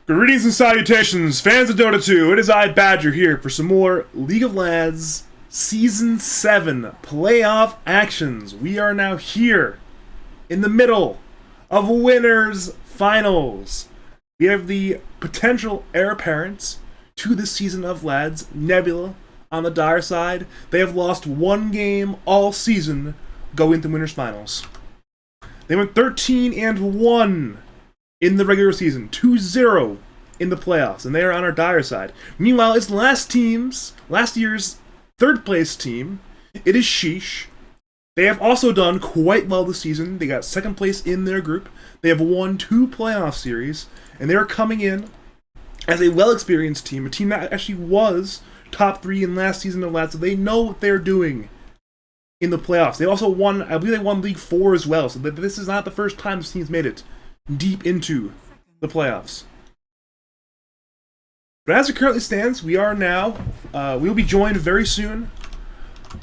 Greetings and salutations, fans of Dota 2. It is I, Badger, here for some more League of Lads Season 7 playoff actions. We are now here in the middle of Winners Finals. We have the potential heir apparent to this season of Lads, Nebula, on the dire side. They have lost one game all season going into Winners Finals. They went 13-1 in the regular season, 2-0 in the playoffs, and they are on our dire side. Meanwhile, it's last year's third place team. It is Sheeeesh. They have also done quite well this season. They got second place in their group. They have won 2 playoff series, and they are coming in as a well-experienced team, a team that actually was top 3 in last season of Lads, so they know what they're doing in the playoffs. They also won, I believe they won League 4 as well, so this is not the first time this team's made it deep into the playoffs. But as it currently stands, we are now, we'll be joined very soon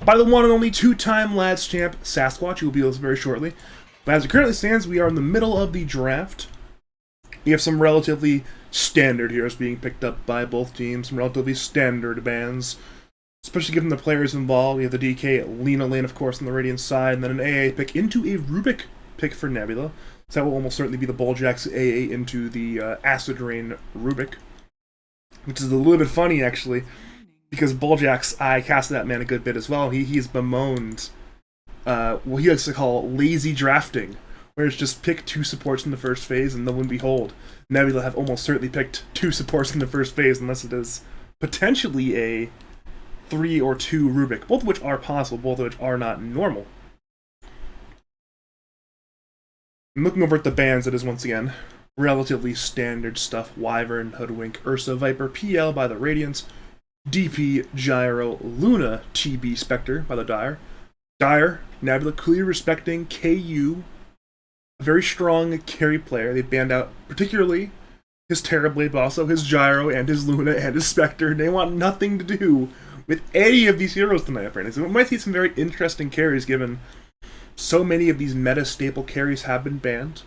by the one and only 2-time Lads champ, Sasquatch, who will be with us very shortly. But as it currently stands, we are in the middle of the draft. We have some relatively standard heroes being picked up by both teams, some relatively standard bans, especially given the players involved. We have the DK Lena lane, of course, on the Radiant side, and then an AA pick into a Rubik pick for Nebula. So that will almost certainly be the Bulljack's AA into the Acid Rain Rubik, which is a little bit funny, actually, because Bulljack's, I casted that man a good bit as well. He's bemoaned what he likes to call lazy drafting, where it's just pick 2 supports in the first phase, and lo and behold, Nebula have almost certainly picked 2 supports in the first phase, unless it is potentially a 3 or 2 Rubik, both of which are possible, both of which are not normal. I'm looking over at the bans. It is once again relatively standard stuff. Wyvern, Hoodwink, Ursa, Viper, PL by the Radiance, DP, Gyro, Luna, TB, Spectre by the Dire, Nebula, clearly respecting KU, a very strong carry player. They banned out particularly his Terrorblade, but also his Gyro and his Luna and his Spectre. They want nothing to do with any of these heroes tonight, apparently. So we might see some very interesting carries given so many of these meta staple carries have been banned.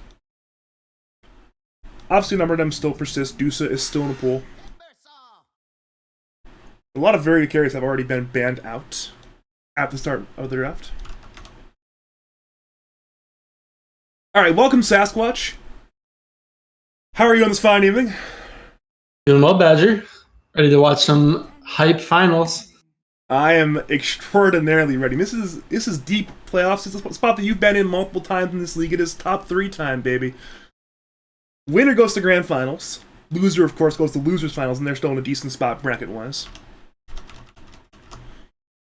Obviously, a number of them still persist. Dusa is still in the pool. A lot of very good carries have already been banned out at the start of the draft. Alright, welcome Sasquatch. How are you on this fine evening? Doing well, Badger. Ready to watch some hype finals. I am extraordinarily ready. This is deep playoffs. It's a spot that you've been in multiple times in this league. It is top 3 time, baby. Winner goes to grand finals. Loser, of course, goes to losers finals, and they're still in a decent spot bracket-wise.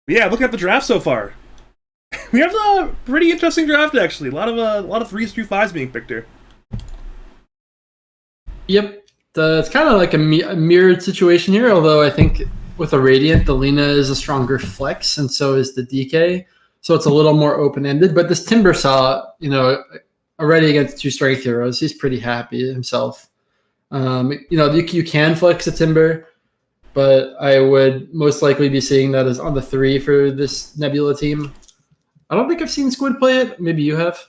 But yeah, looking at the draft so far, we have a pretty interesting draft actually. A lot of 3s through 5s being picked here. Yep, it's kind of like a mirrored situation here. Although I think with a Radiant, the Lena is a stronger flex, and so is the DK. So it's a little more open-ended. But this Timber saw, already against 2 strength heroes, he's pretty happy himself. You can flex a Timber, but I would most likely be seeing that as on the 3 for this Nebula team. I don't think I've seen Squid play it. Maybe you have.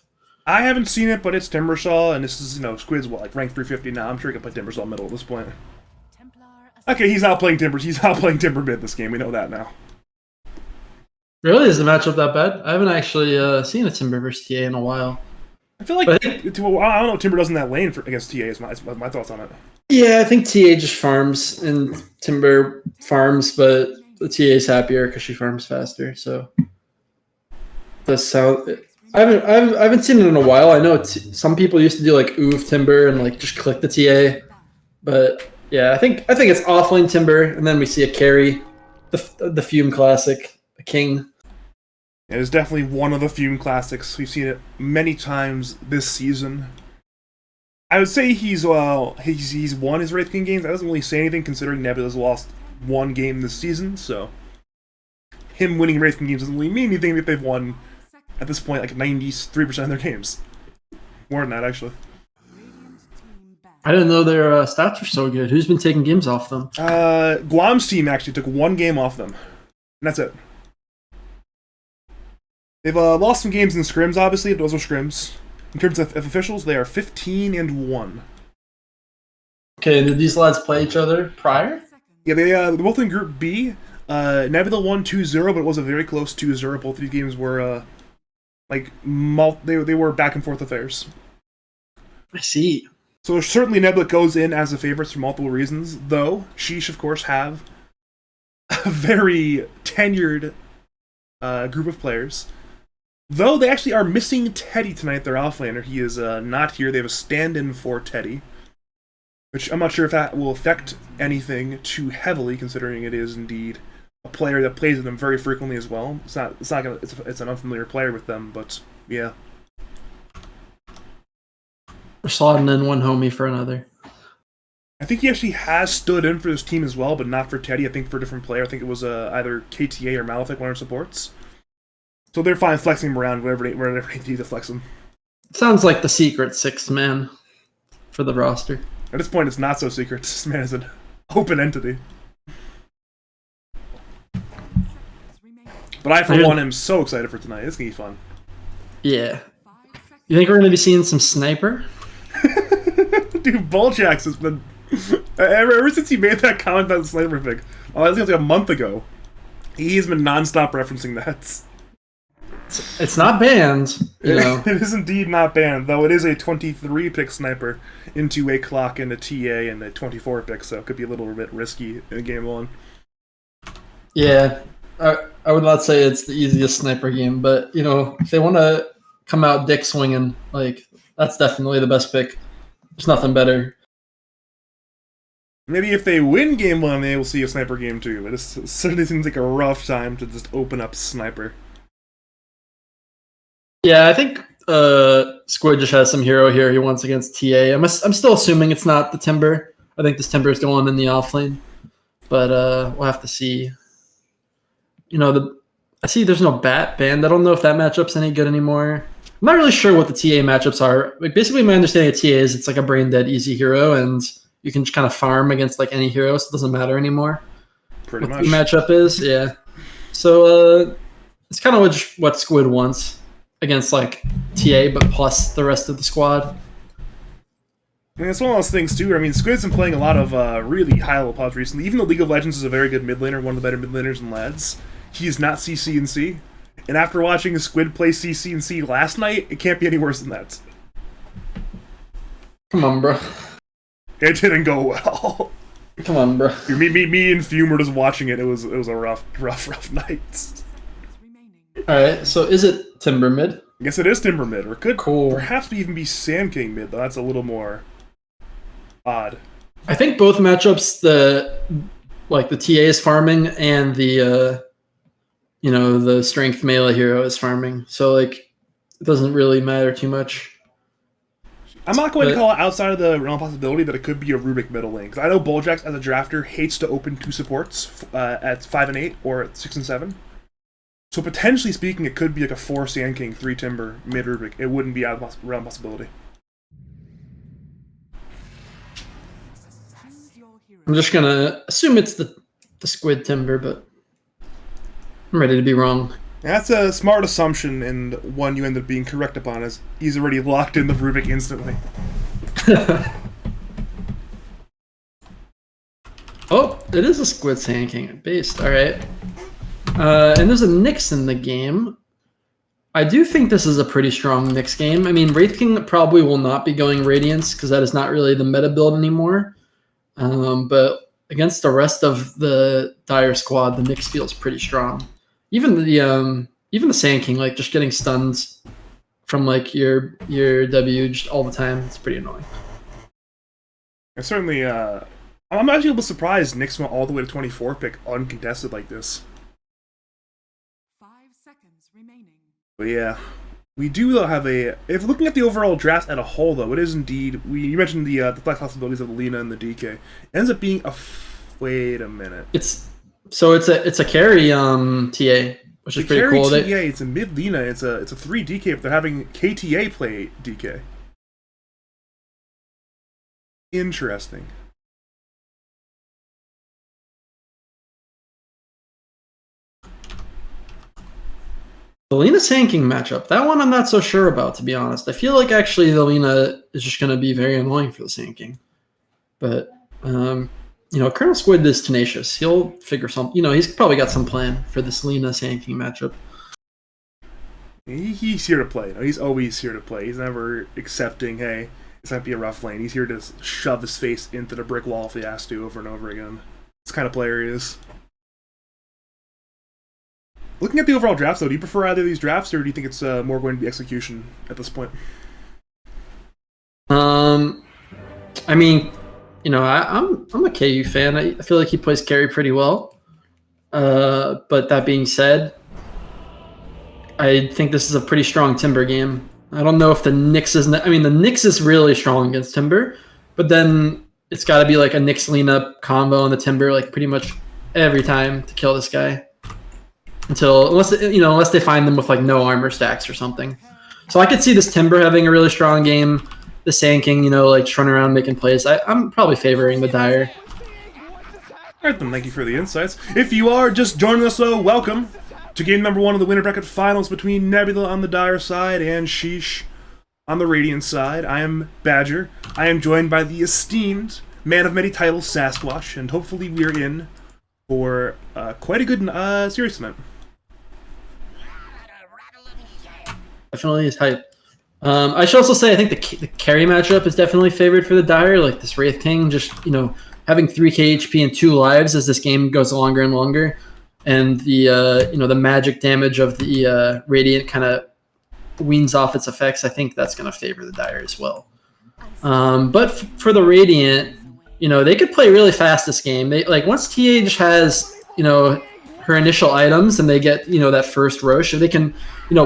I haven't seen it, but it's Timbersaw, and this is, Squid's like rank 350 now. I'm sure he can play Timbersaw middle at this point. Okay, he's out playing Timber. He's out playing Timber mid this game. We know that now. Really? Is the matchup that bad? I haven't actually seen a Timber versus TA in a while. I feel like I don't know what Timber does in that lane against TA is my thoughts on it. Yeah, I think TA just farms and Timber farms, but the TA is happier because she farms faster. So does sound. I haven't seen it in a while. I know some people used to do like Oof Timber and like just click the TA, but yeah, I think it's offlane Timber, and then we see a carry, the Fume Classic, a King. It is definitely one of the Fume classics. We've seen it many times this season. I would say he's won his Wraith King games. That doesn't really say anything considering Nebula's lost 1 game this season, so him winning Wraith King games doesn't really mean anything if they've won at this point like 93% of their games. More than that, actually. I didn't know their stats were so good. Who's been taking games off them? Guam's team actually took 1 game off them, and that's it. They've lost some games in scrims, obviously, but those are scrims. In terms of officials, they are 15-1. Okay, did these lads play each other prior? Yeah, they're both in Group B. Nebula won 2-0, but it was a very close 2-0. Both of these games were they were back and forth affairs. I see. So certainly Nebula goes in as the favorites for multiple reasons, though Sheeesh, of course, have a very tenured group of players. Though they actually are missing Teddy tonight, their offlaner. He is not here. They have a stand-in for Teddy, which I'm not sure if that will affect anything too heavily, considering it is indeed a player that plays with them very frequently as well. It's an unfamiliar player with them, but yeah. We're slotting in one homie for another. I think he actually has stood in for this team as well, but not for Teddy. I think for a different player. I think it was either KTA or Malefic, one of our supports. So they're fine flexing him around wherever they need to flex him. Sounds like the secret sixth man for the roster. At this point, it's not so secret. This man is an open entity. But I, for one, am so excited for tonight. It's going to be fun. Yeah. You think we're going to be seeing some sniper? Dude, Bulljax has been... ever since he made that comment about the sniper pick, I think it was like a month ago, he's been non-stop referencing that. It's not banned, you know. It is indeed not banned, though it is a 23-pick sniper into a clock and a TA and a 24 pick, so it could be a little bit risky in game one. Yeah, I would not say it's the easiest sniper game, but, you know, if they want to come out dick swinging, like, that's definitely the best pick. There's nothing better. Maybe if they win game one, they will see a sniper game two, but it certainly seems like a rough time to just open up sniper. Yeah, I think Squid just has some hero here he wants against TA. I'm still assuming it's not the Timber. I think this Timber is going in the offlane, but we'll have to see. You know, I see there's no Bat banned. I don't know if that matchup's any good anymore. I'm not really sure what the TA matchups are. Like, basically, my understanding of TA is it's like a brain dead easy hero, and you can just kind of farm against like any hero, so it doesn't matter anymore. Pretty what much. The matchup is, yeah. So it's kind of what Squid wants against like TA, but plus the rest of the squad. I mean, it's one of those things too. I mean, Squid's been playing a lot of really high-level pods recently. Even though League of Legends is a very good mid laner, one of the better mid laners in lads, he is not CC and C. And after watching Squid play CC and C last night, it can't be any worse than that. Come on, bro. It didn't go well. Come on, bro. Me and Fume were just watching it. It was a rough night. All right, so is it Timber mid? I guess it is Timber mid. Or could cool. Perhaps even be Sand King mid, though. That's a little more odd. I think both matchups, the TA is farming and the the strength melee hero is farming. So like it doesn't really matter too much. I'm not going to call it outside of the realm possibility that it could be a Rubik middle lane. Because I know Bulljax as a drafter hates to open two supports at 5 and 8 or at 6 and 7. So potentially speaking, it could be like a 4 Sand King, 3 Timber, mid Rubik. It wouldn't be out of realm possibility. I'm just gonna assume it's the Squid Timber, but I'm ready to be wrong. That's a smart assumption, and one you end up being correct upon, as he's already locked in the Rubik instantly. Oh, it is a Squid Sand King based. All right. And there's a Nyx in the game. I do think this is a pretty strong Nyx game. I mean, Wraith King probably will not be going Radiance because that is not really the meta build anymore. But against the rest of the Dire squad, the Nyx feels pretty strong. Even the Sand King, like just getting stuns from like your W just all the time, it's pretty annoying. And certainly, I'm actually a little surprised Nyx went all the way to 24 pick uncontested like this. 5 seconds remaining. But yeah, we do though have a. If looking at the overall draft as a whole, though, it is indeed. You mentioned the flex possibilities of Lina and the DK. It ends up being a. Wait a minute. It's a carry TA, which is pretty cool. TA, it's a mid Lina. It's a 3 DK if they're having KTA play DK. Interesting. The Lina Sand King matchup, that one I'm not so sure about, to be honest. I feel like actually the Lina is just going to be very annoying for the Sand King. But Colonel Squid is tenacious. He'll figure something. He's probably got some plan for this Lena Sand King matchup. He's here to play. He's always here to play. He's never accepting, hey, this might be a rough lane. He's here to shove his face into the brick wall if he has to over and over again. That's the kind of player he is. Looking at the overall drafts, though, do you prefer either of these drafts, or do you think it's more going to be execution at this point? I mean, I'm a KU fan. I feel like he plays carry pretty well. But that being said, I think this is a pretty strong Timber game. I don't know if the Nyx is... the Nyx is really strong against Timber, but then it's got to be like a Nyx-Lena combo on the Timber, like pretty much every time to kill this guy. Unless they find them with like no armor stacks or something. So I could see this Timber having a really strong game. The Sand King, like just running around making plays. I'm probably favoring the Dire. Alright then, thank you for the insights. If you are just joining us though, welcome to game number 1 of the winner bracket finals between Nebula on the Dire side and Sheeeesh on the Radiant side. I am Badger. I am joined by the esteemed man of many titles, Sasquatch, and hopefully we are in for quite a good series tonight. Definitely is hype. I should also say I think the carry matchup is definitely favored for the Dire. Like this Wraith King, just having 3k HP and 2 lives as this game goes longer and longer, and the magic damage of the Radiant kind of weans off its effects. I think that's going to favor the Dire as well. But for the Radiant, they could play really fast this game. They once TH has her initial items and they get that first Roche, if they can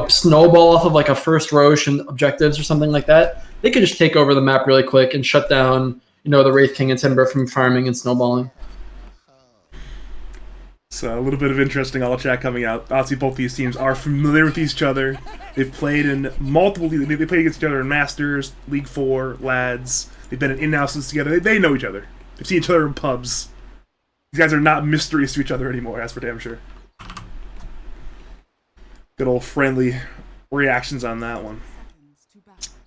snowball off of like a first Roche and objectives or something like that, they could just take over the map really quick and shut down the Wraith King and Timber from farming and snowballing. So a little bit of interesting all chat coming out. Obviously both these teams are familiar with each other. They've played in multiple leagues. They played against each other in Masters, League 4, Lads. They've been in in-houses together. They know each other. They've seen each other in pubs. These guys are not mysteries to each other anymore, that's for damn sure. Good old friendly reactions on that one.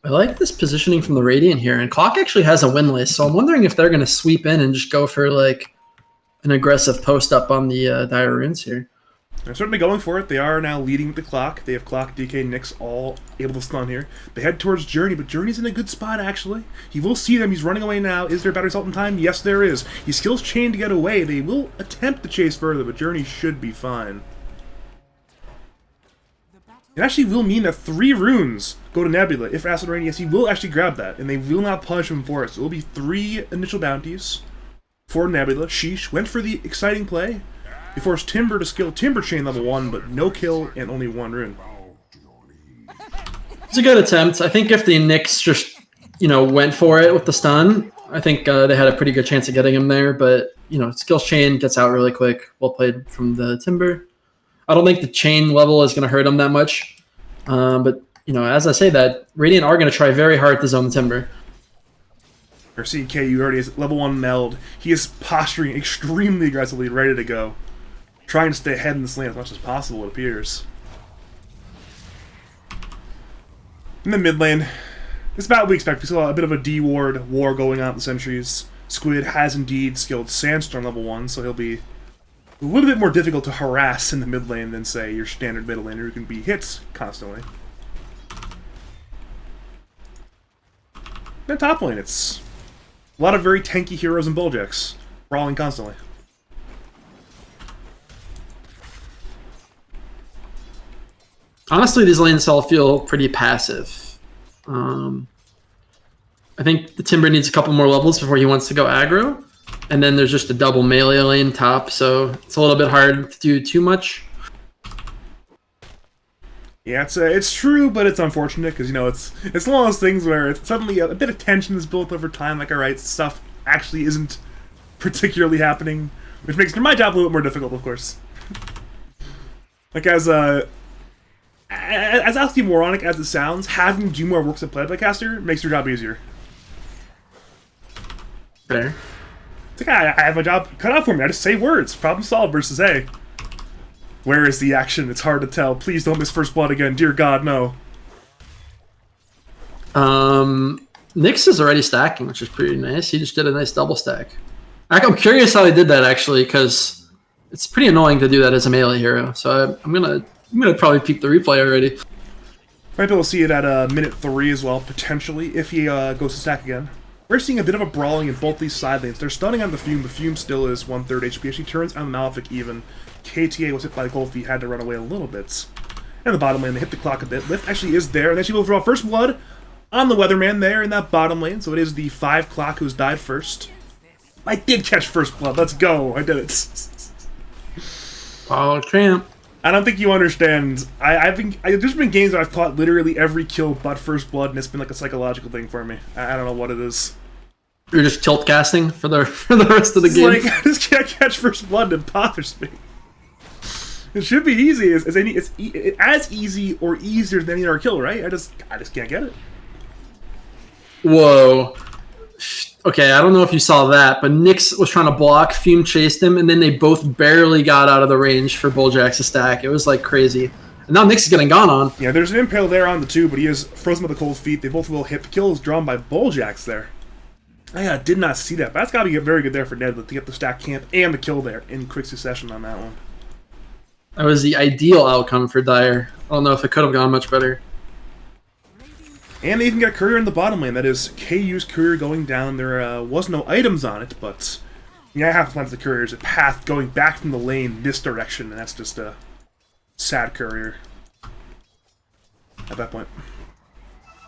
I like this positioning from the Radiant here, and Clock actually has a win list, so I'm wondering if they're going to sweep in and just go for like an aggressive post up on the Dire Runes here. They're certainly going for it. They are now leading with the Clock. They have Clock, DK, Nyx all able to stun here. They head towards Journey, but Journey's in a good spot, actually. He will see them. He's running away now. Is there a battery assault in time? Yes, there is. He skills Chain to get away. They will attempt to chase further, but Journey should be fine. It actually will mean that 3 runes go to Nebula. If Acid Rain, yes, he will actually grab that, and they will not punish him for it. So it will be 3 initial bounties for Nebula. Sheeeesh went for the exciting play. He forced Timber to skill Timber Chain level 1, but no kill and only 1 rune. It's a good attempt. I think if the Nyx just, went for it with the stun, I think they had a pretty good chance of getting him there. But, skills Chain gets out really quick. Well played from the Timber. I don't think the Chain level is going to hurt him that much. But, as I say that, Radiant are going to try very hard to zone the Timber. Our CKU already has level 1 meld. He is posturing extremely aggressively, ready to go. Trying to stay ahead in this lane as much as possible, it appears. In the mid lane, it's about what we expect. We saw a bit of a D-ward war going on with the Sentries. Squid has indeed skilled Sandstorm level 1, so he'll be a little bit more difficult to harass in the mid lane than, say, your standard mid laner who can be hit constantly. In the top lane, it's a lot of very tanky heroes and bulljacks, brawling constantly. Honestly, these lanes all feel pretty passive. I think the Timber needs a couple more levels before he wants to go aggro. And then there's just a double melee lane top, so it's a little bit hard to do too much. Yeah, it's true, but it's unfortunate because it's one of those things where it's suddenly a bit of tension is built over time. Like, alright, stuff actually isn't particularly happening, which makes my job a little bit more difficult, of course. Like as oxymoronic as it sounds, having to do more works of Playbackcaster makes your job easier. Fair. It's like, I have my job cut out for me. I just say words. Problem solved versus, hey, where is the action? It's hard to tell. Please don't miss First Blood again. Dear God, no. Nyx is already stacking, which is pretty nice. He just did a nice double stack. I'm curious how he did that actually, because it's pretty annoying to do that as a melee hero. So I'm gonna probably peek the replay already. Might be able to see it at minute 3 as well, potentially, if he goes to stack again. We're seeing a bit of a brawling in both these side lanes. They're stunning on the Fume. The Fume still is 1/3 HP. She turns on the Malefic even. KTA was hit by the cold feet, had to run away a little bit. And the bottom lane, they hit the clock a bit. Lift actually is there, and then she will draw first blood on the Weatherman there in that bottom lane. So it is the 5 clock who's died first. I did catch first blood. Let's go. I did it. Oh, champ. I don't think you understand. There's been games that I've caught literally every kill but first blood, and it's been like a psychological thing for me. I don't know what it is. You're just tilt casting for the rest of the It's game. like, I just can't catch first blood, and it bothers me. It should be easy as easy or easier than any other kill, right? I just can't get it. Whoa. Okay, I don't know if you saw that, but Nyx was trying to block, Fume chased him, and then they both barely got out of the range for Bulljack's stack. It was like crazy. And now Nyx is getting gone on. Yeah, there's an impale there on the 2, but he is frozen by the cold feet. They both will hit. The kill is drawn by Bulljack's there. I did not see that. But that's got to be very good there for Nebula to get the stack camp and the kill there in quick succession on that one. That was the ideal outcome for Dire. I don't know if it could have gone much better. And they even got a courier in the bottom lane. That is KU's courier going down. There was no items on it, but yeah, half the times the courier is a path going back from the lane this direction, and that's just a sad courier at that point.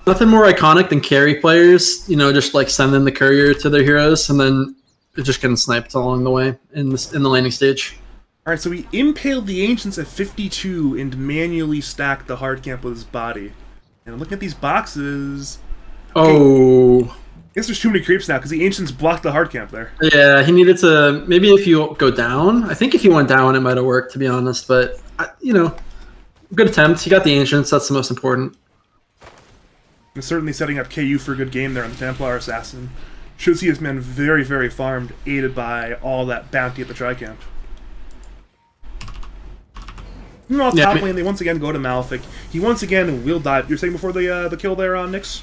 Nothing more iconic than carry players, just like sending the courier to their heroes and then just getting sniped along the way in the landing stage. Alright, so he impaled the Ancients at 52 and manually stacked the hard camp with his body. And I'm looking at these boxes. Oh. I guess there's too many creeps now because the Ancients blocked the hard camp there. Yeah, he needed to. Maybe if you go down. I think if you went down, it might have worked, to be honest. But, good attempt. He got the Ancients. That's the most important. And certainly setting up KU for a good game there on the Templar Assassin. Should see his men very, very farmed, aided by all that bounty at the Tri-Camp. Meanwhile, top lane, they once again go to Malefic. He once again will die. You're saying before the kill there on Nyx?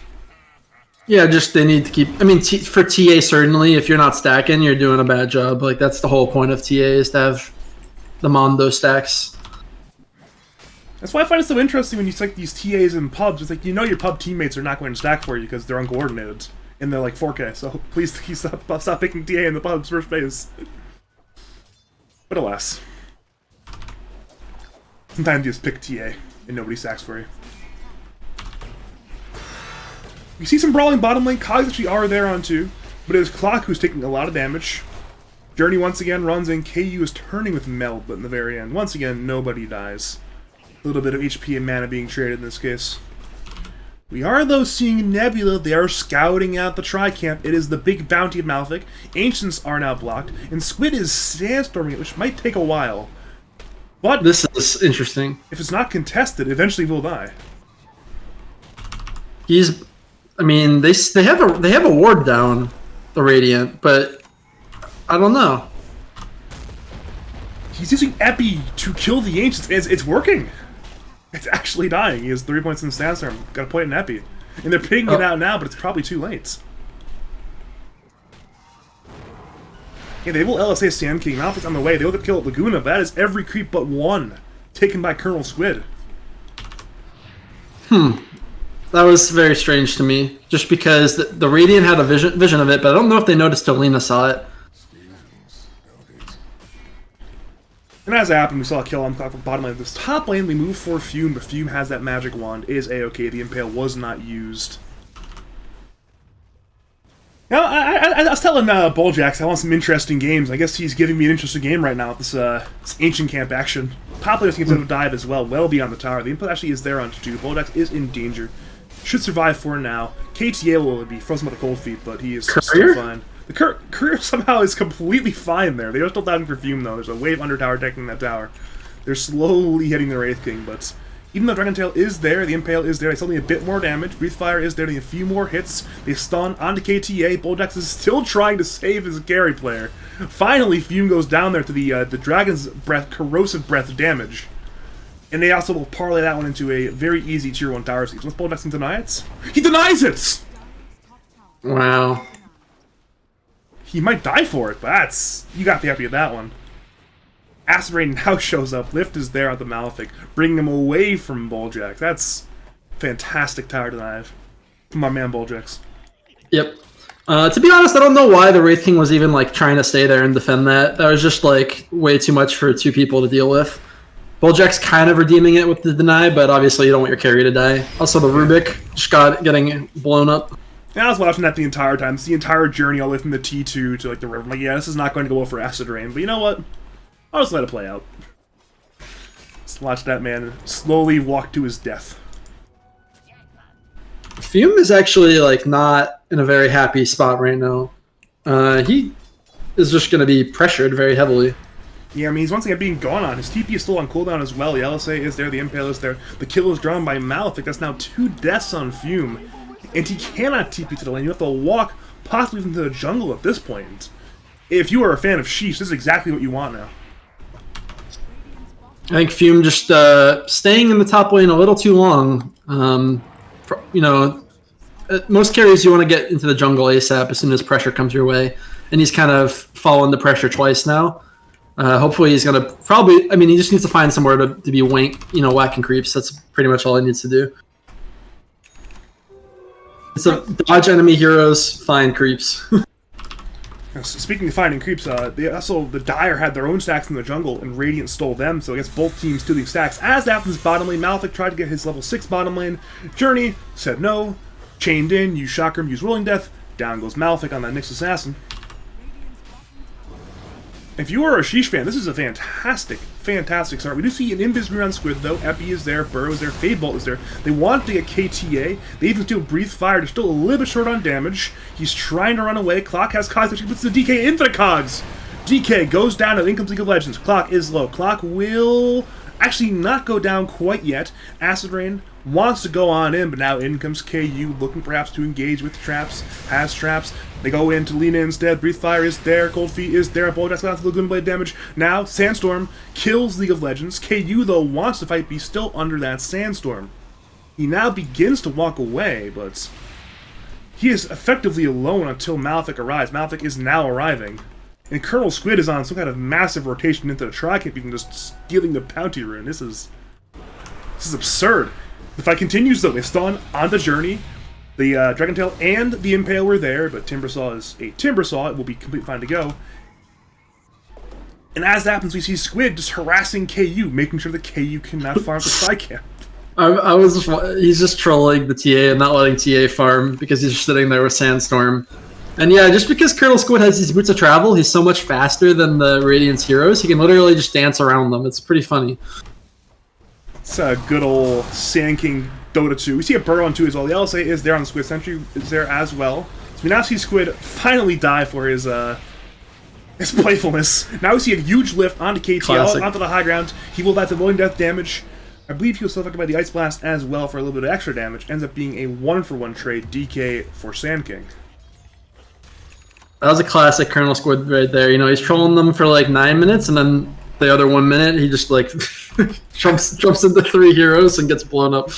Yeah, just they need to keep... I mean, for TA, certainly, if you're not stacking, you're doing a bad job. Like, that's the whole point of TA, is to have the Mondo stacks. That's why I find it so interesting when you take these TAs in pubs. It's like, your pub teammates are not going to stack for you because they're uncoordinated. And they're like 4K, so please stop picking TA in the pub's first phase. But alas. Sometimes you just pick TA and nobody stacks for you. You see some brawling bottom lane. Cogs actually are there on 2, but it is Clock who's taking a lot of damage. Journey once again runs in. KU is turning with Meld, but in the very end, once again, nobody dies. A little bit of HP and mana being traded in this case. We are, though, seeing Nebula. They are scouting out the Tri-Camp. It is the big bounty of Malefic. Ancients are now blocked, and Squid is sandstorming it, which might take a while. But this is interesting. If it's not contested, eventually we'll die. I mean, they have a ward down, the Radiant, but I don't know. He's using Epi to kill the Ancients. It's working. It's actually dying. He has 3 points in the sandstorm. Got a point in Epi. And they're picking it out now, but it's probably too late. Yeah, they will LSA Sand King. Malphite's on the way. They look at kill at Laguna. That is every creep but one taken by Colonel Squid. That was very strange to me. Just because the Radiant had a vision of it, but I don't know if they noticed Alina saw it. And as it happened, we saw a kill on the bottom lane. This top lane, we move for Fume, but Fume has that magic wand. It is A-OK. The Impale was not used. Now, I was telling Bulljax I want some interesting games. I guess he's giving me an interesting game right now with this Ancient Camp action. Top lane gets a dive as well, well beyond the tower. The Impale actually is there on 2. Bulljax is in danger. Should survive for now. KTA will be frozen by the cold feet, but he is still fine. The courier somehow is completely fine there. They are still diving for Fume, though. There's a wave under tower attacking that tower. They're slowly hitting the Wraith King, but even though Dragon Tail is there, the Impale is there, they still need a bit more damage. Breathe Fire is there, they need a few more hits. They stun onto KTA. Bulljax is still trying to save his carry player. Finally, Fume goes down there to the Dragon's Breath, Corrosive Breath damage. And they also will parlay that one into a very easy Tier 1 tower siege. Unless Bulljax can deny it. He denies it! Wow. He might die for it, but you got to be happy with that one. Acid Rain now shows up. Lift is there on the Malefic, bringing him away from Bulljack. That's fantastic tower dive from my man Bulljax. Yep. To be honest, I don't know why the Wraith King was even like trying to stay there and defend that. That was just like way too much for two people to deal with. Bulljack's kind of redeeming it with the deny, but obviously you don't want your carry to die. Also, the Rubik just getting blown up. And I was watching that the entire time. It's the entire journey all the way from the T2 to like the river. I'm like, yeah, this is not going to go well for Acid Rain, but you know what? I'll just let it play out. Just watch that man slowly walk to his death. Fume is actually like not in a very happy spot right now. He is just going to be pressured very heavily. Yeah, I mean, he's once again being gone on. His TP is still on cooldown as well. The LSA is there, the Impale is there. The kill is drawn by Malefic. That's now 2 deaths on Fume. And he cannot TP to the lane. You have to walk possibly into the jungle at this point. If you are a fan of Sheeesh, this is exactly what you want now. I think Fume just staying in the top lane a little too long. You know, most carries you want to get into the jungle ASAP as soon as pressure comes your way. And he's kind of fallen to pressure twice now. Hopefully he's going to probably... I mean, he just needs to find somewhere to be whacking creeps. That's pretty much all he needs to do. So dodge enemy heroes, find creeps. Speaking of finding creeps, the Dire had their own stacks in the jungle, and Radiant stole them, so I guess both teams stealing stacks. As that happens, bottom lane, Malefic tried to get his level 6 bottom lane. Journey said no, chained in, used Chakram, used Rolling Death. Down goes Malefic on that Nyx Assassin. If you are a Sheeesh fan, this is a fantastic start. We do see an Invis Mirror on Squid, though. Epi is there, Burrow is there, Fadebolt is there. They want to get KTA. They even steal Breathe Fire. They're still a little bit short on damage. He's trying to run away. Clock has Cogs, but she puts the DK into the Cogs. DK goes down, and in comes League of Legends. Clock is low. Clock will actually not go down quite yet. Acid Rain wants to go on in, but now in comes KU, looking perhaps to engage with traps. Has traps. They go in to Lina instead. Breathe Fire is there. Cold Feet is there. Bulljack's got the Lagoon Blade damage. Now, Sandstorm kills League of Legends. KU, though, wants to fight, be still under that Sandstorm. He now begins to walk away, but he is effectively alone until Malefic arrives. Malefic is now arriving. And Colonel Squid is on some kind of massive rotation into the Tri-Camp, even just stealing the Bounty Rune. This is absurd. The fight continues, though. They stun on the journey. The Dragon Tail and the Impale were there, but Timbersaw is a Timbersaw. It will be completely fine to go. And as that happens, we see Squid just harassing KU, making sure that KU cannot farm the Tri-Camp. He's just trolling the TA and not letting TA farm because he's just sitting there with Sandstorm. And yeah, just because Colonel Squid has these boots of travel, he's so much faster than the Radiance heroes, he can literally just dance around them. It's pretty funny. It's a good old Sand King Dota 2. We see a Burrow on 2 as well. The LSA is there on the Squid. Sentry is there as well. So we now see Squid finally die for his playfulness. Now we see a huge lift onto KTL, onto the high ground. He will die to Rolling Death damage. I believe he was still affected by the Ice Blast as well for a little bit of extra damage. Ends up being a 1-for-1 trade DK for Sand King. That was a classic Colonel Squid right there. You know, he's trolling them for like 9 minutes, and then the other 1 minute he just like jumps into 3 heroes and gets blown up.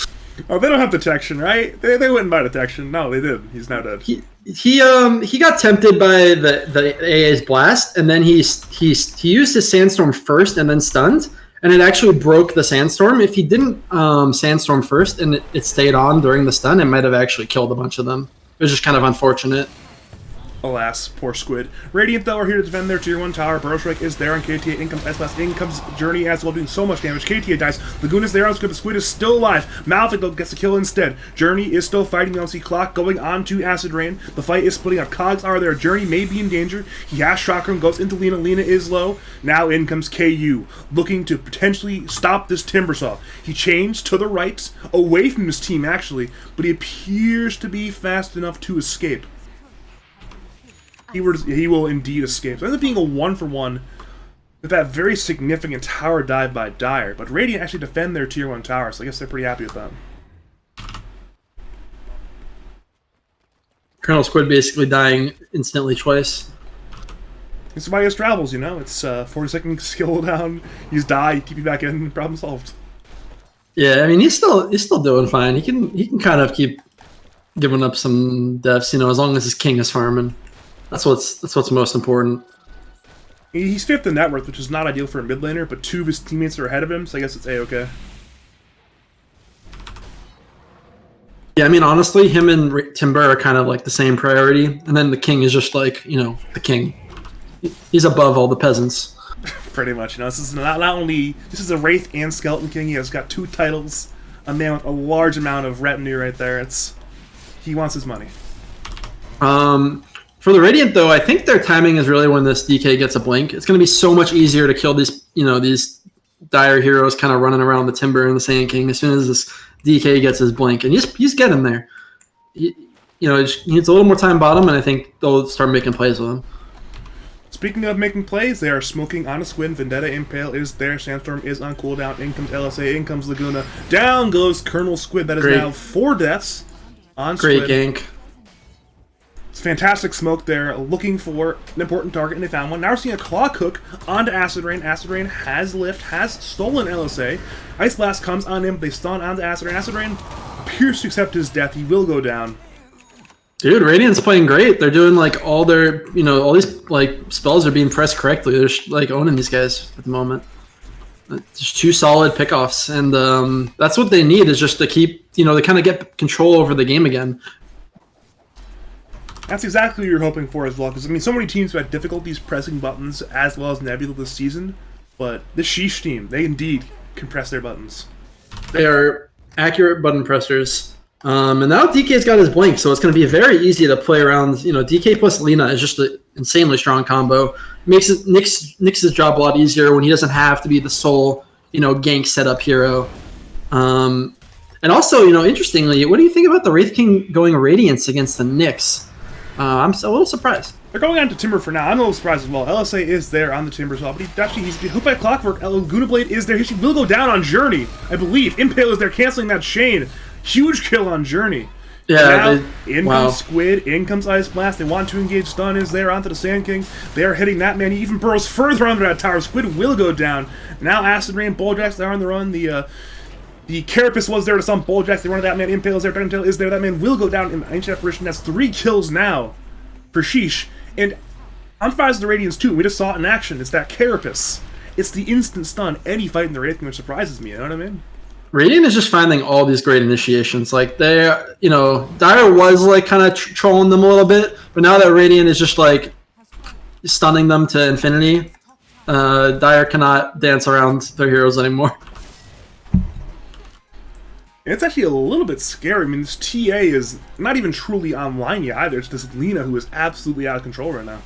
Oh, they don't have detection, right? They wouldn't buy detection. No, they did. He's now dead. He got tempted by the AA's blast, and then he used his Sandstorm first and then stunned, and it actually broke the Sandstorm. If he didn't Sandstorm first and it stayed on during the stun, it might have actually killed a bunch of them. It was just kind of unfortunate. Alas, poor Squid. Radiant, though, are here to defend their tier 1 tower. Burrow Strike is there on KTA. In comes S-Blast. In comes Journey as well, doing so much damage. KTA dies. Lagoon is there on Squid, but Squid is still alive. Malefic, though, gets the kill instead. Journey is still fighting. We don't see Clock going on to Acid Rain. The fight is splitting up. Cogs are there. Journey may be in danger. He has Chakram, goes into Lina. Lina is low. Now in comes KU, looking to potentially stop this Timbersaw. He changed to the right, away from his team, actually, but he appears to be fast enough to escape. He will indeed escape. So it ends up being a 1-for-1 with that very significant tower dive by Dire. But Radiant actually defend their tier 1 tower, so I guess they're pretty happy with that. Colonel Squid basically dying instantly twice. It's why he has travels, you know? It's 40-second skill down, he's die, TP back in, problem solved. Yeah, I mean he's still doing fine. He can kind of keep giving up some deaths. You know, as long as his king is farming, that's what's most important. He's 5th in net worth, which is not ideal for a mid laner, but 2 of his teammates are ahead of him, so I guess it's A-okay. Yeah, I mean, honestly, him and Timber are kind of like the same priority, and then the king is just like, you know, the king. He's above all the peasants. Pretty much, you know, this is not only, this is a Wraith and Skeleton King, he has got 2 titles, a man with a large amount of retinue right there, he wants his money. For the Radiant, though, I think their timing is really when this DK gets a blink. It's going to be so much easier to kill these, you know, these dire heroes kind of running around the Timber and the Sand King as soon as this DK gets his blink. And he's getting there. You know, he needs a little more time bottom, and I think they'll start making plays with him. Speaking of making plays, they are smoking on a Squid. Vendetta Impale is there. Sandstorm is on cooldown. In comes LSA. In comes Laguna. Down goes Colonel Squid. That is now 4 deaths on Squid. Great gank. It's fantastic smoke there, looking for an important target, and they found one. Now we're seeing a Claw Cook onto Acid Rain. Acid Rain has lift, has stolen LSA. Ice Blast comes on him. They stun onto Acid Rain. Acid Rain appears to accept his death. He will go down. Dude, Radiant's playing great. They're doing like all their, you know, all these like spells are being pressed correctly. They're like owning these guys at the moment. Just 2 solid pickoffs, and that's what they need, is just to keep, you know, they kind of get control over the game again. That's exactly what you're hoping for as well, because I mean, so many teams have had difficulties pressing buttons as well as Nebula this season, but the Sheeesh team, they indeed can press their buttons. They are accurate button pressers. And now DK's got his blink, so it's going to be very easy to play around. You know, DK plus Lina is just an insanely strong combo. Makes it Nyx's job a lot easier when he doesn't have to be the sole, you know, gank setup hero. And also, you know, interestingly, what do you think about the Wraith King going Radiance against the Nyx? I'm a little surprised. They're going on to Timber for now. I'm a little surprised as well. LSA is there on the Timber saw, but he's hit by Clockwork. Laguna Blade is there. He will go down on Journey, I believe. Impale is there, canceling that Shane. Huge kill on Journey. Yeah. In comes Squid, in comes Ice Blast. They want to engage. Stun is there onto the Sand King. They are hitting that man. He even burrows further under that tower. Squid will go down. Now Acid Rain, Bulljax, they are on the run. The Carapace was there to some Bulljax. They run that man. Impale is there. Dragon Tail is there. That man will go down in Ancient Apparition. That's 3 kills now for Sheeesh. And I'm surprised at the Radiance too. We just saw it in action. It's that Carapace. It's the instant stun any fight in the Wraith, which surprises me. You know what I mean? Radiant is just finding all these great initiations. Like, they, you know, Dire was like kind of trolling them a little bit, but now that Radiant is just like stunning them to infinity, Dire cannot dance around their heroes anymore. It's actually a little bit scary. I mean, this TA is not even truly online yet either. It's this Lina who is absolutely out of control right now.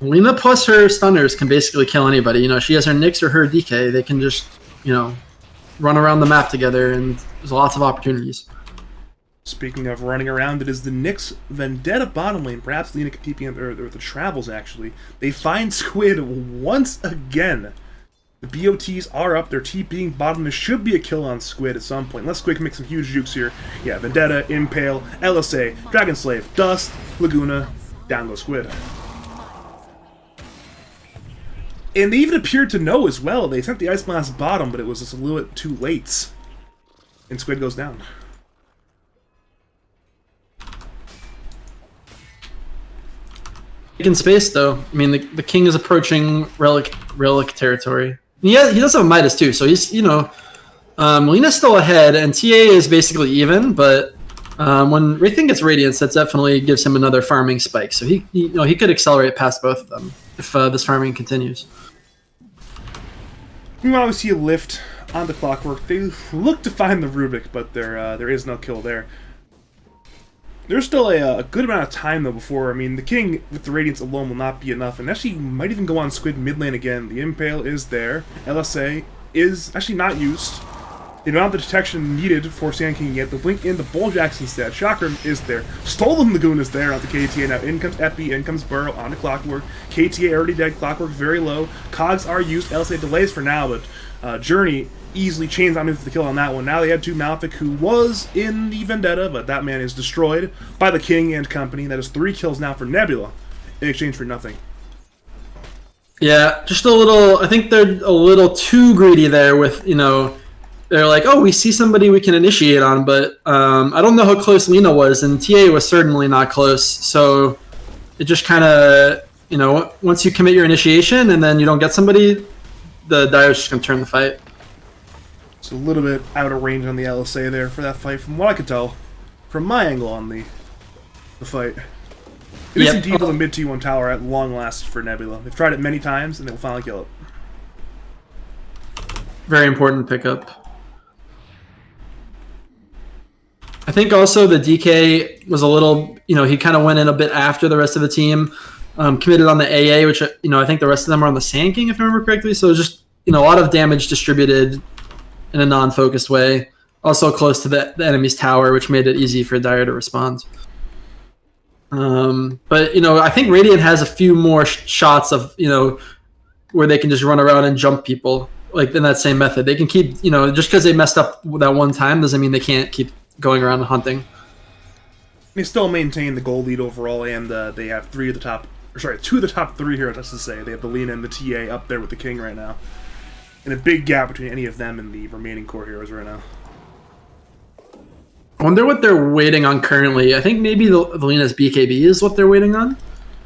Lina plus her stunners can basically kill anybody. You know, she has her Nyx or her DK. They can just, you know, run around the map together, and there's lots of opportunities. Speaking of running around, it is the Nyx Vendetta bottom lane. Perhaps Lina could TP or the Travels, actually. They find Squid once again. The BOTs are up. They're TPing bottom. There should be a kill on Squid at some point. Unless Squid can make some huge jukes here. Yeah, Vendetta, Impale, LSA, Dragon Slave, Dust, Laguna, down goes Squid. And they even appeared to know as well. They sent the Ice Blast bottom, but it was just a little bit too late. And Squid goes down. In space, though, I mean, the king is approaching relic territory. Yeah, he does have a Midas too, so he's, you know, Lina's still ahead, and TA is basically even. But when Wraithing gets Radiance, that definitely gives him another farming spike. So he you know, he could accelerate past both of them if this farming continues. Meanwhile, we see a lift on the Clockwork. They look to find the Rubik, but there is no kill there. There's still a good amount of time, though, before, I mean, the King with the Radiance alone will not be enough, and actually might even go on Squid mid lane again. The Impale is there. LSA is actually not used. They don't have the detection needed for Sand King yet. The Blink in the Bulljax instead. Chakram is there. Stolen Lagoon is there on the KTA. Now in comes Epi, in comes Burrow on the Clockwork. KTA already dead. Clockwork very low. Cogs are used. LSA delays for now, but Journey easily chains on into the kill on that one. Now they had to Malefic, who was in the Vendetta, but that man is destroyed by the King and company. That is 3 kills now for Nebula in exchange for nothing. Yeah, just a little. I think they're a little too greedy there with, you know, they're like, oh, we see somebody we can initiate on, but I don't know how close Lena was, and TA was certainly not close. So it just kind of, once you commit your initiation and then you don't get somebody, the Dire's just going to turn the fight. It's a little bit out of range on the LSA there for that fight, from what I could tell, from my angle on the fight. It is indeed the mid T1 tower at long last for Nebula. They've tried it many times, and they will finally kill it. Very important pickup. I think also the DK was a little, he kind of went in a bit after the rest of the team, committed on the AA, which, I think the rest of them are on the Sand King, if I remember correctly. So it was just, a lot of damage distributed in a non-focused way. Also close to the enemy's tower, which made it easy for Dire to respond. But, I think Radiant has a few more shots of, where they can just run around and jump people, like in that same method. They can keep, just because they messed up that one time doesn't mean they can't keep going around and hunting. They still maintain the goal lead overall, and they have two of the top 3 heroes, that's to say. They have the Lena and the TA up there with the King right now. And a big gap between any of them and the remaining core heroes right now. I wonder what they're waiting on currently. I think maybe the Lena's BKB is what they're waiting on.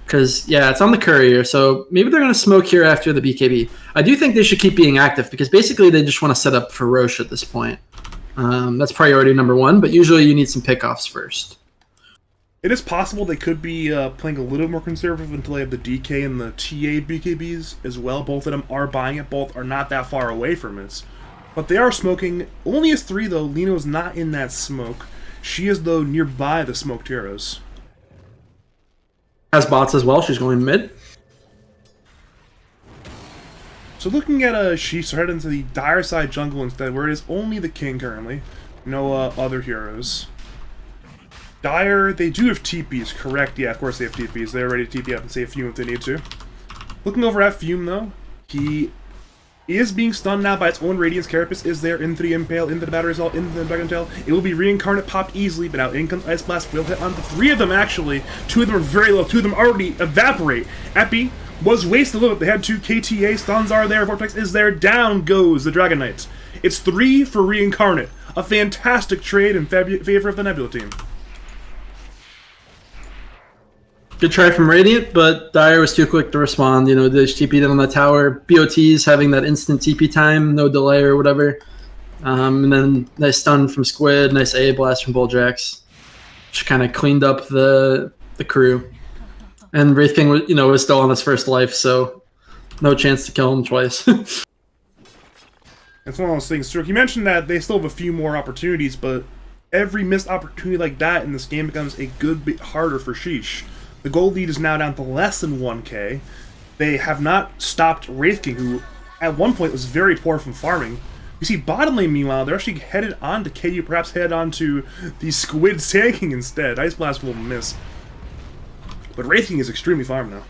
Because, yeah, it's on the courier, so maybe they're going to smoke here after the BKB. I do think they should keep being active, because basically they just want to set up for Roche at this point. That's priority number 1, but usually you need some pickoffs first. It is possible they could be playing a little more conservative until they have the DK and the TA BKBs as well. Both of them are buying it. Both are not that far away from it. But they are smoking. Only as 3, though. Lena is not in that smoke. She is, though, nearby the smoked heroes. Has bots as well. She's going mid. So looking at Sheeeesh, they're heading into the Dire side jungle instead, where it is only the King currently. No other heroes. Dire, they do have TPs, correct? Yeah, of course they have TPs. They're ready to TP up and save Fume if they need to. Looking over at Fume, though, he is being stunned now by its own Radiance Carapace. Is there into the Impale, into the Battery Assault, into the Dragon Tail. It will be Reincarnate popped easily, but now in comes Ice Blast. Will hit on the 3 of them, actually. 2 of them are very low. 2 of them already evaporate. Epi was wasted a little bit. They had 2 KTA. Stuns are there. Vortex is there. Down goes the Dragon Knights. It's 3 for Reincarnate. A fantastic trade in favor of the Nebula team. Good try from Radiant, but Dire was too quick to respond. They just TP'd on the tower. BOT's having that instant TP time, no delay or whatever. And then nice stun from Squid, nice A blast from Bulljax. Just kind of cleaned up the crew. And Wraith King was still on his first life, so no chance to kill him twice. It's one of those things, Stroke. You mentioned that they still have a few more opportunities, but every missed opportunity like that in this game becomes a good bit harder for Sheeeesh. The gold lead is now down to less than 1k. They have not stopped Wraith King, who at one point was very poor from farming. You see bottom lane, meanwhile, they're actually headed on to KU, perhaps head on to the Squid Sand King instead. Ice Blast will miss. But Wraith King is extremely farmed now.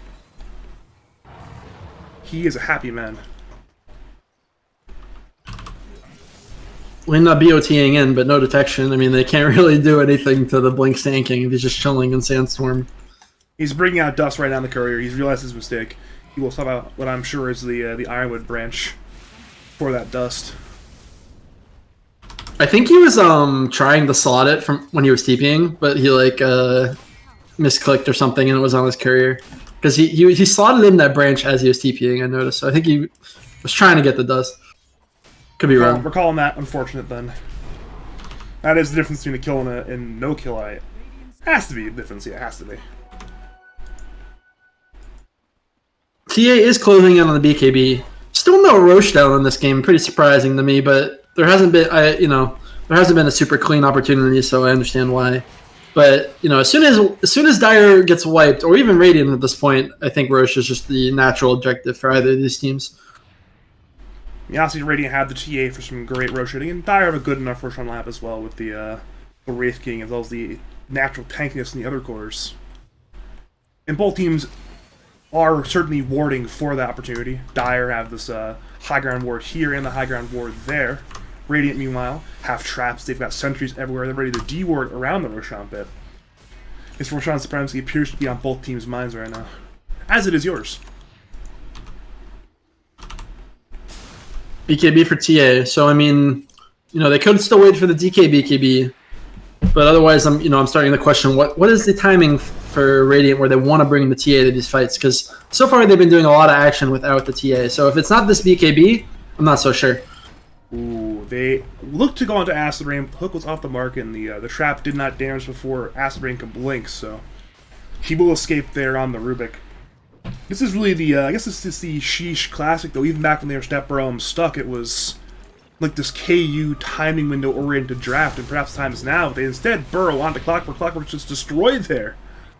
He is a happy man. We're not BOTing in, but no detection. I mean, they can't really do anything to the Blink Sand King if he's just chilling in Sandstorm. He's bringing out dust right down the courier. He's realized his mistake. He will swap out what I'm sure is the Ironwood branch for that dust. I think he was trying to slot it from when he was TPing, but he misclicked or something and it was on his courier. Because he slotted in that branch as he was TPing, I noticed. So I think he was trying to get the dust. Could be wrong. We're calling that unfortunate then. That is the difference between a kill and no kill. Has to be a difference, yeah, it has to be. TA is closing in on the BKB. Still no Roche down in this game. Pretty surprising to me, but there hasn't been there hasn't been a super clean opportunity, so I understand why. But as soon as Dire gets wiped, or even Radiant at this point, I think Roche is just the natural objective for either of these teams. Yeah, obviously Radiant had the TA for some great Roche shooting, and Dire have a good enough Roche on lap as well with the Wraith King, as well as the natural tankiness in the other cores. And both teams are certainly warding for that opportunity. Dire have this high ground ward here and the high ground ward there. Radiant, meanwhile, have traps. They've got sentries everywhere. They're ready to de-ward around the Roshan pit. This Roshan supremacy appears to be on both teams' minds right now. As it is yours. BKB for TA. So, I mean, They could still wait for the DK BKB, but otherwise, I'm starting to question what is the timing for Radiant where they want to bring the TA to these fights, because so far they've been doing a lot of action without the TA. So if it's not this BKB, I'm not so sure. Ooh, they looked to go onto Acid Rain. Hook was off the mark, and the trap did not damage before Acid Rain could blink, so he will escape there on the Rubik. This is really the, I guess this is the Sheeesh classic, though. Even back when they were Step Bro stuck, it was like this KU timing window oriented draft, and perhaps the time is now. They instead burrow onto Clockwork. Clockwork's just destroyed there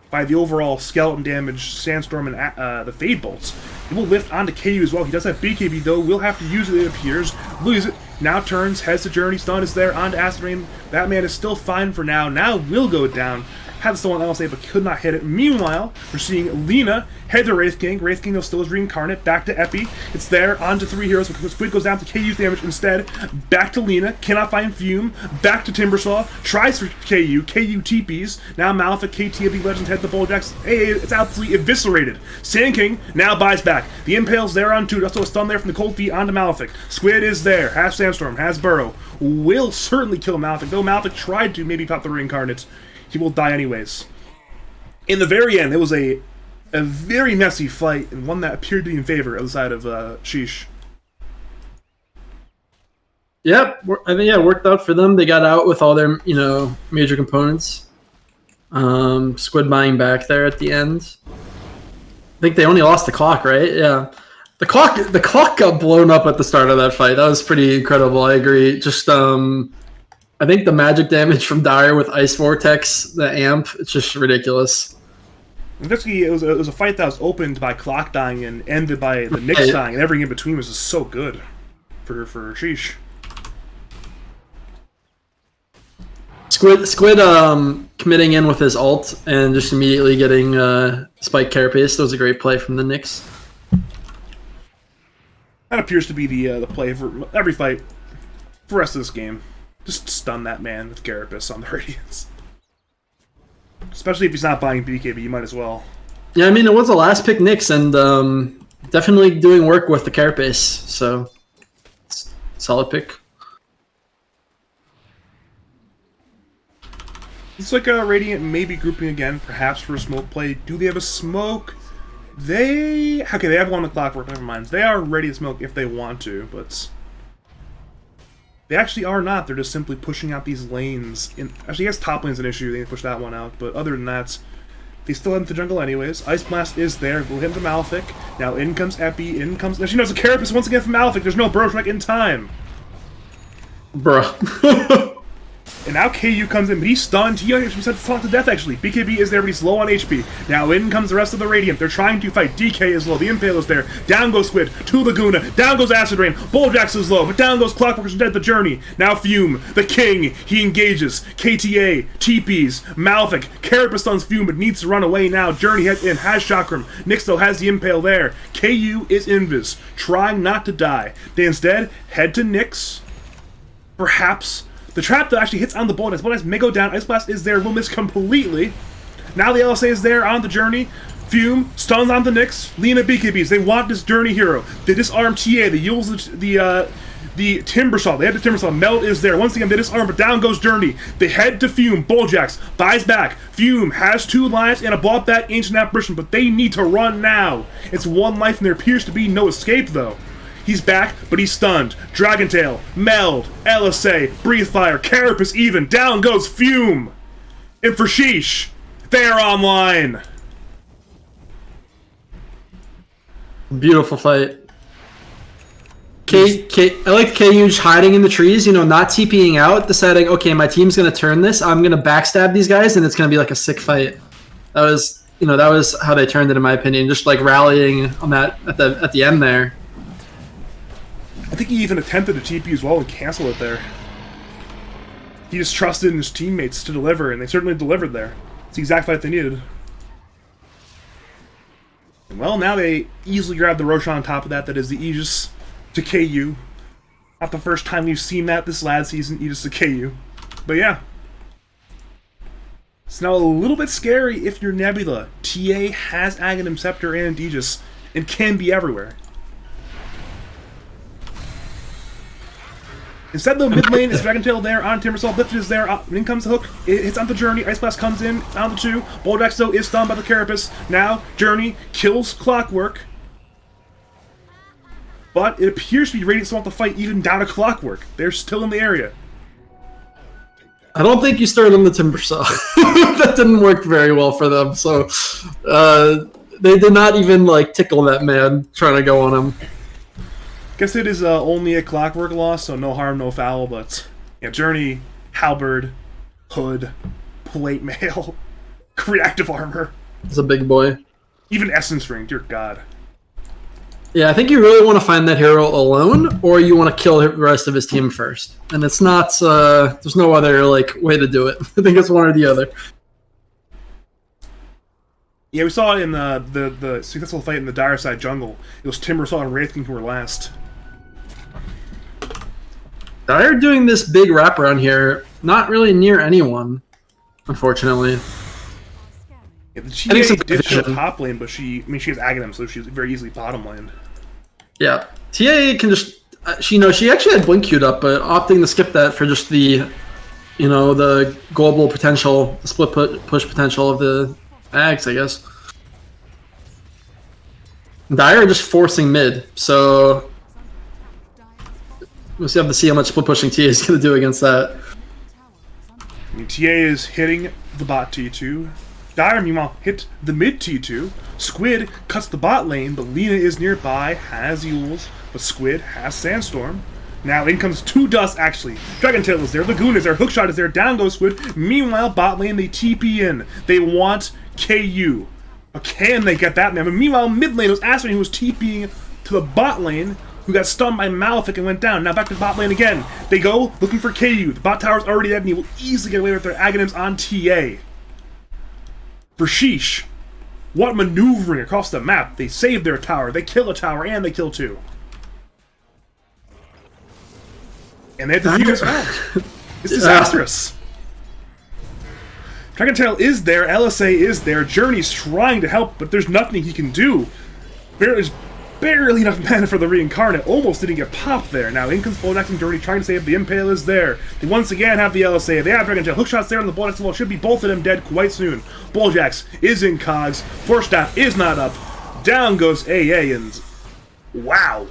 by the overall skeleton damage, Sandstorm, and the Fade Bolts. He will lift onto KU as well. He does have BKB, though. Will have to use it, it appears. Lose it. Now turns, heads to Journey. Stun is there onto Acid Rain. Batman is still fine for now. Now will go down. Had the on LSA, but could not hit it. Meanwhile, we're seeing Lina head to Wraith King. Wraith King, though, still is reincarnate. Back to Epi. It's there. On to 3 heroes. Squid goes down to KU's damage instead. Back to Lina. Cannot find Fume. Back to Timbersaw. Tries for KU. KU TPs. Now Malefic, KT, Big Legends head to Bulljax. Hey, it's absolutely eviscerated. Sand King now buys back. The Impale's there on 2. Also a stun there from the Cold Feet onto Malefic. Squid is there. Has Sandstorm. Has Burrow. Will certainly kill Malefic, though Malefic tried to maybe pop the reincarnate. He will die anyways. In the very end, it was a very messy fight, and one that appeared to be in favor of the side of Sheeesh. Yep, I think it worked out for them. They got out with all their major components. Squid buying back there at the end. I think they only lost the clock, right? Yeah, the clock got blown up at the start of that fight. That was pretty incredible. I agree. Just I think the magic damage from Dire with Ice Vortex, the amp, it's just ridiculous. Basically, it was a fight that was opened by Clock dying and ended by the Nyx dying, and everything in between was just so good for Sheeesh. Squid committing in with his ult and just immediately getting Spike Carapace. That was a great play from the Nyx. That appears to be the play for every fight for the rest of this game. Just stun that man with Carapace on the Radiance. Especially if he's not buying BKB, you might as well. Yeah, I mean, it was a last pick Nyx, and definitely doing work with the Carapace, so solid pick. It's like a Radiant maybe grouping again, perhaps for a smoke play. Do they have a smoke? They have one with Clockwork, never mind. They are ready to smoke if they want to, but they actually are not. They're just simply pushing out these lanes. Actually, I guess top lane's an issue. They need to push that one out. But other than that, they still head into jungle anyways. Ice Blast is there. We'll hit him to Malefic. Now in comes Epi. In comes... Now she knows the Carapace once again from Malefic. There's no Burrow in time. Bruh. And now KU comes in, but he's stunned. He actually set the slot to death, actually. BKB is there, but he's low on HP. Now in comes the rest of the Radiant. They're trying to fight. DK is low. The Impale is there. Down goes Squid. To Laguna. Down goes Acid Rain. Bulljax is low, but down goes Clockwork is dead the Journey. Now Fume, the King. He engages. KTA, TPs, Malefic. Carapace stuns Fume, but needs to run away now. Journey heads in, has Chakram. Nyx though has the Impale there. KU is invis, trying not to die. They instead head to Nyx. Perhaps the trap that actually hits on the Bulljax. Bulljax may go down. Ice Blast is there. Will miss completely. Now the LSA is there on the Journey. Fume stuns on the Nyx. Lina BKBs. They want this Journey hero. They disarm TA. They use the Timbersaw. They had the Timbersaw. Meld is there. Once again, they disarm, but down goes Journey. They head to Fume. Bulljax buys back. Fume has 2 lives and a bought back Ancient Apparition, but they need to run now. It's 1 life, and there appears to be no escape, though. He's back, but he's stunned. Dragon Tail, Meld, LSA, Breathe Fire, Carapace even. Down goes Fume. And for Sheeesh, they're online. Beautiful fight. I like KU hiding in the trees, not TPing out, deciding, okay, my team's going to turn this. I'm going to backstab these guys, and it's going to be like a sick fight. That was how they turned it, in my opinion. Just like rallying on that at the end there. I think he even attempted a TP as well and cancel it there. He just trusted in his teammates to deliver, and they certainly delivered there. It's the exact fight they needed. And well, now they easily grab the Roshan on top of that. That is the Aegis to KU. Not the first time we've seen that this lad season, Aegis to KU. But yeah. It's now a little bit scary if you're Nebula. TA has Aghanim Scepter and Aegis, and can be everywhere. Instead, though, mid lane is Dragon Tail there, on Timbersaw, lifted is there, in comes the hook, it hits on the Journey, Ice Blast comes in, down the 2, Boljax, though, is stunned by the Carapace. Now, Journey kills Clockwork, but it appears to be Radiant still want to fight even down to Clockwork. They're still in the area. I don't think you started on the Timbersaw. That didn't work very well for them, so they did not even, like, tickle that man trying to go on him. Guess it is only a Clockwork loss, so no harm, no foul, but yeah, Journey, Halberd, Hood, Plate Mail, Reactive Armor. He's a big boy. Even Essence Ring, dear God. Yeah, I think you really want to find that hero alone, or you want to kill the rest of his team first. And it's not, there's no other, like, way to do it. I think it's one or the other. Yeah, we saw it in the successful fight in the Dire Side jungle. It was Timbersaw and Wraith King who were last. Dire doing this big wraparound here, not really near anyone, unfortunately. Yeah, the TA did show top lane, but she has Aghanim, so she's very easily bottom lane. Yeah, TA can just, she actually had Blink queued up, but opting to skip that for just the, the global potential, the split push potential of the Ags, I guess. Dire just forcing mid, so we'll have to see how much split pushing TA is going to do against that. I mean, TA is hitting the bot T2. Dire, meanwhile, hit the mid T2. Squid cuts the bot lane, but Lina is nearby, has Euls, but Squid has Sandstorm. Now in comes 2 Dust, actually. Dragon Tail is there, Lagoon is there, Hookshot is there, down goes Squid. Meanwhile, bot lane, they TP in. They want KU. But can they get that man? But meanwhile, mid lane was Aspirin, who was TPing to the bot lane, who got stunned by Malefic and went down. Now back to bot lane again. They go looking for KU. The bot tower's already dead, and he will easily get away with their Aghanims on TA. For Sheeesh, what maneuvering across the map. They save their tower, they kill a tower, and they kill 2. And they have to figure this out. It's disastrous. Dragon Tail is there, LSA is there, Journey's trying to help, but there's nothing he can do. There's barely enough mana for the Reincarnate, almost didn't get popped there. Now in comes Boljax and Journey trying to save, the Impale is there. They once again have the LSA, they have Dragon Tail, Hookshot's there, and the Boljax wall should be both of them dead quite soon. Boljax is in cogs, Force Staff is not up, down goes AA, and wow.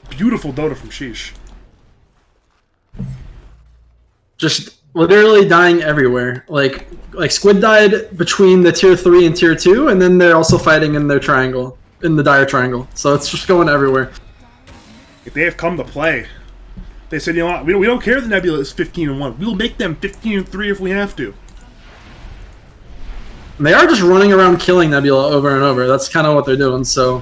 Beautiful Dota from Sheeesh. Just literally dying everywhere. Like Squid died between the tier 3 and tier 2, and then they're also fighting in their triangle, in the Dire triangle. So it's just going everywhere. They have come to play. They said, you know what, we don't care if the Nebula is 15-1. We'll make them 15-3 if we have to. And they are just running around killing Nebula over and over. That's kind of what they're doing, so...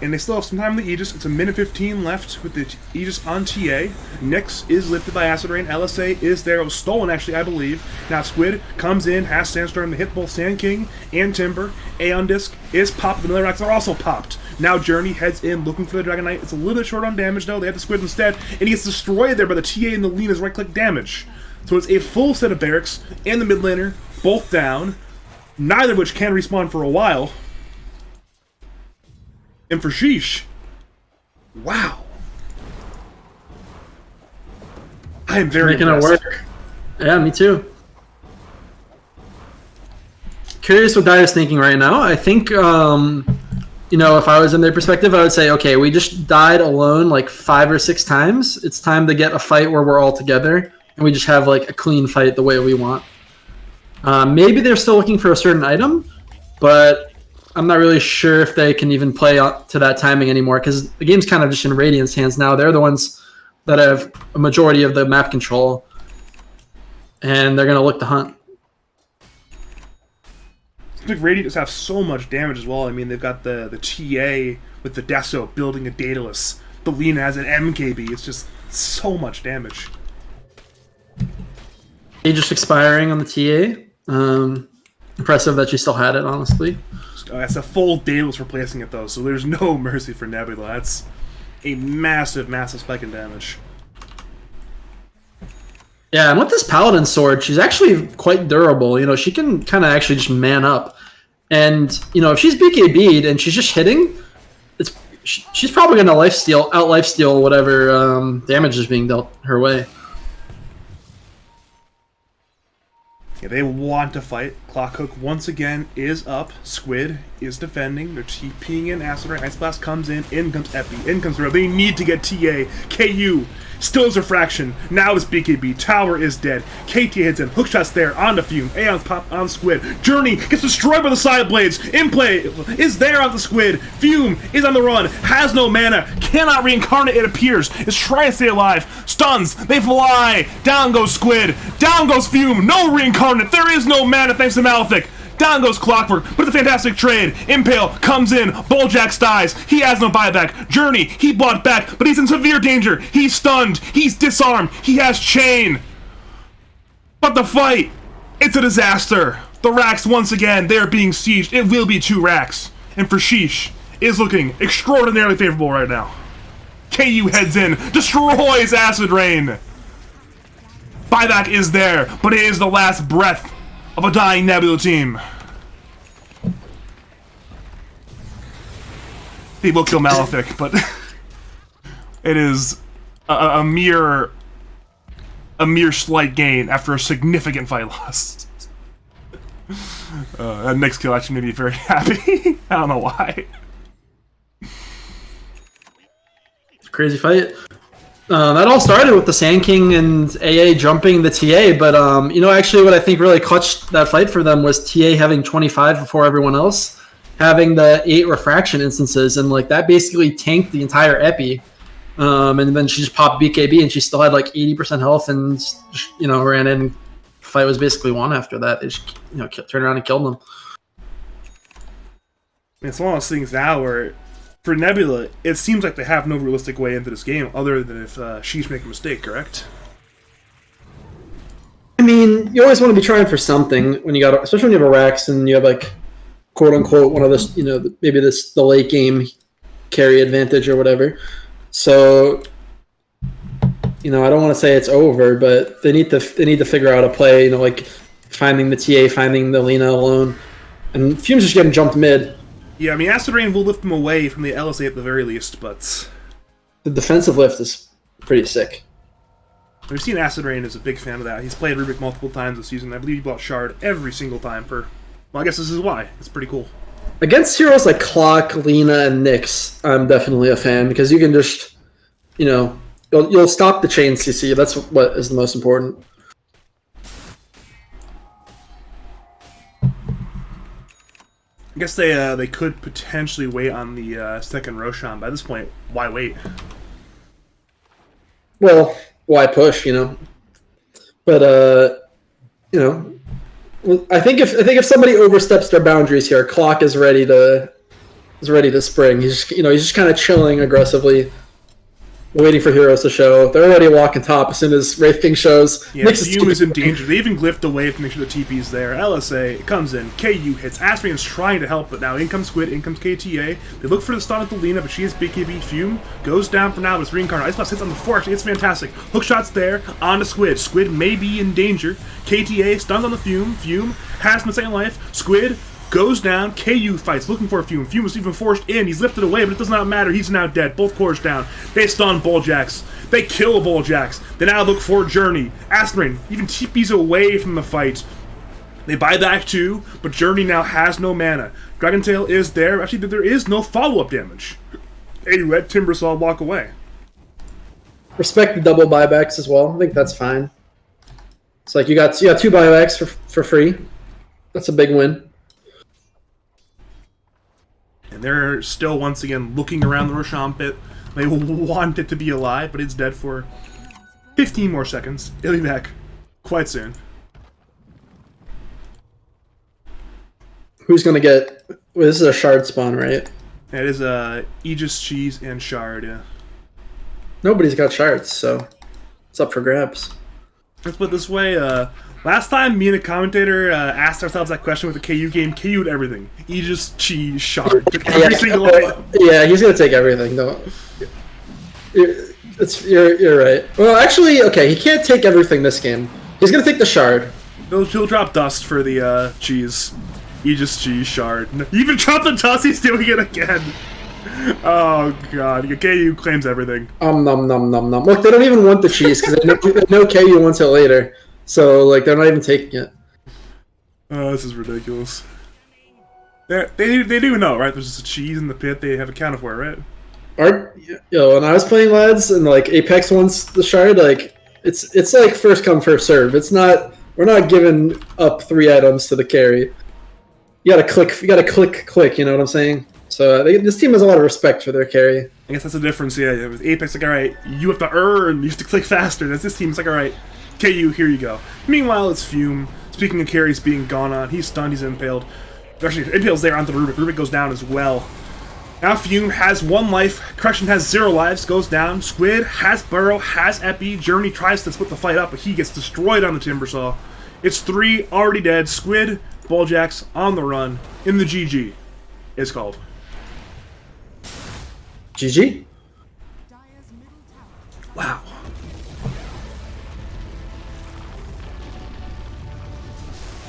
And they still have some time in the Aegis. It's a minute 15 left with the Aegis on TA. Nyx is lifted by Acid Rain. LSA is there. It was stolen, actually, I believe. Now Squid comes in, has Sandstorm to hit both Sand King and Timber. Aeon Disc is popped. The Miller Racks are also popped. Now Journey heads in looking for the Dragon Knight. It's a little bit short on damage, though. They have the Squid instead. And he gets destroyed there by the TA and the Lina's right-click damage. So it's a full set of barracks and the mid laner, both down. Neither of which can respawn for a while. And for Sheeesh, wow. I am very making impressed. It work. Yeah, me too. Curious what Dire's thinking right now. I think, if I was in their perspective, I would say, okay, we just died alone like 5 or 6 times. It's time to get a fight where we're all together and we just have like a clean fight the way we want. Maybe they're still looking for a certain item, but I'm not really sure if they can even play up to that timing anymore because the game's kind of just in Radiant's hands now. They're the ones that have a majority of the map control, and they're going to look to hunt. I think Radiant just have so much damage as well. I mean, they've got the TA with the Deso building a Daedalus. The Lina has an MKB. It's just so much damage. Just expiring on the TA. Impressive that she still had it, honestly. That's a full Daedalus replacing it, though, so there's no mercy for Nebula. That's a massive, massive spike in damage. Yeah, and with this Paladin sword, she's actually quite durable. She can kind of actually just man up. And, if she's BKB'd and she's just hitting, she's probably going to lifesteal whatever damage is being dealt her way. Yeah, they want to fight. Clockhook once again is up. Squid is defending. They're TPing in. Acid Rain. Ice Blast comes in. In comes Epi. In comes Ro. They need to get TA. KU still is a fraction. Now it's BKB. Tower is dead. KT hits in. Hookshot's there. On the Fume. Aeon's pop on Squid. Journey gets destroyed by the side blades. In play is there on the Squid. Fume is on the run. Has no mana. Cannot reincarnate, it appears. Is trying to stay alive. Stuns. They fly. Down goes Squid. Down goes Fume. No reincarnate. There is no mana thanks to Malefic. Down goes Clockwork, but it's a fantastic trade. Impale comes in, Bulljax dies, he has no buyback. Journey, he bought back, but he's in severe danger. He's stunned, he's disarmed, he has chain. But the fight, it's a disaster. The racks, once again, they're being sieged. It will be 2 racks. And for Sheeesh, is looking extraordinarily favorable right now. KU heads in, destroys Acid Rain. Buyback is there, but it is the last breath of a dying Nebula team. They will kill Malefic, but it is a mere slight gain after a significant fight loss. That next kill actually made me very happy. I don't know why. Crazy fight. That all started with the Sand King and AA jumping the TA, but actually what I think really clutched that fight for them was TA having 25 before everyone else, having the 8 refraction instances, and like that basically tanked the entire epi. And then she just popped BKB and she still had like 80% health and ran in. The fight was basically won after that. They just turned around and killed them. It's one of those things now where for Nebula, it seems like they have no realistic way into this game other than if Sheeesh make a mistake, correct? I mean, you always want to be trying for something when you got, especially when you have a Rax and you have like, quote unquote, one of this, maybe the late game carry advantage or whatever. So, I don't want to say it's over, but they need to figure out a play, like finding the TA, finding the Lina alone, and Fume's just getting jumped mid. Yeah, I mean, Acid Rain will lift them away from the LSA at the very least, but the defensive lift is pretty sick. We've seen Acid Rain is a big fan of that. He's played Rubik multiple times this season. I believe he bought Shard every single time for... Well, I guess this is why. It's pretty cool. Against heroes like Clock, Lina, and Nyx, I'm definitely a fan, because you can just, you'll stop the chain CC. That's what is the most important. I guess they could potentially wait on the second Roshan. By this point, why wait? Well, why push? But I think if somebody oversteps their boundaries here, Clock is ready to spring. He's just kind of chilling aggressively, waiting for heroes to show. They're already walking top as soon as Wraith King shows. Yeah, Fume is in danger. They even glyphed away to make sure the TP's there. LSA comes in. KU hits. Astrian's trying to help, but now in comes Squid, in comes KTA. They look for the stun at the Lina, but she has BKB. Fume goes down for now, but it's reincarnated. Ice Blast hits on the 4. Actually, it's fantastic. Hookshot's there. On to Squid. Squid may be in danger. KTA stuns on the Fume. Fume has him in second life. Squid goes down. KU fights, looking for Fume. Fume was even forced in. He's lifted away, but it does not matter. He's now dead. Both cores down. They stun Bulljax. They kill Bulljax. They now look for Journey. Acid Rain even TP's away from the fight. They buy back too, but Journey now has no mana. Dragon Tail is there. Actually, there is no follow-up damage. A red Timbersaw walk away. Respect the double buybacks as well. I think that's fine. It's like you got 2 buybacks for free. That's a big win. And they're still, once again, looking around the Roshan pit. They want it to be alive, but it's dead for 15 more seconds. It'll be back quite soon. Who's going to get... Well, this is a Shard spawn, right? That is Aegis, Cheese, and Shard, yeah. Nobody's got Shards, so it's up for grabs. Let's put it this way, last time me and a commentator asked ourselves that question with the KU game, KU'd everything. Aegis, Cheese, Shard. Took every single item. Yeah, he's gonna take everything. No, you're right. Well, actually, okay, he can't take everything this game. He's gonna take the Shard. He'll drop Dust for the Cheese. Aegis, Cheese, Shard. He even dropped the Dust, he's doing it again. Oh god, KU claims everything. Nom nom nom nom. Look, they don't even want the cheese because they know KU wants it later. So like they're not even taking it. Oh, this is ridiculous. They do know, right? There's just a cheese in the pit. They have accounted for it, right? When I was playing lads and like Apex wants the shard, like it's like first come first serve. It's not. We're not giving up 3 items to the carry. You gotta click. You gotta click. You know what I'm saying? So this team has a lot of respect for their carry. I guess that's the difference. Yeah, with Apex, like, all right, you have to earn, you have to click faster. That's this team. It's like, all right, KU, here you go. Meanwhile, it's Fume. Speaking of carries being gone on, he's stunned. He's impaled. Actually, impales there onto Rubik. Rubik goes down as well. Now Fume has 1 life. Correction has 0 lives. Goes down. Squid has Burrow, has Epi. Germany tries to split the fight up, but he gets destroyed on the Timbersaw. It's 3 already dead. Squid, Balljacks on the run. In the GG, it's called. GG. Dire's middle tower. Wow.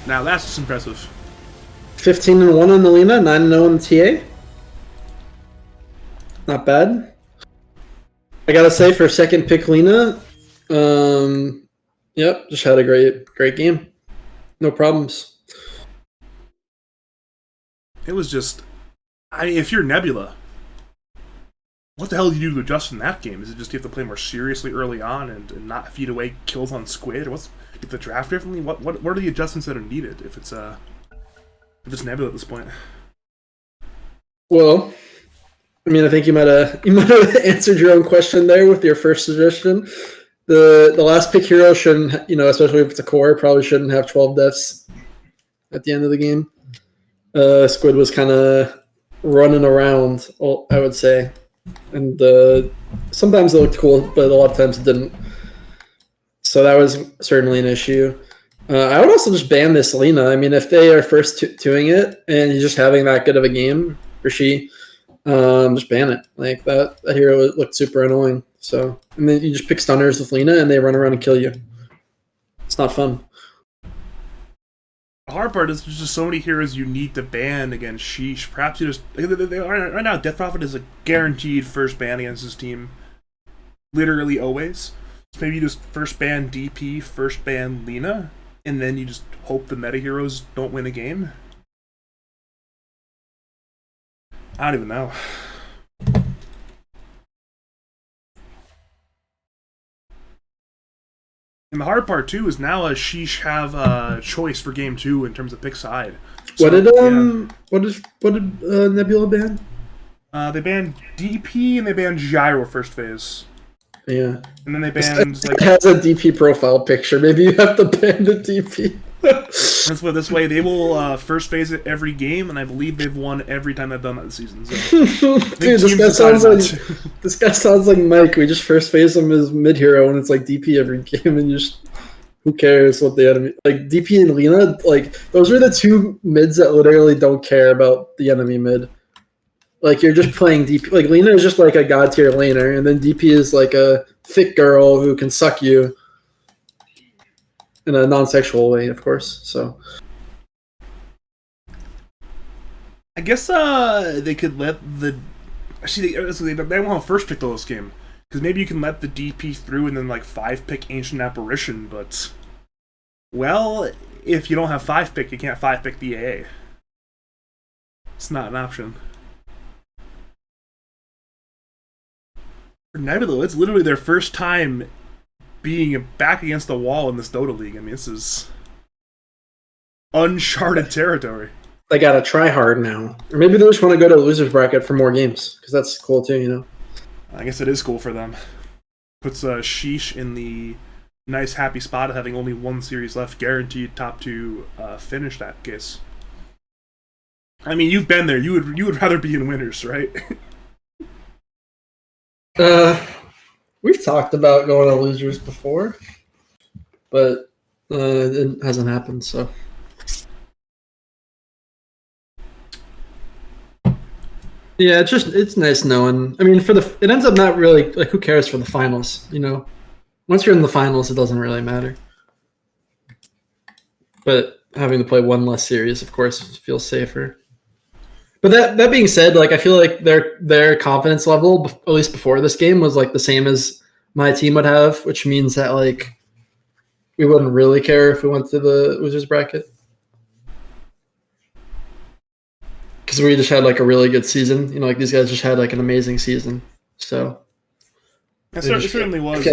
Now that's just impressive. 15-1 on the Lina, 9-0 on the TA. Not bad. I gotta say, for second pick Lina, yep, just had a great game. No problems. It was just, I mean, if you're Nebula, what the hell do you do to adjust in that game? Is it just you have to play more seriously early on and not feed away kills on Squid? Or what's get the draft differently? What are the adjustments that are needed if it's Nebula at this point? Well, I mean, I think you might have answered your own question there with your first suggestion. The last pick hero shouldn't, especially if it's a core, probably shouldn't have 12 deaths at the end of the game. Squid was kind of running around, I would say, and sometimes it looked cool, but a lot of times it didn't. So that was certainly an issue. I would also just ban this Lina. I mean, if they are first doing it and you're just having that good of a game, or she, just ban it. Like that hero looked super annoying. So, and then you just pick stunners with Lina and they run around and kill you. It's not fun. The hard part is there's just so many heroes you need to ban against Sheeesh. Perhaps you just right now Death Prophet is a guaranteed first ban against his team. Literally always. So maybe you just first ban DP, first ban Lina, and then you just hope the meta heroes don't win a game. I don't even know. And the hard part too is now Sheesh have a choice for game 2 in terms of pick side. So, what did Nebula ban? They banned DP and they banned Gyro first phase. Yeah. And then they banned it has a DP profile picture. Maybe you have to ban the DP. This way they will first phase it every game, and I believe they've won every time they've done that this season. So, dude, this guy sounds like Mike. We just first phase him as mid hero, and it's like DP every game, and who cares what the enemy like DP and Lina, like those are the 2 mids that literally don't care about the enemy mid. Like you're just playing DP. Like Lina is just like a god tier laner, and then DP is like a thick girl who can suck you. In a non-sexual way, of course. So, I guess they could let the they want to first pick the list game because maybe you can let the DP through and then like 5 pick Ancient Apparition, but well, if you don't have 5 pick, you can't 5 pick the AA. It's not an option. For Nebula, it's literally their first time being back against the wall in this Dota League. I mean, this is uncharted territory. They gotta try hard now. Or maybe they just want to go to the loser's bracket for more games, because that's cool too, I guess it is cool for them. Puts Sheesh in the nice happy spot of having only 1 series left, guaranteed top 2 finish that case. I mean, you've been there. You would rather be in winners, right? We've talked about going to losers before, but it hasn't happened. So, yeah, it's nice knowing. I mean, it ends up not really like who cares for the finals, Once you're in the finals, it doesn't really matter. But having to play 1 less series, of course, feels safer. But that being said, like I feel like their confidence level, at least before this game, was like the same as my team would have, which means that like we wouldn't really care if we went to the losers bracket because we just had like a really good season. You know, like these guys just had like an amazing season. So It certainly was.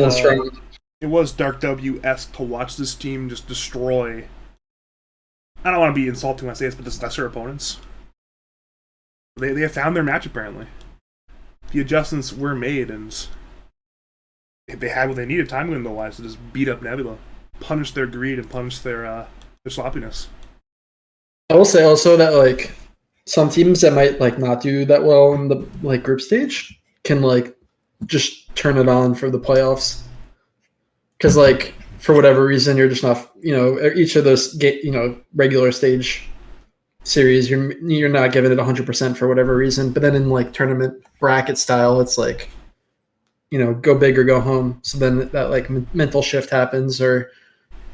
It was Dark W-esque to watch this team just destroy. I don't want to be insulting when I say this, but just lesser opponents. They have found their match apparently. The adjustments were made, and they had what they needed time window-wise to just beat up Nebula, punish their greed, and punish their sloppiness. I will say also that like some teams that might like not do that well in the like group stage can like just turn it on for the playoffs. Because like for whatever reason you're just not, you know, each of those regular stage series you're not giving it 100% for whatever reason. But then in like tournament bracket style, it's like, you know, go big or go home. So then that like mental shift happens, or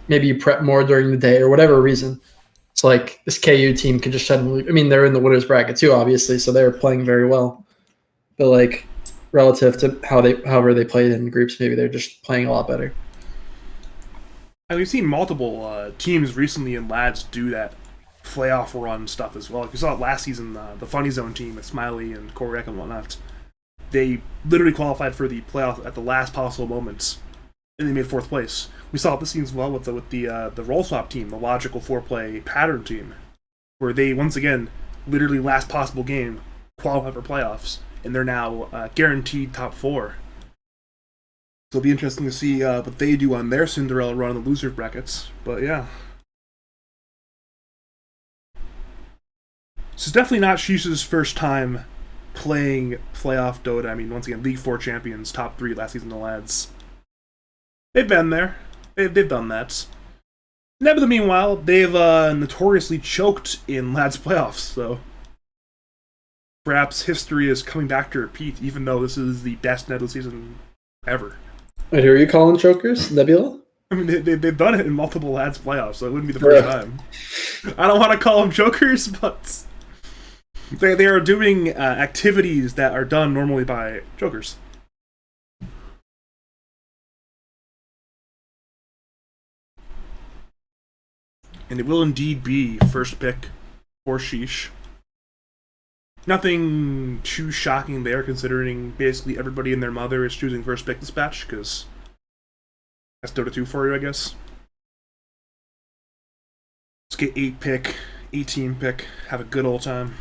maybe you prep more during the day or whatever reason. It's like this KU team can just suddenly, I mean, they're in the winners bracket too, obviously, so they're playing very well. But like relative to however they played in groups, maybe they're just playing a lot better. And we've seen multiple teams recently in Lads do that playoff run stuff as well. Like we saw it last season, the Funny Zone team with Smiley and Korek and whatnot. They literally qualified for the playoff at the last possible moments, and they made 4th place. We saw it this season as well with the roll swap team, the logical 4-play pattern team, where they once again, literally last possible game, qualified for playoffs, and they're now guaranteed top 4. So it'll be interesting to see what they do on their Cinderella run in the loser brackets. But yeah. This is definitely not Sheeeesh's first time playing playoff Dota. I mean, once again, League 4 champions, top 3 last season, the lads. They've been there. They've done that. Nebula, meanwhile, they've notoriously choked in lads playoffs, so perhaps history is coming back to repeat, even though this is the best Nebula season ever. Wait, who are you calling chokers? Nebula? I mean, they've done it in multiple lads playoffs, so it wouldn't be the first time. I don't want to call them chokers, but they are doing activities that are done normally by chokers. And it will indeed be first pick for Sheeesh. Nothing too shocking there, considering basically everybody and their mother is choosing first pick this batch, because that's Dota 2 for you, I guess. Let's get 8 pick, 18 pick, have a good old time.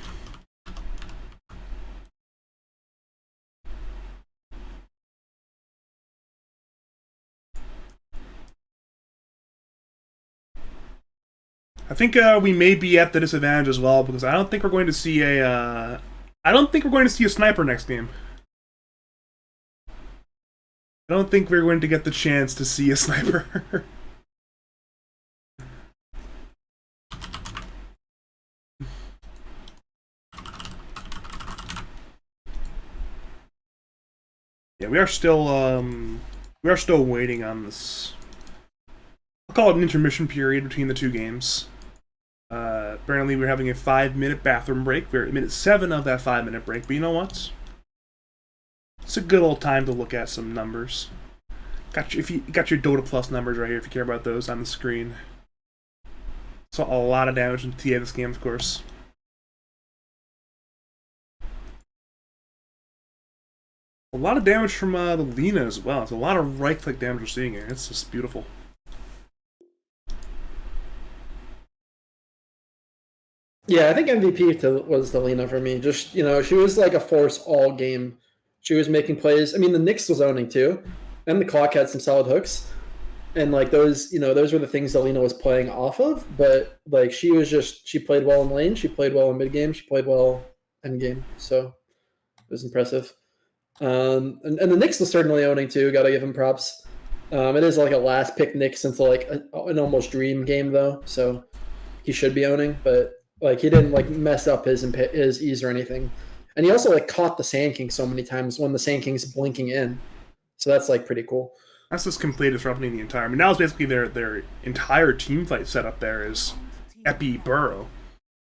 I think we may be at the disadvantage as well, because I don't think we're going to see a sniper next game. I don't think we're going to get the chance to see a sniper. Yeah, we are still waiting on this. I'll call it an intermission period between the two games. Apparently we're having a 5-minute bathroom break. We're at minute 7 of that 5-minute break, but you know what? It's a good old time to look at some numbers. If you got your Dota Plus numbers right here, if you care about those on the screen. Saw a lot of damage in TA this game, of course. A lot of damage from the Lina as well. It's a lot of right-click damage we're seeing here. It's just beautiful. Yeah, I think MVP was the Lina for me. Just, you know, she was like a force all game. She was making plays. I mean, the Nyx was owning too. And the clock had some solid hooks. And like those, you know, those were the things that Lina was playing off of. But like she played well in lane, she played well in mid game, she played well end game. So it was impressive. And the Nyx was certainly owning too, gotta give him props. It is like a last pick Nyx into like an almost dream game though. So he should be owning, but like he didn't like mess up his ease or anything, and he also like caught the Sand King so many times when the Sand King's blinking in, so that's like pretty cool. That's just complete disrupting the entire. I mean, now it's basically their entire team fight setup there is Epi Burrow.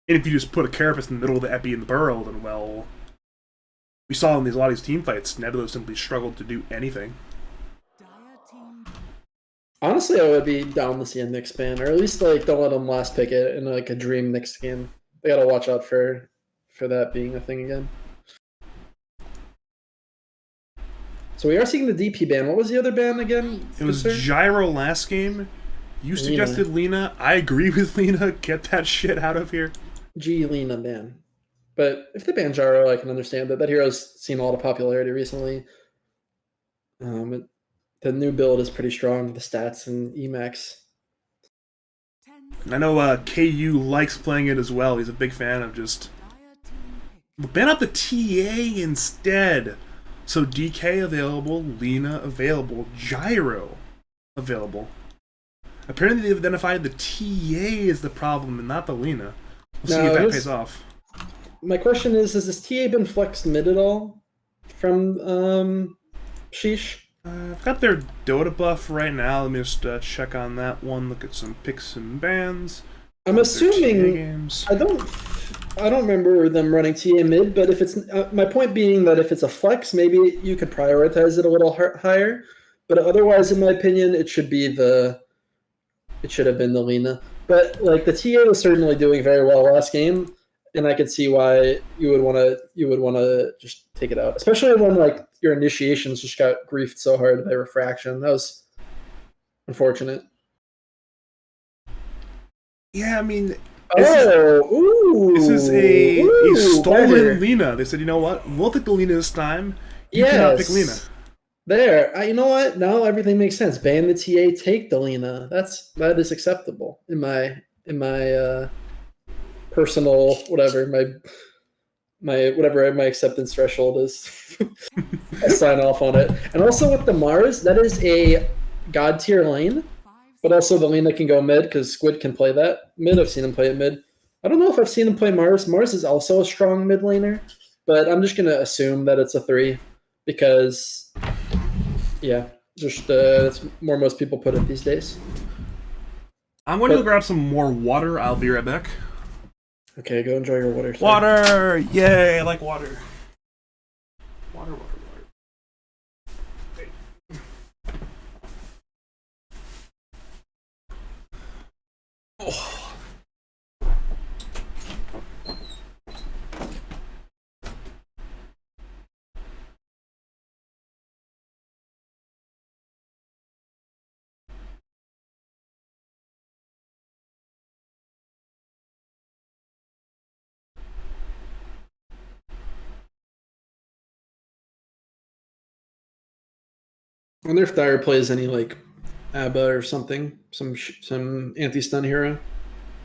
And if you just put a Carapace in the middle of the Epi and the Burrow, then, well, we saw in a lot of these team fights, Nebula simply struggled to do anything. Dire team Honestly, I would be down to see a Nyx ban, or at least like don't let them last pick it in like a dream Nyx game. They gotta watch out for that being a thing again. So we are seeing the DP ban. What was the other ban again? It was Good sir? Gyro last game. You suggested Lena. I agree with Lena. Get that shit out of here. G Lena ban. But if they ban Gyro, I can understand that. That hero's seen a lot of popularity recently. The new build is pretty strong, the stats and Emax. 10 I know KU likes playing it as well. He's a big fan of just dire team pick. ban out the TA instead. So DK available, Lena available, Gyro available. Apparently they've identified the TA as the problem and not the Lena. We'll see if that pays off. My question is, has this TA been flexed mid at all from Sheeesh? I've got their Dota buff right now. Let me just check on that one. Look at some picks and bans. I'm Their assuming TA games. I don't remember them running TA mid, but if it's my point being that if it's a flex, maybe you could prioritize it a little higher. But otherwise, in my opinion, it should have been the Lena. But like the TA was certainly doing very well last game, and I could see why you would want to just take it out, especially when like your initiations just got griefed so hard by refraction. That was unfortunate. Yeah, I mean, This this is a stolen better. Lena. They said, you know what? We'll take the Lena this time. You cannot pick Lena. There, you know what? Now everything makes sense. Ban the TA, take the Lena. That is acceptable in my personal whatever my acceptance threshold is. I sign off on it. And also with the Mars, that is a god tier lane, 5 but also the Lena can go mid because Squid can play that mid. I've seen him play it mid. I don't know if I've seen him play Mars. Mars is also a strong mid laner, but I'm just gonna assume that it's a 3 because yeah, just that's where most people put it these days. I'm going to go grab some more water. I'll be right back. Okay, go enjoy your water. sir. Water! Yay, I like water. Water. Oh. I wonder if Dyer plays any like ABBA or something, some anti-stun hero,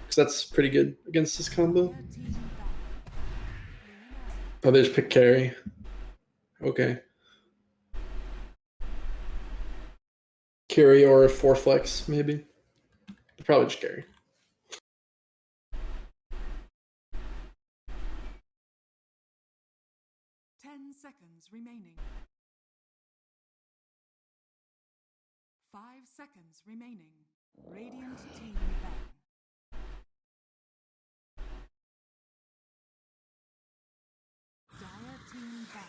because that's pretty good against this combo. dire team ban. Oh, they just pick carry. Okay. Carry or a 4 flex, maybe. Probably just carry. Ten seconds remaining. 5 seconds remaining. Radiant team ban. Dire team ban.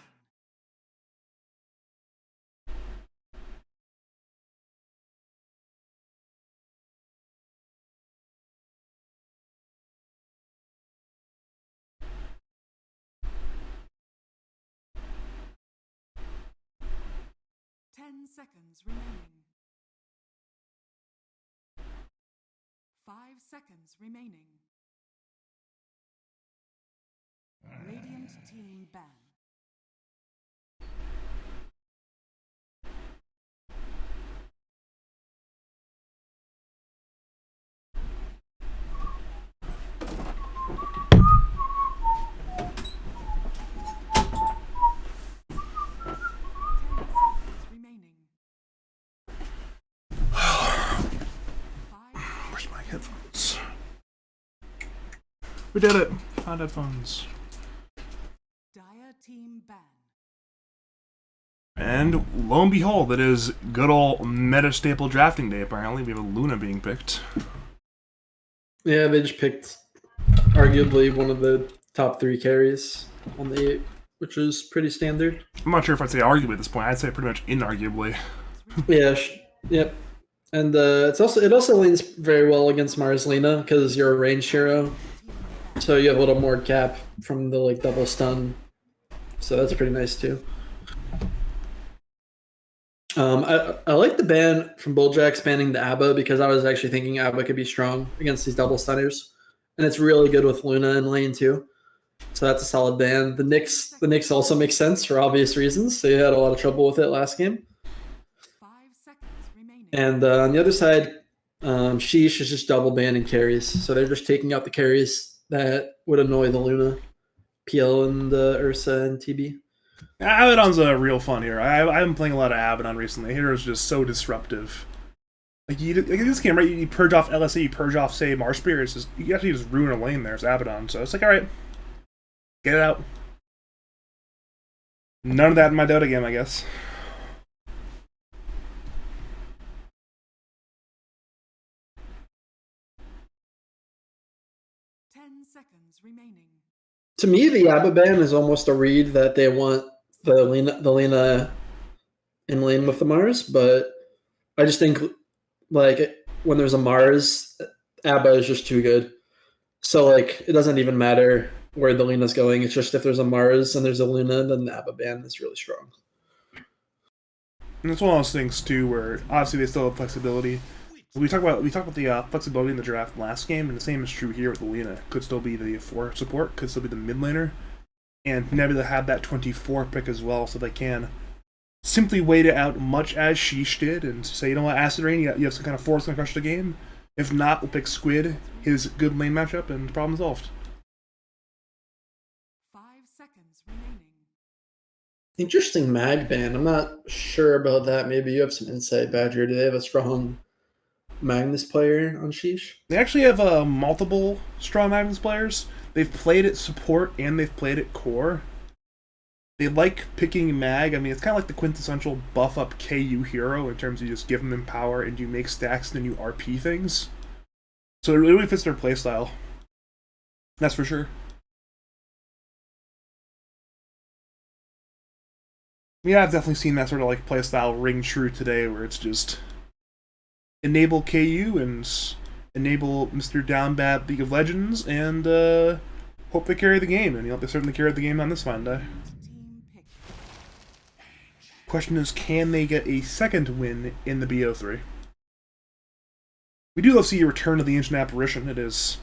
Ten seconds remaining. 5 seconds remaining. Radiant team ban. Remaining. 5 Where's my headphones? We did it. Found headphones. dire team ban. And lo and behold, it is good old meta staple drafting day. Apparently, we have a Luna being picked. Yeah, they just picked Arguably one of the top 3 carries on the 8, which is pretty standard. I'm not sure if I'd say arguably at this point. I'd say pretty much inarguably. Yeah, yep. And it also leans very well against Mars Lena because you're a ranged hero, so you have a little more cap from the like double stun. So that's pretty nice too. I like the ban from Bulljack banning the Abba because I was actually thinking Abba could be strong against these double stunners, and it's really good with Luna in lane too. So that's a solid ban. The Nyx also makes sense for obvious reasons. They had a lot of trouble with it last game. 5 seconds remaining. And on the other side, Sheeesh is just double banning carries. So they're just taking out the carries that would annoy the Luna, PL, and Ursa and TB. Abaddon's a real fun hero. I've been playing a lot of Abaddon recently. Hero's just so disruptive. Like in this game, right? You purge off LSE, you purge off, say, Mars Spear. It's just, you actually just ruin a lane there. It's Abaddon. So it's like, alright, get it out. None of that in my Dota game, I guess. Seconds remaining. To me, the Abba ban is almost a read that they want the Lena in lane with the Mars, but I just think like when there's a Mars, Abba is just too good. So like it doesn't even matter where the Lena's going. It's just if there's a Mars and there's a Luna, then the Abba ban is really strong. And it's one of those things too, where obviously they still have flexibility. We talked about the flexibility in the draft last game, and the same is true here with the Lena. Could still be the 4 support, could still be the mid laner, and Nebula had that 24 pick as well, so they can simply wait it out much as Sheeesh did, and say, you know what, Acid Rain, you have some kind of force to crush the game. If not, we'll pick Squid, his good lane matchup, and problem solved. 5 seconds remaining. Interesting mag ban. I'm not sure about that. Maybe you have some insight, Badger. Do they have a strong Magnus player on Sheeesh? They actually have multiple strong Magnus players. They've played at support and they've played at core. They like picking Mag. I mean, it's kind of like the quintessential buff up KU hero in terms of you just give them Empower and you make stacks and then you RP things. So it really fits their playstyle. That's for sure. Yeah, I've definitely seen that sort of like playstyle ring true today where it's just enable KU and enable Mr. Downbat League of Legends and hope they carry the game. And they certainly carried the game on this fine day. Question is, can they get a second win in the BO3? We do love to see a return of the Ancient Apparition. It is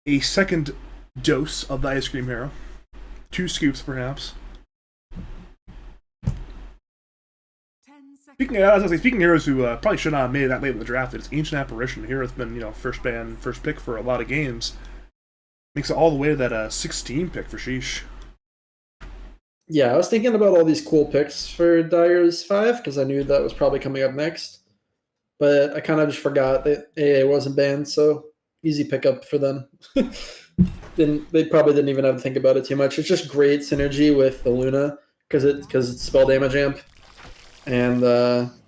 a second dose of the Ice Cream Hero. 2 scoops, perhaps. Speaking of heroes who probably should not have made it that late in the draft, it's Ancient Apparition. The hero's been, first ban, first pick for a lot of games. Makes it all the way to that 16 pick for Sheeesh. Yeah, I was thinking about all these cool picks for Dyer's 5 because I knew that was probably coming up next. But I kind of just forgot that AA wasn't banned, so easy pickup for them. They probably didn't even have to think about it too much. It's just great synergy with the Luna because it's spell damage amp. And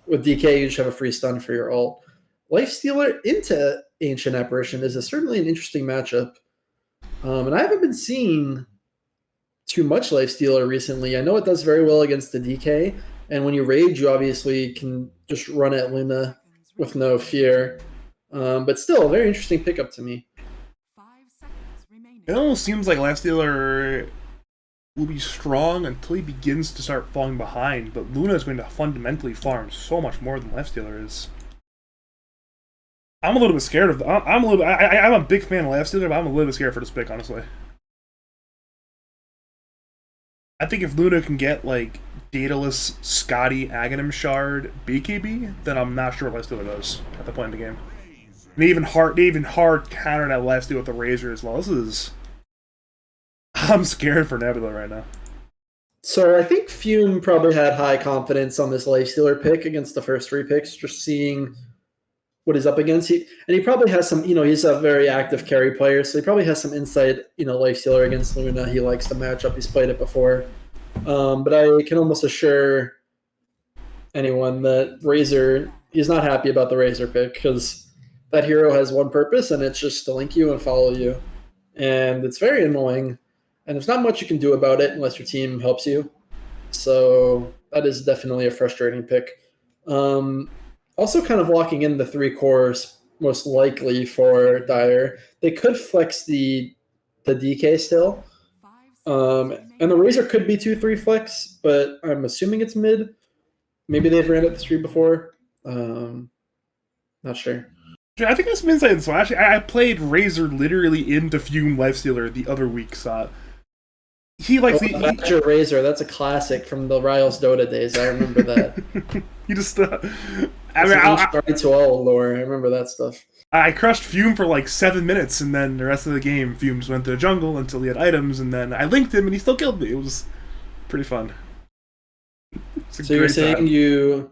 with DK, you just have a free stun for your ult. Lifestealer into Ancient Apparition is certainly an interesting matchup. And I haven't been seeing too much Lifestealer recently. I know it does very well against the DK, and when you rage, you obviously can just run at Luna with no fear. But still, a very interesting pickup to me. 5 seconds remaining. It almost seems like Lifestealer will be strong until he begins to start falling behind, but Luna is going to fundamentally farm so much more than Lifestealer is. I'm a little bit scared of I'm a big fan of Lifestealer, but I'm a little bit scared for this pick, honestly. I think if Luna can get, like, Daedalus, Scotty, Aghanim Shard, BKB, then I'm not sure what Lifestealer does at the point in the game. And they even hard counter that Lifestealer with the Razor as well. I'm scared for Nebula right now. So I think Fume probably had high confidence on this Lifestealer pick against the first 3 picks, just seeing what he's up against. He probably has some, he's a very active carry player, so he probably has some insight, Lifestealer against Luna. He likes the matchup. He's played it before. But I can almost assure anyone that Razor, he's not happy about the Razor pick because that hero has one purpose, and it's just to link you and follow you. and it's very annoying. And there's not much you can do about it unless your team helps you. So that is definitely a frustrating pick. Also, kind of locking in the 3 cores most likely for Dyer. They could flex the DK still. 5 seconds And the remaining. Razor could be 2-3 flex, but I'm assuming it's mid. Maybe they've ran it 3 before. Not sure. I think that's some insight. So actually, I played Razor literally into Fume Lifestealer the other week. So he likes That's your Razor. That's a classic from the Riles Dota days. I remember that. he just. I mean, to all lore. I remember that stuff. I crushed Fume for like 7 minutes, and then the rest of the game, Fume just went to the jungle until he had items, and then I linked him, and he still killed me. It was pretty fun. So you're saying time. you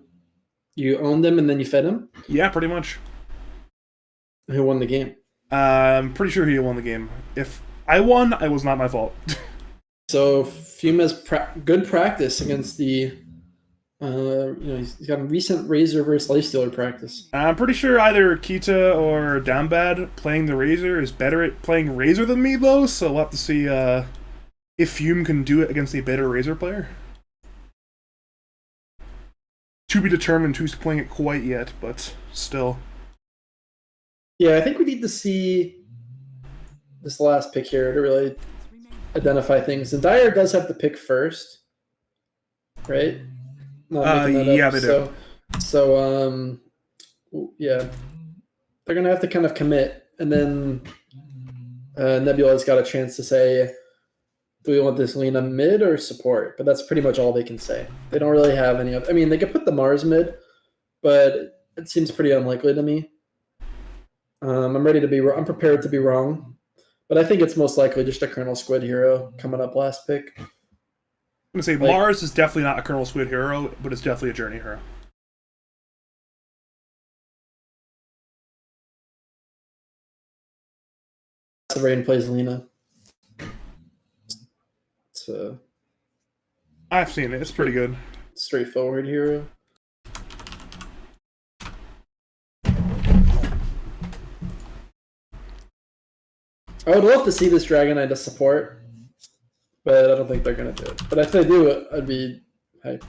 owned him and then you fed him? Yeah, pretty much. Who won the game? I'm pretty sure he won the game. If I won, it was not my fault. So Fume has good practice against the. He's got a recent Razor versus Lifestealer practice. I'm pretty sure either Kita or Dambad playing the Razor is better at playing Razor than me, though, so we'll have to see if Fume can do it against a better Razor player. To be determined who's playing it quite yet, but still. Yeah, I think we need to see this last pick here to really identify things. And Dyer does have the pick first, right? Yeah, they do. So, yeah, they're gonna have to kind of commit, and then Nebula's got a chance to say, "Do we want this Lina mid or support?" But that's pretty much all they can say. They don't really have any other. I mean, they could put the Mars mid, but it seems pretty unlikely to me. I'm ready to be. I'm prepared to be wrong, but I think it's most likely just a Colonel Squid hero coming up last pick. I'm gonna say Mars is definitely not a Colonel Squid hero, but it's definitely a Journey hero. The Rain plays Lina. It's I've seen it. It's pretty good. straightforward hero. I would love to see this Dragon Knight as support, but I don't think they're going to do it. But if they do it, I'd be hyped.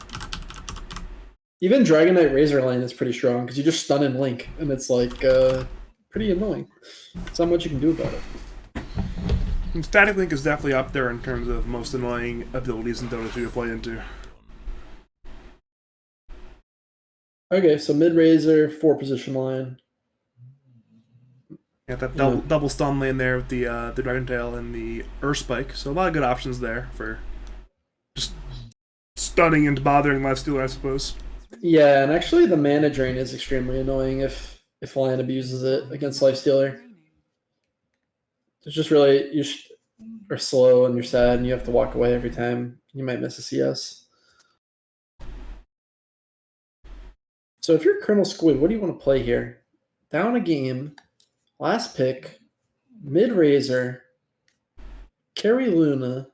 Even Dragon Knight Razor lane is pretty strong because you just stun and link, and it's like pretty annoying. There's not much you can do about it. And Static Link is definitely up there in terms of most annoying abilities in Dota 2 to play into. Okay, so mid Razor, 4 position line. Got that double stun lane there with the Dragon Tail and the Earth Spike, so a lot of good options there for just stunning and bothering Lifestealer, I suppose. Yeah, and actually the mana drain is extremely annoying if Lion abuses it against Lifestealer. It's just really, you are slow and you're sad and you have to walk away every time. You might miss a CS. So if you're Colonel Squid, what do you want to play here? Down a game, last pick, mid Razor, carry Luna.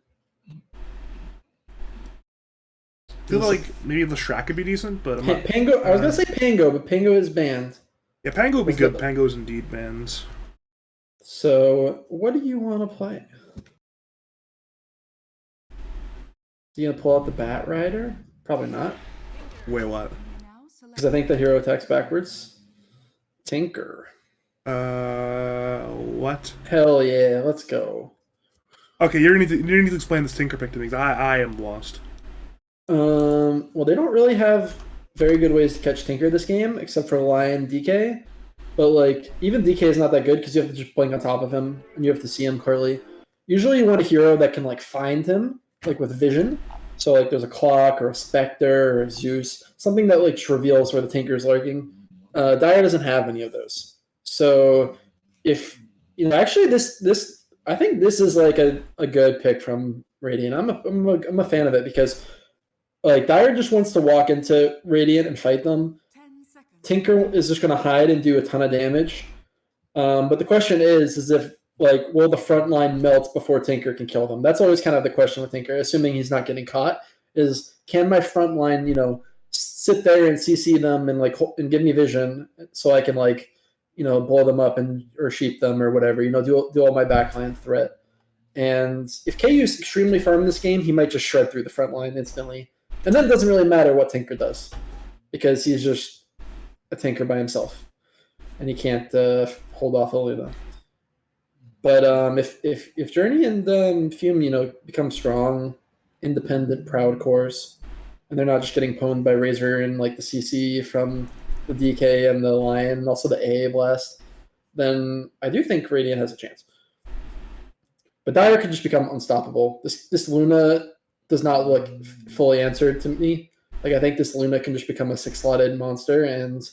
I feel like maybe the Shrek could be decent, but I'm not... Pango, I was going to say Pango, but Pango is banned. Yeah, Pango would be good. Pango's indeed banned. So, what do you want to play? You going to pull out the Bat Rider? Probably not. Wait, what? Because I think the hero attacks backwards. Tinker. What? Hell yeah, let's go. Okay, you need to explain this Tinker pick to me, because I am lost. Well, they don't really have very good ways to catch Tinker this game, except for Lion DK. But, like, even DK is not that good because you have to just blink on top of him, and you have to see him clearly. Usually you want a hero that can, like, find him, like, with vision. So, like, there's a Clock or a Spectre or a Zeus, something that, like, just reveals where the Tinker's lurking. Dyer doesn't have any of those. So, if, actually this I think this is, like, a good pick from Radiant. I'm a fan of it because, like, Dyer just wants to walk into Radiant and fight them. Tinker is just going to hide and do a ton of damage. But the question is if, like, will the front line melt before Tinker can kill them? That's always kind of the question with Tinker, assuming he's not getting caught, is can my front line, sit there and CC them and, like, and give me vision so I can, like, blow them up or sheep them or whatever. Do all my backline threat. And if KU is extremely firm in this game, he might just shred through the front line instantly. And then it doesn't really matter what Tinker does because he's just a Tinker by himself. And he can't hold off Aluna. But if Journey and Fume, become strong, independent, proud cores, and they're not just getting pwned by Razor and like the CC from the DK and the Lion, and also the AA Blast, then I do think Radiant has a chance. But Dire could just become unstoppable. This Luna does not look fully answered to me. Like I think this Luna can just become a 6-slotted monster, and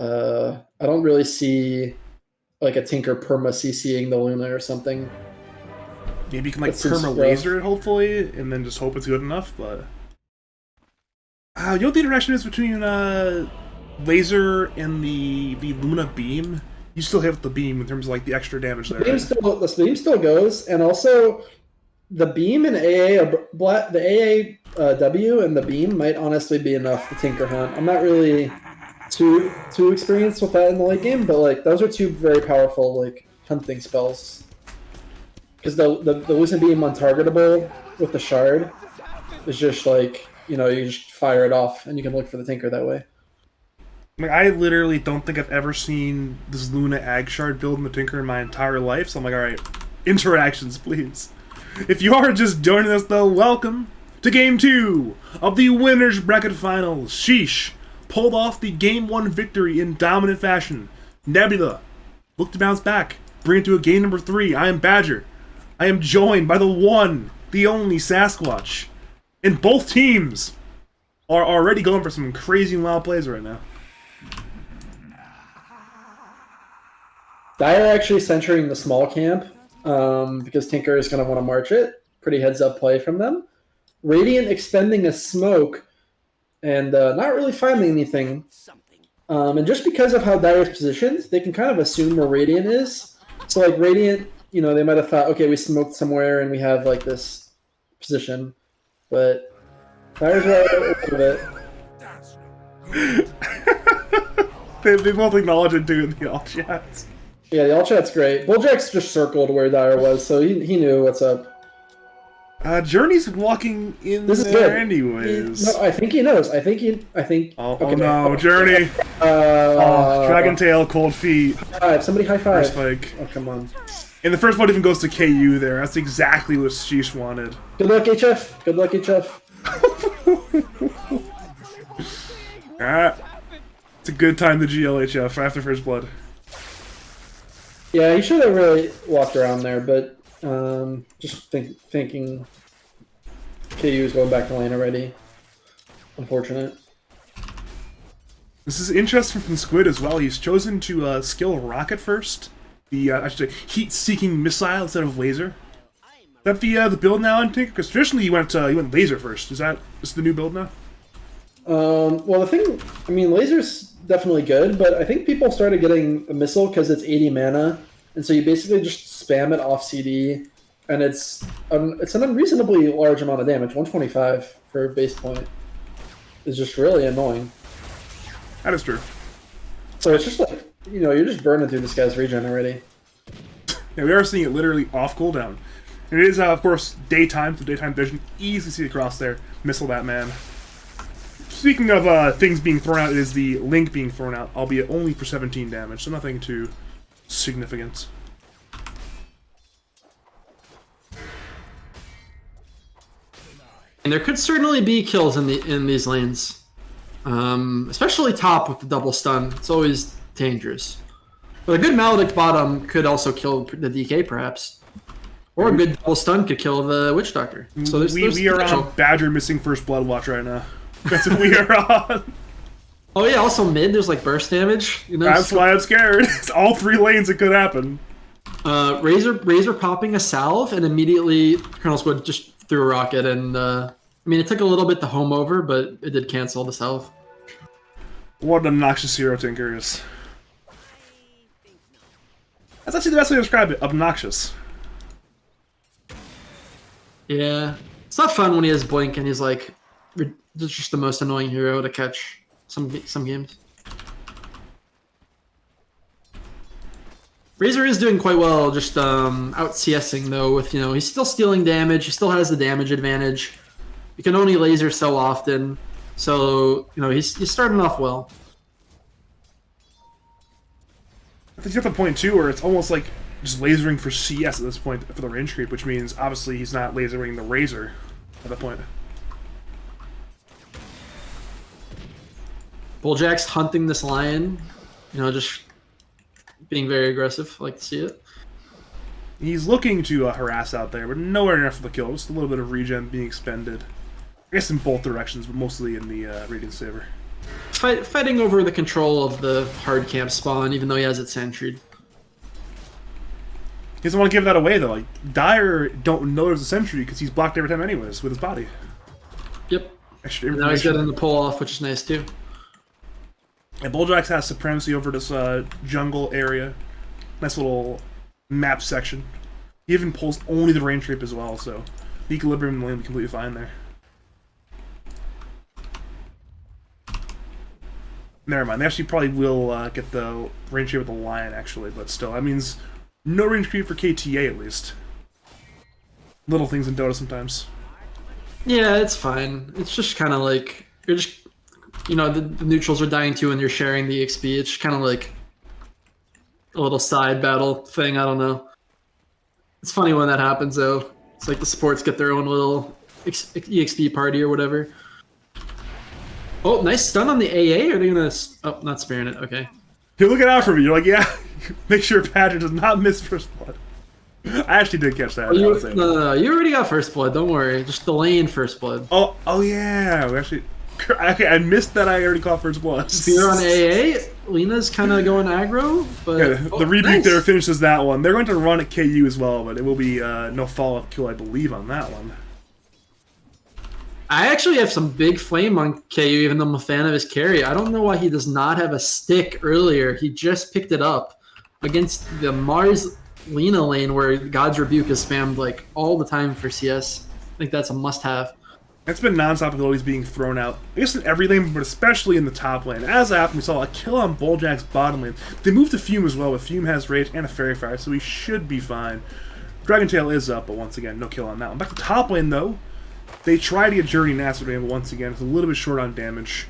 I don't really see like a Tinker perma CCing the Luna or something. Maybe you can like perma laser it hopefully, and then just hope it's good enough. But you know what the interaction is between laser and the Luna beam? You still hit the beam in terms of like the extra damage there. The beam still goes, and also the beam and the AAW and the beam might honestly be enough to Tinker Hunt. I'm not really too experienced with that in the late game, but like those are two very powerful like hunting spells. Because the Lucent Beam untargetable with the shard is just like you just fire it off and you can look for the Tinker that way. Like, I literally don't think I've ever seen this Luna Ag Shard build in the Tinker in my entire life, so I'm like, alright, interactions, please. If you are just joining us, though, welcome to Game 2 of the Winners Bracket Finals. Sheeesh pulled off the Game 1 victory in dominant fashion. Nebula looked to bounce back, bring it to a game number 3. I am Badger. I am joined by the one, the only Sasquatch. And both teams are already going for some crazy wild plays right now. Dire actually centering the small camp because Tinker is going to want to march it. Pretty heads-up play from them. Radiant expending a smoke and not really finding anything. And just because of how Dire's positioned, they can kind of assume where Radiant is. So like Radiant, they might have thought, okay, we smoked somewhere and we have like this position. But Dire's right a little bit. They both acknowledge it too in the all chats. Yeah, the all chat's great. Bulljack's just circled where Dire was, so he knew what's up. Journey's walking in this there is good. Anyways. No, I think he knows. I think. Oh, okay. Oh no, Journey! Dragon Tail, cold feet. High five. Somebody high five. Spike. Oh, come on. And the first one even goes to KU there. That's exactly what Sheeesh wanted. Good luck, HF. Good luck, HF. It's a good time to GLHF after First Blood. Yeah, he should have really walked around there, but just thinking KU is going back to lane already. Unfortunate. This is interesting from Squid as well. He's chosen to skill Rocket first. I should say heat-seeking missile instead of laser. Is that the build now in Tinker? Because traditionally you went laser first. Is this the new build now? Well, laser's definitely good, but I think people started getting a missile because it's 80 mana, and so you basically just spam it off CD, and it's an unreasonably large amount of damage. 125 for base point is just really annoying. That is true. So it's just like, you're just burning through this guy's regen already. Yeah, we are seeing it literally off cooldown. And it is, of course, daytime, so daytime vision. Easily see across there. Missile that man. Speaking of things being thrown out, it is the Link being thrown out, albeit only for 17 damage, so nothing too significant. And there could certainly be kills in these lanes, especially top with the double stun. It's always dangerous. But a good Maledict bottom could also kill the DK, perhaps, or a good double stun could kill the Witch Doctor. So we are on Badger missing First Blood watch right now. That's what we are on. Oh yeah, also mid there's like burst damage. That's why I'm scared. It's all 3 lanes it could happen. Razor popping a salve and immediately Colonel Squid just threw a rocket and it took a little bit to home over, but it did cancel the salve. What an obnoxious hero Tinker is. That's actually the best way to describe it. Obnoxious. Yeah, it's not fun when he has Blink and he's like, it's just the most annoying hero to catch some games. Razor is doing quite well, just out CSing though. With he's still stealing damage. He still has the damage advantage. You can only laser so often, so he's starting off well. I think you have the point too, where it's almost like just lasering for CS at this point for the range creep, which means obviously he's not lasering the Razor at that point. Bulljack's hunting this lion, just being very aggressive. I like to see it. He's looking to harass out there, but nowhere enough for the kill. Just a little bit of regen being expended. I guess in both directions, but mostly in the Radiant Saber. Fighting over the control of the hard camp spawn, even though he has it sentryed. He doesn't want to give that away, though. Like, Dire don't know there's a sentry because he's blocked every time anyways with his body. Yep. Extra now he's getting the pull off, which is nice too. And Bulljax has supremacy over this jungle area. Nice little map section. He even pulls only the range creep as well, so the equilibrium will be completely fine there. Never mind. They actually probably will get the range creep with the lion, actually, but still, that means no range creep for KTA at least. Little things in Dota sometimes. Yeah, it's fine. It's just kind of like you're just, the neutrals are dying too, and you're sharing the XP. It's kind of like a little side battle thing. I don't know. It's funny when that happens, though. It's like the supports get their own little EXP party or whatever. Oh, nice stun on the AA. Are they gonna? Oh, not sparing it. Okay. You're looking out for me. You're like, yeah. Make sure Patrick does not miss first blood. I actually did catch that. No. You already got first blood. Don't worry. Just delaying first blood. Oh yeah. We actually. Okay, I missed that. I already caught first blood. Spear on AA. Lena's kind of going aggro, but yeah, the rebuke nice. There finishes that one. They're going to run at KU as well, but it will be no follow-up kill, I believe, on that one. I actually have some big flame on KU, even though I'm a fan of his carry. I don't know why he does not have a stick earlier. He just picked it up against the Mars Lena lane where God's Rebuke is spammed like all the time for CS. I think that's a must-have. It's been non-stop abilities being thrown out, I guess in every lane, but especially in the top lane. As happened, we saw a kill on Bulljack's bottom lane. They moved to Fume as well, but Fume has Rage and a Fairy Fire, so he should be fine. Dragon Tail is up, but once again, no kill on that one. Back to top lane, though. They try to get Journey and Acid Rain, but once again, it's a little bit short on damage.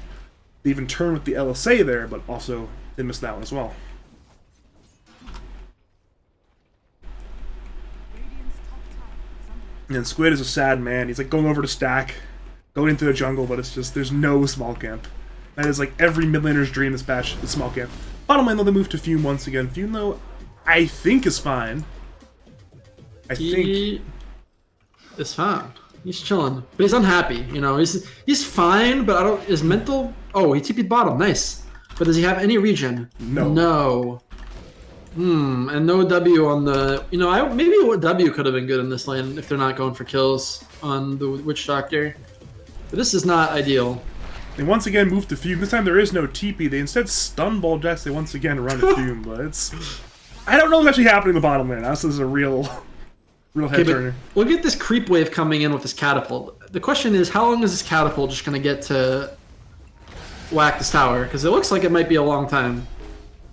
They even turn with the LSA there, but also they missed that one as well. And Squid is a sad man. He's like going over to stack, going into the jungle, but it's just, there's no small camp. That is like every mid laner's dream this patch, is small camp. Bottom lane, though, they move to Fume once again. Fume, though, I think is fine. He is fine. He's chilling, but he's unhappy. He's fine, but I don't. His mental. Oh, he TP'd bottom. Nice. But does he have any regen? No. No. And no W on the. Maybe what W could have been good in this lane if they're not going for kills on the Witch Doctor. But this is not ideal. They once again move to Fume. This time there is no TP. They instead stun Bulljax. They once again run to Fume, but it's. I don't know what's actually happening in the bottom lane. This is a real head turner. Look at this creep wave coming in with this catapult. The question is, how long is this catapult just going to get to whack this tower? Because it looks like it might be a long time.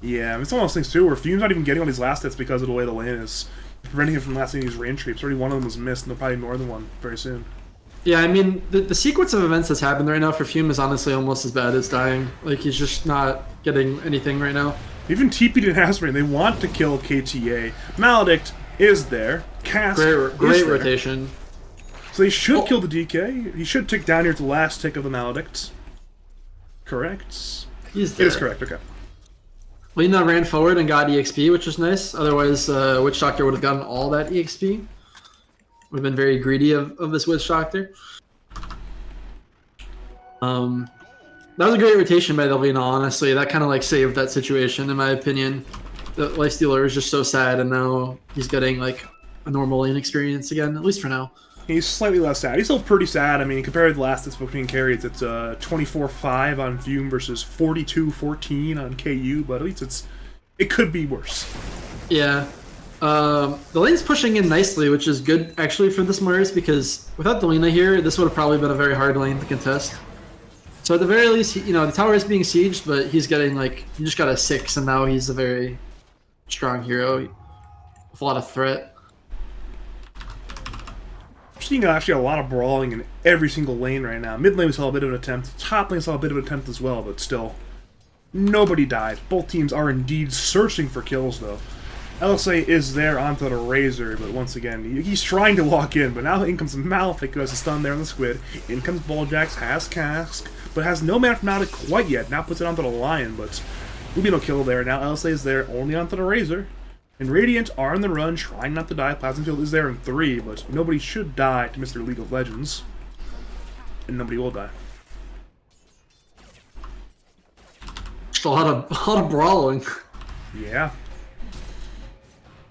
Yeah, it's one of those things too where Fume's not even getting all these last hits because of the way the lane is. It's preventing him from lasting these range creeps. Already one of them was missed, and there'll probably be more than one very soon. Yeah, I mean, the sequence of events that's happened right now for Fume is honestly almost as bad as dying. Like, he's just not getting anything right now. Even TP'd in Hasbro, they want to kill KTA. Maledict is there. Cask great rotation. So they should kill the DK. He should tick down here to the last tick of the Maledict. Correct? He's there. It is correct, okay. Lena ran forward and got EXP, which was nice. Otherwise, Witch Doctor would have gotten all that EXP. Would have been very greedy of this Witch Doctor. That was a great rotation by the Lena, honestly. That kind of like saved that situation, in my opinion. The Lifestealer was just so sad, and now he's getting like a normal lane experience again, at least for now. He's slightly less sad. He's still pretty sad. I mean, compared to the last that's between carries, it's 24-5 on Fume versus 42-14 on KU, but at least it could be worse. Yeah. The lane's pushing in nicely, which is good actually for this Mars, because without the Lena here, this would have probably been a very hard lane to contest. So at the very least, the tower is being sieged, but he's getting he just got a 6, and now he's a very strong hero with a lot of threat. We're seeing actually a lot of brawling in every single lane right now. Mid lane we saw a bit of an attempt. Top lane saw a bit of an attempt as well, but still, nobody died. Both teams are indeed searching for kills, though. LSA is there onto the Razor, but once again, he's trying to walk in, but now in comes Malefic, who has a stun there on the Squid. In comes Balljax, has Cask, but has no mana from Malefic quite yet. Now puts it onto the Lion, but will be no kill there. Now LSA is there, only onto the Razor. And Radiant are on the run, trying not to die. Plasma Field is there in 3, but nobody should die to Mr. League of Legends. And nobody will die. Just a lot of brawling. Yeah.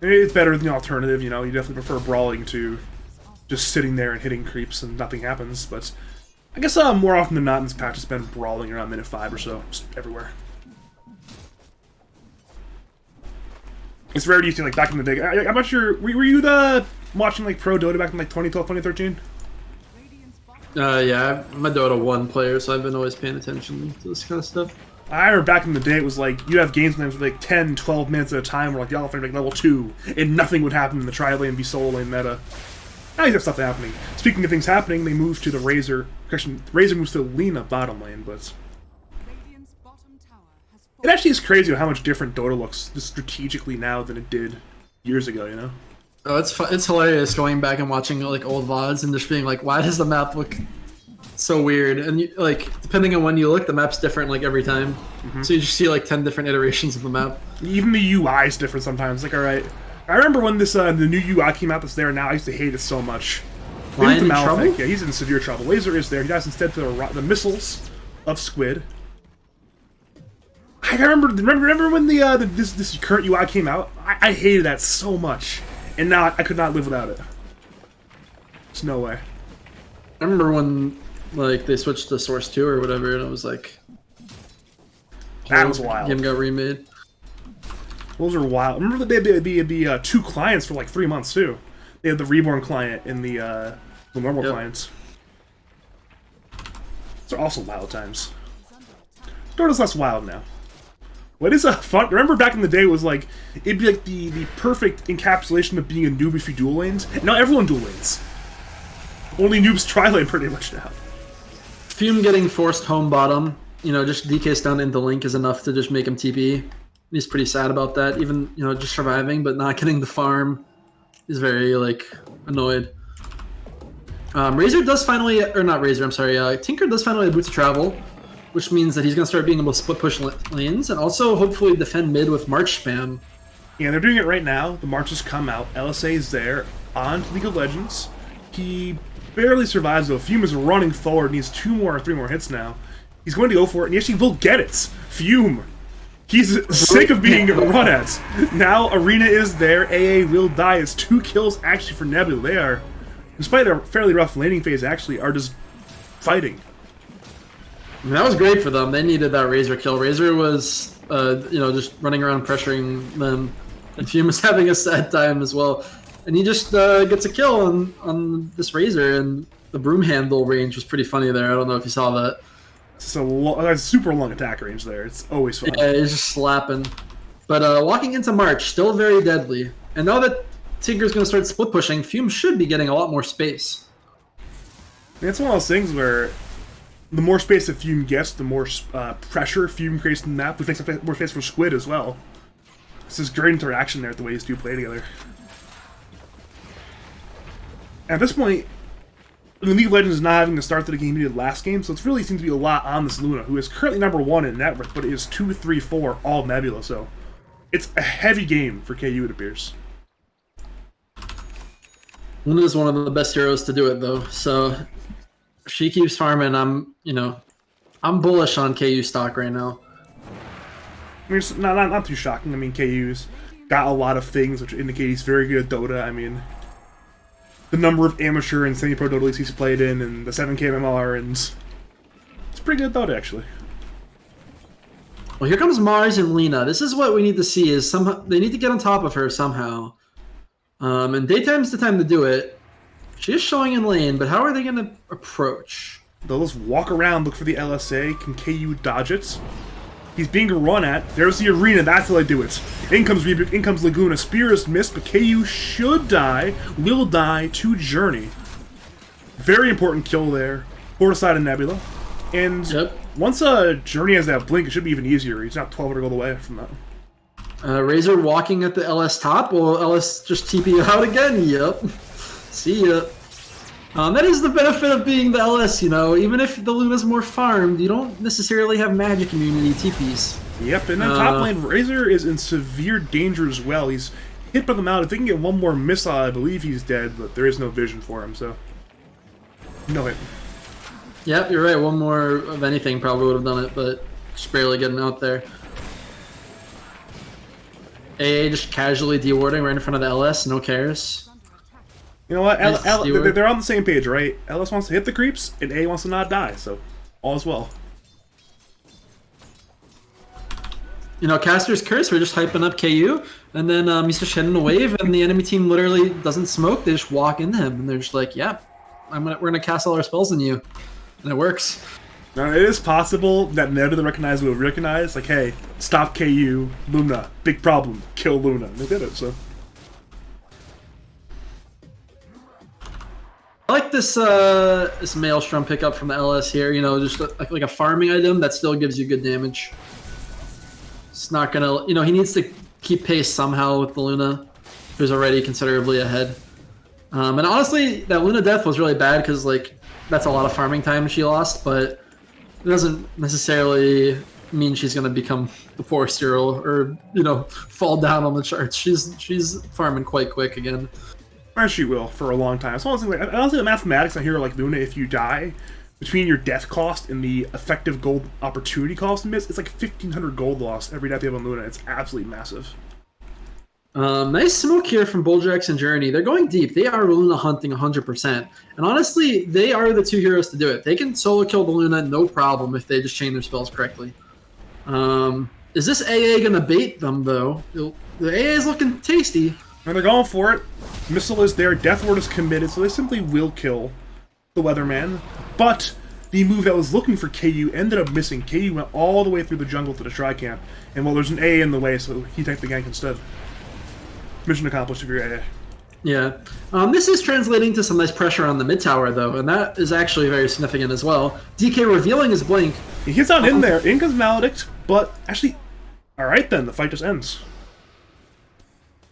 It's better than the alternative, you know. You definitely prefer brawling to just sitting there and hitting creeps and nothing happens. But I guess more often than not in this patch, it's been brawling around minute 5 or so, just everywhere. It's rare to see, like, back in the day. I'm not sure, were you watching, like, Pro Dota back in, like, 2012, 2013? Yeah, I'm a Dota 1 player, so I've been always paying attention to this kind of stuff. I remember back in the day, it was like, you'd have games with like 10, 12 minutes at a time where like the Elephant like level 2, and nothing would happen in the tri-lane, be solo lane meta. Now you have stuff happening. Speaking of things happening, they move to the Razor. Razor moves to Lina bottom lane, but it actually is crazy how much different Dota looks just strategically now than it did years ago, you know? Oh, it's hilarious going back and watching like old VODs and just being like, why does the map look so weird? And you, like, depending on when you look, the map's different like every time. So you just see like 10 different iterations of the map. Even the UI is different sometimes. Like, alright, I remember when this the new UI came out that's there now, I used to hate it so much. Lion in trouble? Yeah, he's in severe trouble. Laser is there. He dies instead to the missiles of Squid. I remember when this current UI came out? I hated that so much. And now I could not live without it. There's no way. I remember when like they switched to Source 2 or whatever, and it was like that was wild. Game got remade. Those are wild. I remember that they'd be 2 clients for like 3 months too. They had the Reborn client and the normal clients. Those are also wild times. Dota's less wild now. What is fun? Remember back in the day it was like it'd be like the perfect encapsulation of being a noob if you dual lanes. And now everyone dual lanes. Only noobs tri-lane pretty much now. Fume getting forced home bottom, you know, just DK stun into Link is enough to just make him TP. He's pretty sad about that. Even, you know, just surviving but not getting the farm. He's very like annoyed. Razor does finally, or not Razor, I'm sorry. Tinker does finally have Boots of Travel, which means that he's going to start being able to split push lanes and also hopefully defend mid with March spam. Yeah, they're doing it right now. The Marches come out. LSA is there on League of Legends. He barely survives though. Fume is running forward, needs 2 more or 3 more hits now. He's going to go for it, and he actually will get it. Fume. He's sick of being run at. Now Arena is there. AA will die. It's 2 kills actually for Nebula. They are, despite their fairly rough laning phase, actually are just fighting. I mean, that was great for them. They needed that Razor kill. Razor was, you know, just running around pressuring them, and Fume was having a sad time as well. And he just gets a kill on this Razor, and the broom handle range was pretty funny there. I don't know if you saw that. It's a super long attack range there. It's always fun. Yeah, he's just slapping. But walking into March, still very deadly. And now that Tinker's going to start split pushing, Fume should be getting a lot more space. It's one of those things where the more space that Fume gets, the more pressure Fume creates in the map, which makes more space for Squid as well. This is great interaction there with the way these two play together. At this point, the League of Legends is not having the start to the game he did last game, so it's really seems to be a lot on this Luna, who is currently #1 in net worth, but it is 2, 3, 4 all Nebula, so it's a heavy game for KU, it appears. Luna is one of the best heroes to do it, though, so she keeps farming. I'm bullish on KU stock right now. I mean, it's not too shocking. I mean, KU's got a lot of things which indicate he's very good at Dota. I mean, the number of amateur and semi-pro Dota leagues he's played in, and the 7K MMR, and it's pretty good at Dota, actually. Well, here comes Mars and Lina. This is what we need to see, is somehow they need to get on top of her somehow. And daytime's the time to do it. She is showing in lane, but how are they going to approach? They'll just walk around, look for the LSA. Can KU dodge it? He's being run at. There's the arena. That's how they do it. In comes Rebuke. In comes Laguna. Spear is missed, but KU should die. Will die to Journey. Very important kill there. Border side of Nebula. And once Journey has that blink, it should be even easier. He's not 1200 gold away from that. Razor walking at the LS top. Will LS just TP out again? Yep. See ya. That is the benefit of being the LS, you know. Even if the Luna's more farmed, you don't necessarily have magic immunity TPs. Yep, and then top lane, Razor is in severe danger as well. He's hit by the mount. If they can get one more missile, I believe he's dead, but there is no vision for him, so... No hit. Yep, you're right. One more of anything probably would have done it, but just barely getting out there. AA just casually dewarding right in front of the LS, no cares. You know what? They're on the same page, right? LS wants to hit the creeps, and A wants to not die, so all is well. You know, Caster's Curse, we're just hyping up KU, and then he's just shedding a wave, and the enemy team literally doesn't smoke, they just walk into him, and they're just like, yeah, we're gonna cast all our spells on you. And it works. Now, it is possible that Nebula will recognize, like, hey, stop KU, Luna, big problem, kill Luna. And they did it, so... I like this Maelstrom pickup from the LS here. You know, just like a farming item that still gives you good damage. It's not gonna, you know, he needs to keep pace somehow with the Luna, who's already considerably ahead. And honestly, that Luna death was really bad because like that's a lot of farming time she lost, but it doesn't necessarily mean she's gonna become the Forest Hero or you know fall down on the charts. She's farming quite quick again. As she will for a long time. So honestly, the mathematics on here like Luna, if you die, between your death cost and the effective gold opportunity cost miss, it's like 1,500 gold lost every death you have on Luna. It's absolutely massive. Nice smoke here from Bulljax and Journey. They're going deep. They are Luna hunting 100%. And honestly, they are the two heroes to do it. They can solo kill the Luna no problem if they just chain their spells correctly. Is this AA going to bait them, though? The AA is looking tasty. And they're going for it. Missile is there, Death Ward is committed, so they simply will kill the Weatherman. But the move that was looking for KU ended up missing. KU went all the way through the jungle to the Tri-Camp. And well, there's an AA in the way, so he takes the gank instead. Mission accomplished if you're AA. Yeah. This is translating to some nice pressure on the mid tower, though, and that is actually very significant as well. DK revealing his blink. He gets on in there. In comes Maledict, but actually, alright then, the fight just ends.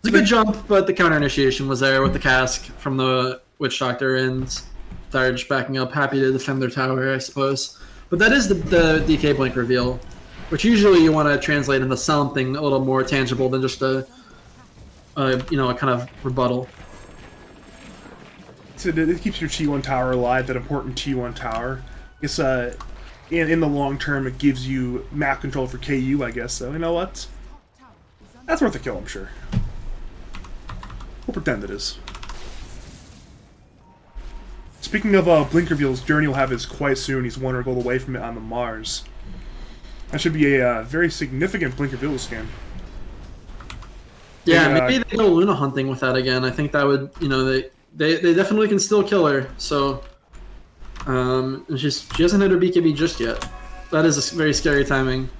It's a good jump, but the counter initiation was there with the cask from the Witch Doctor and Tharge backing up, happy to defend their tower, I suppose. But that is the DK blink reveal, which usually you want to translate into something a little more tangible than just a kind of rebuttal. So it keeps your T1 tower alive, that important T1 tower. It's in the long term, it gives you map control for KU, I guess. So you know what? That's worth a kill, I'm sure. We'll pretend it is. Speaking of blink reveals, Journey will have his quite soon. He's 100 gold away from it on the Mars. That should be a very significant blink reveal this game. Yeah, maybe they go Luna hunting with that again. I think that would, you know, they definitely can still kill her. So, and she hasn't hit her BKB just yet. That is a very scary timing.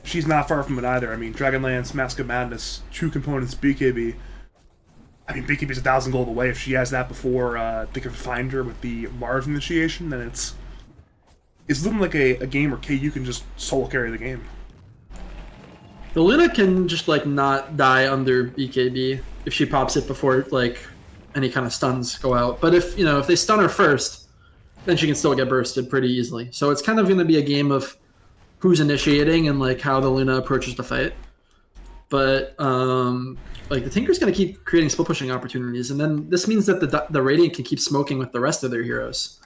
She's not far from it either. I mean, Dragonlance, Mask of Madness, 2 components BKB. I mean, BKB's 1,000 gold away. If she has that before they can find her with the Mars initiation, then it's looking like a game where KU can just solo carry the game. The Luna can just like not die under BKB if she pops it before like any kind of stuns go out. But if they stun her first, then she can still get bursted pretty easily. So it's kind of going to be a game of who's initiating and like how the Luna approaches the fight. But like the Tinker's going to keep creating split pushing opportunities, and then this means that the Radiant can keep smoking with the rest of their heroes.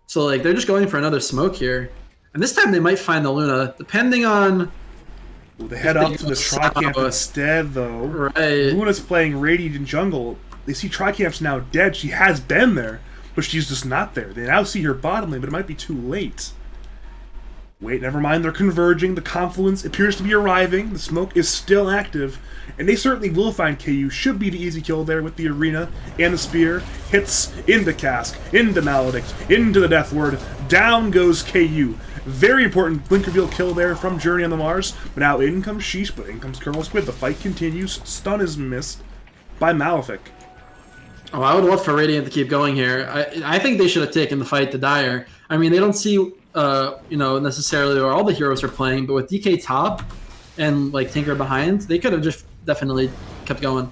So like they're just going for another smoke here, and this time they might find the Luna, depending on. Well, they head up to the Tri-Camp instead, though. Right. Luna's playing Radiant in jungle. They see Tri-Camp's now dead. She has been there, but she's just not there. They now see her bottom lane, but it might be too late. Wait, never mind. They're converging. The confluence appears to be arriving. The smoke is still active, and they certainly will find KU. Should be the easy kill there with the arena and the spear. Hits into Cask, into Maledict, into the Death Ward. Down goes KU. Very important blink reveal kill there from Journey on the Mars. But now in comes Sheeesh, but in comes Colonel Squid. The fight continues. Stun is missed by Malefic. Oh, I would love for Radiant to keep going here. I think they should have taken the fight to Dire. I mean, they don't see, necessarily where all the heroes are playing, but with DK top and like Tinker behind, they could have just definitely kept going.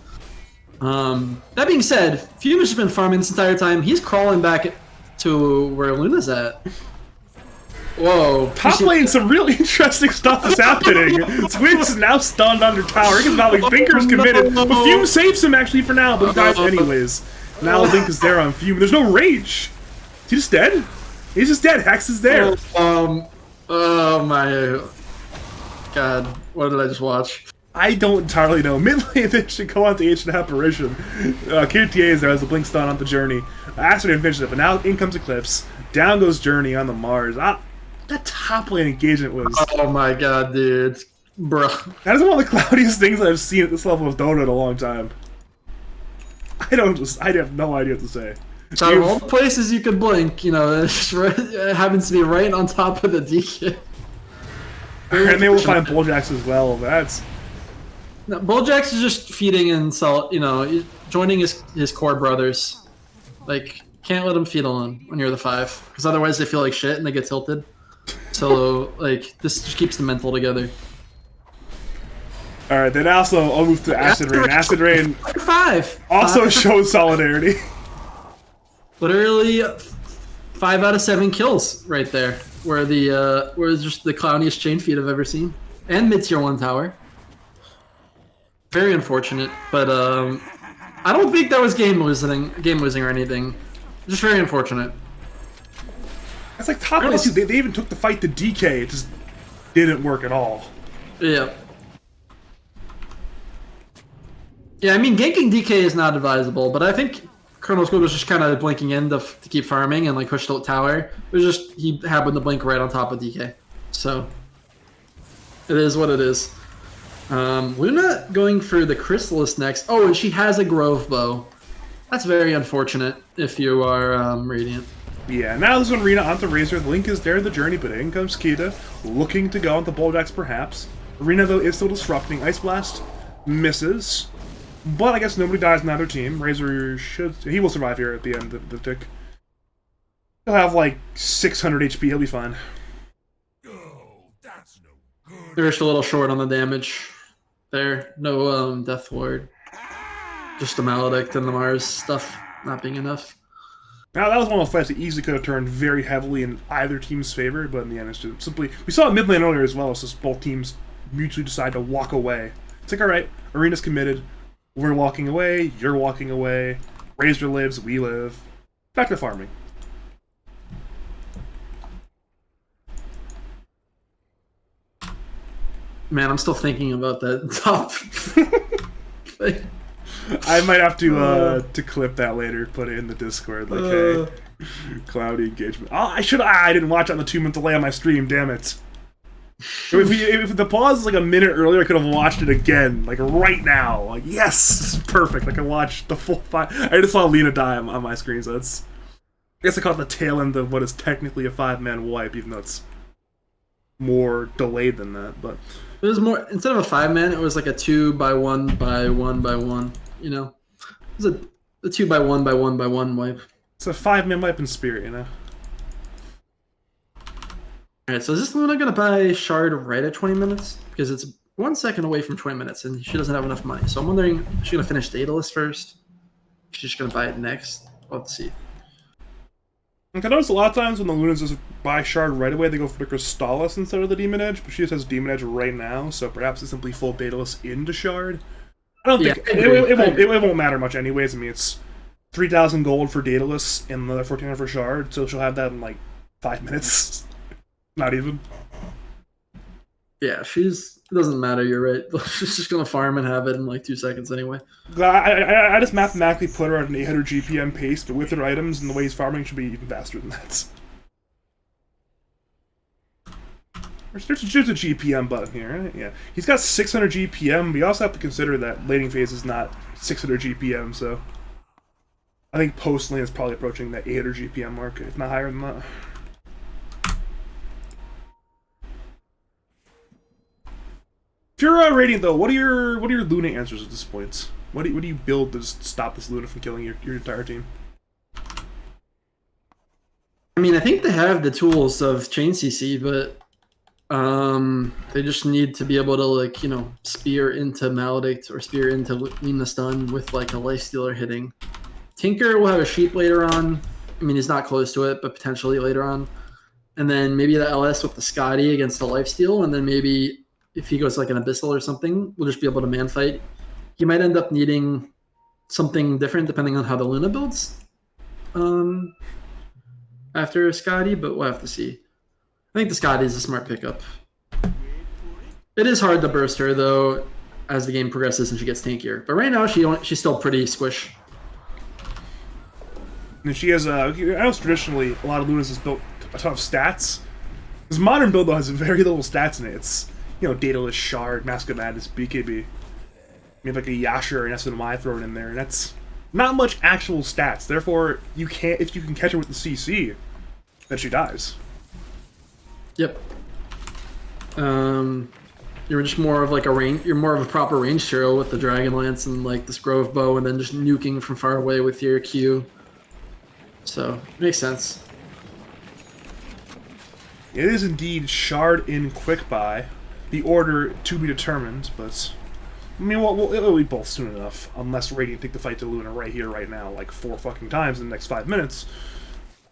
That being said, Fume has been farming this entire time. He's crawling back to where Luna's at. Whoa. Top lane, some really interesting stuff is happening. Squid's now stunned under tower. He's not like Finker's committed. But Fume saves him actually for now, but he dies anyways. Now Link is there on Fume. There's no rage. Is he just dead? He's just dead. Hex is there. Oh my god. What did I just watch? I don't entirely know. Mid lane they should go on to Ancient Apparition. KTA is there as a blink stun on the Journey. Asteroid finishes it, but now in comes Eclipse. Down goes Journey on the Mars. That top lane engagement was... Oh my god, dude. Bruh. That is one of the cloudiest things I've seen at this level of Dota in a long time. I have no idea what to say. So out of all the places you could blink, it happens to be right on top of the DK. And they will find Bulljax as well. That's... No, Bulljax is just feeding and joining his core brothers. Like, can't let them feed alone when you're the 5, because otherwise they feel like shit and they get tilted. So, like, this just keeps the mental together. Alright, then also I'll move to Acid Rain. Acid Rain 5 also shows solidarity. Literally 5 out of 7 kills right there. Where it's just the clowniest chain feed I've ever seen. And mid-tier 1 tower. Very unfortunate, but I don't think that was game losing or anything. Just very unfortunate. It's like top lane too. They even took the fight to DK. It just didn't work at all. Yeah. Yeah, I mean, ganking DK is not advisable, but I think Colonel Squid was just kind of blinking in to keep farming and like push the tower. It was just he happened to blink right on top of DK. So it is what it is. Luna going for the Chrysalis next. Oh, and she has a Grove Bow. That's very unfortunate if you are Radiant. Yeah, now this one Rina onto Razor. The Link is there in the Journey, but in comes Kita, looking to go onto Bulljax perhaps. Rina, though, is still disrupting. Ice Blast misses. But I guess nobody dies in either team. Razor he will survive here at the end of the tick. He'll have like 600 HP, he'll be fine. They're just a little short on the damage there. No Death Ward. Just a Maledict and the Mars stuff not being enough. Now, that was one of those fights that easily could have turned very heavily in either team's favor, but in the end, it's just simply... We saw it mid lane earlier as well, so both teams mutually decide to walk away. It's like, alright, Arena's committed, we're walking away, you're walking away, Razor lives, we live. Back to farming. Man, I'm still thinking about that top. I might have to clip that later, put it in the Discord, like, hey, cloudy engagement. Oh, I didn't watch it on the 2-minute delay on my stream, damn it. If the pause is like a minute earlier, I could have watched it again, like right now. Like, yes, this is perfect. I can watch the full 5. I just saw Lena die on my screen, so it's... I guess I caught the tail end of what is technically a 5-man wipe, even though it's more delayed than that, but... It was more, instead of a 5-man, it was like a 2x1x1x1, you know? It was a 2x1x1x1 wipe. It's a 5-man wipe in spirit, you know? Alright, so is this Luna gonna buy Shard right at 20 minutes? Because it's 1 second away from 20 minutes, and she doesn't have enough money. So I'm wondering, is she gonna finish Daedalus first? She's just gonna buy it next? We'll have to see. I noticed a lot of times when the Lunas just buy Shard right away, they go for the Crystallis instead of the Demon Edge, but she just has Demon Edge right now, so perhaps it's simply full Daedalus into Shard. I don't think it won't matter much anyways. I mean, it's 3,000 gold for Daedalus and another 1,400 for Shard, so she'll have that in like 5 minutes. Not even. Yeah, it doesn't matter, you're right. She's just gonna farm and have it in like 2 seconds anyway. I just mathematically put her at an 800 GPM pace, but with her items and the way he's farming, should be even faster than that. There's a GPM button here, right? Yeah. He's got 600 GPM, but you also have to consider that laning phase is not 600 GPM, so... I think post lane is probably approaching that 800 GPM mark, if not higher than that. If you're Radiant though, what are your Luna answers at this point? What do you build to just stop this Luna from killing your entire team? I mean, I think they have the tools of chain CC, but they just need to be able to, like, you know, spear into Maledict or spear into Luna stun with like a lifestealer hitting. Tinker will have a sheep later on. I mean, he's not close to it, but potentially later on. And then maybe the LS with the Scotty against the lifesteal, and then maybe if he goes like an Abyssal or something, we'll just be able to man fight. He might end up needing something different depending on how the Luna builds after Scotty, but we'll have to see. I think the Scotty is a smart pickup. It is hard to burst her, though, as the game progresses and she gets tankier. But right now, she's still pretty squish. And she has, I know traditionally a lot of Lunas has built a ton of stats. This modern build, though, has very little stats in it. It's, you know, Daedalus, Shard, Mask of Madness, BKB. You have like a Yasha or an SNMI thrown in there, and that's not much actual stats. Therefore, you can't, if you can catch her with the CC, then she dies. Yep. You're just more of like a range. You're more of a proper range hero with the Dragonlance and like this Grove Bow, and then just nuking from far away with your Q. So makes sense. It is indeed Shard in quick buy. The order to be determined, but I mean, it'll be both soon enough, unless Radiant take the fight to Luna right here, right now, like 4 fucking times in the next 5 minutes.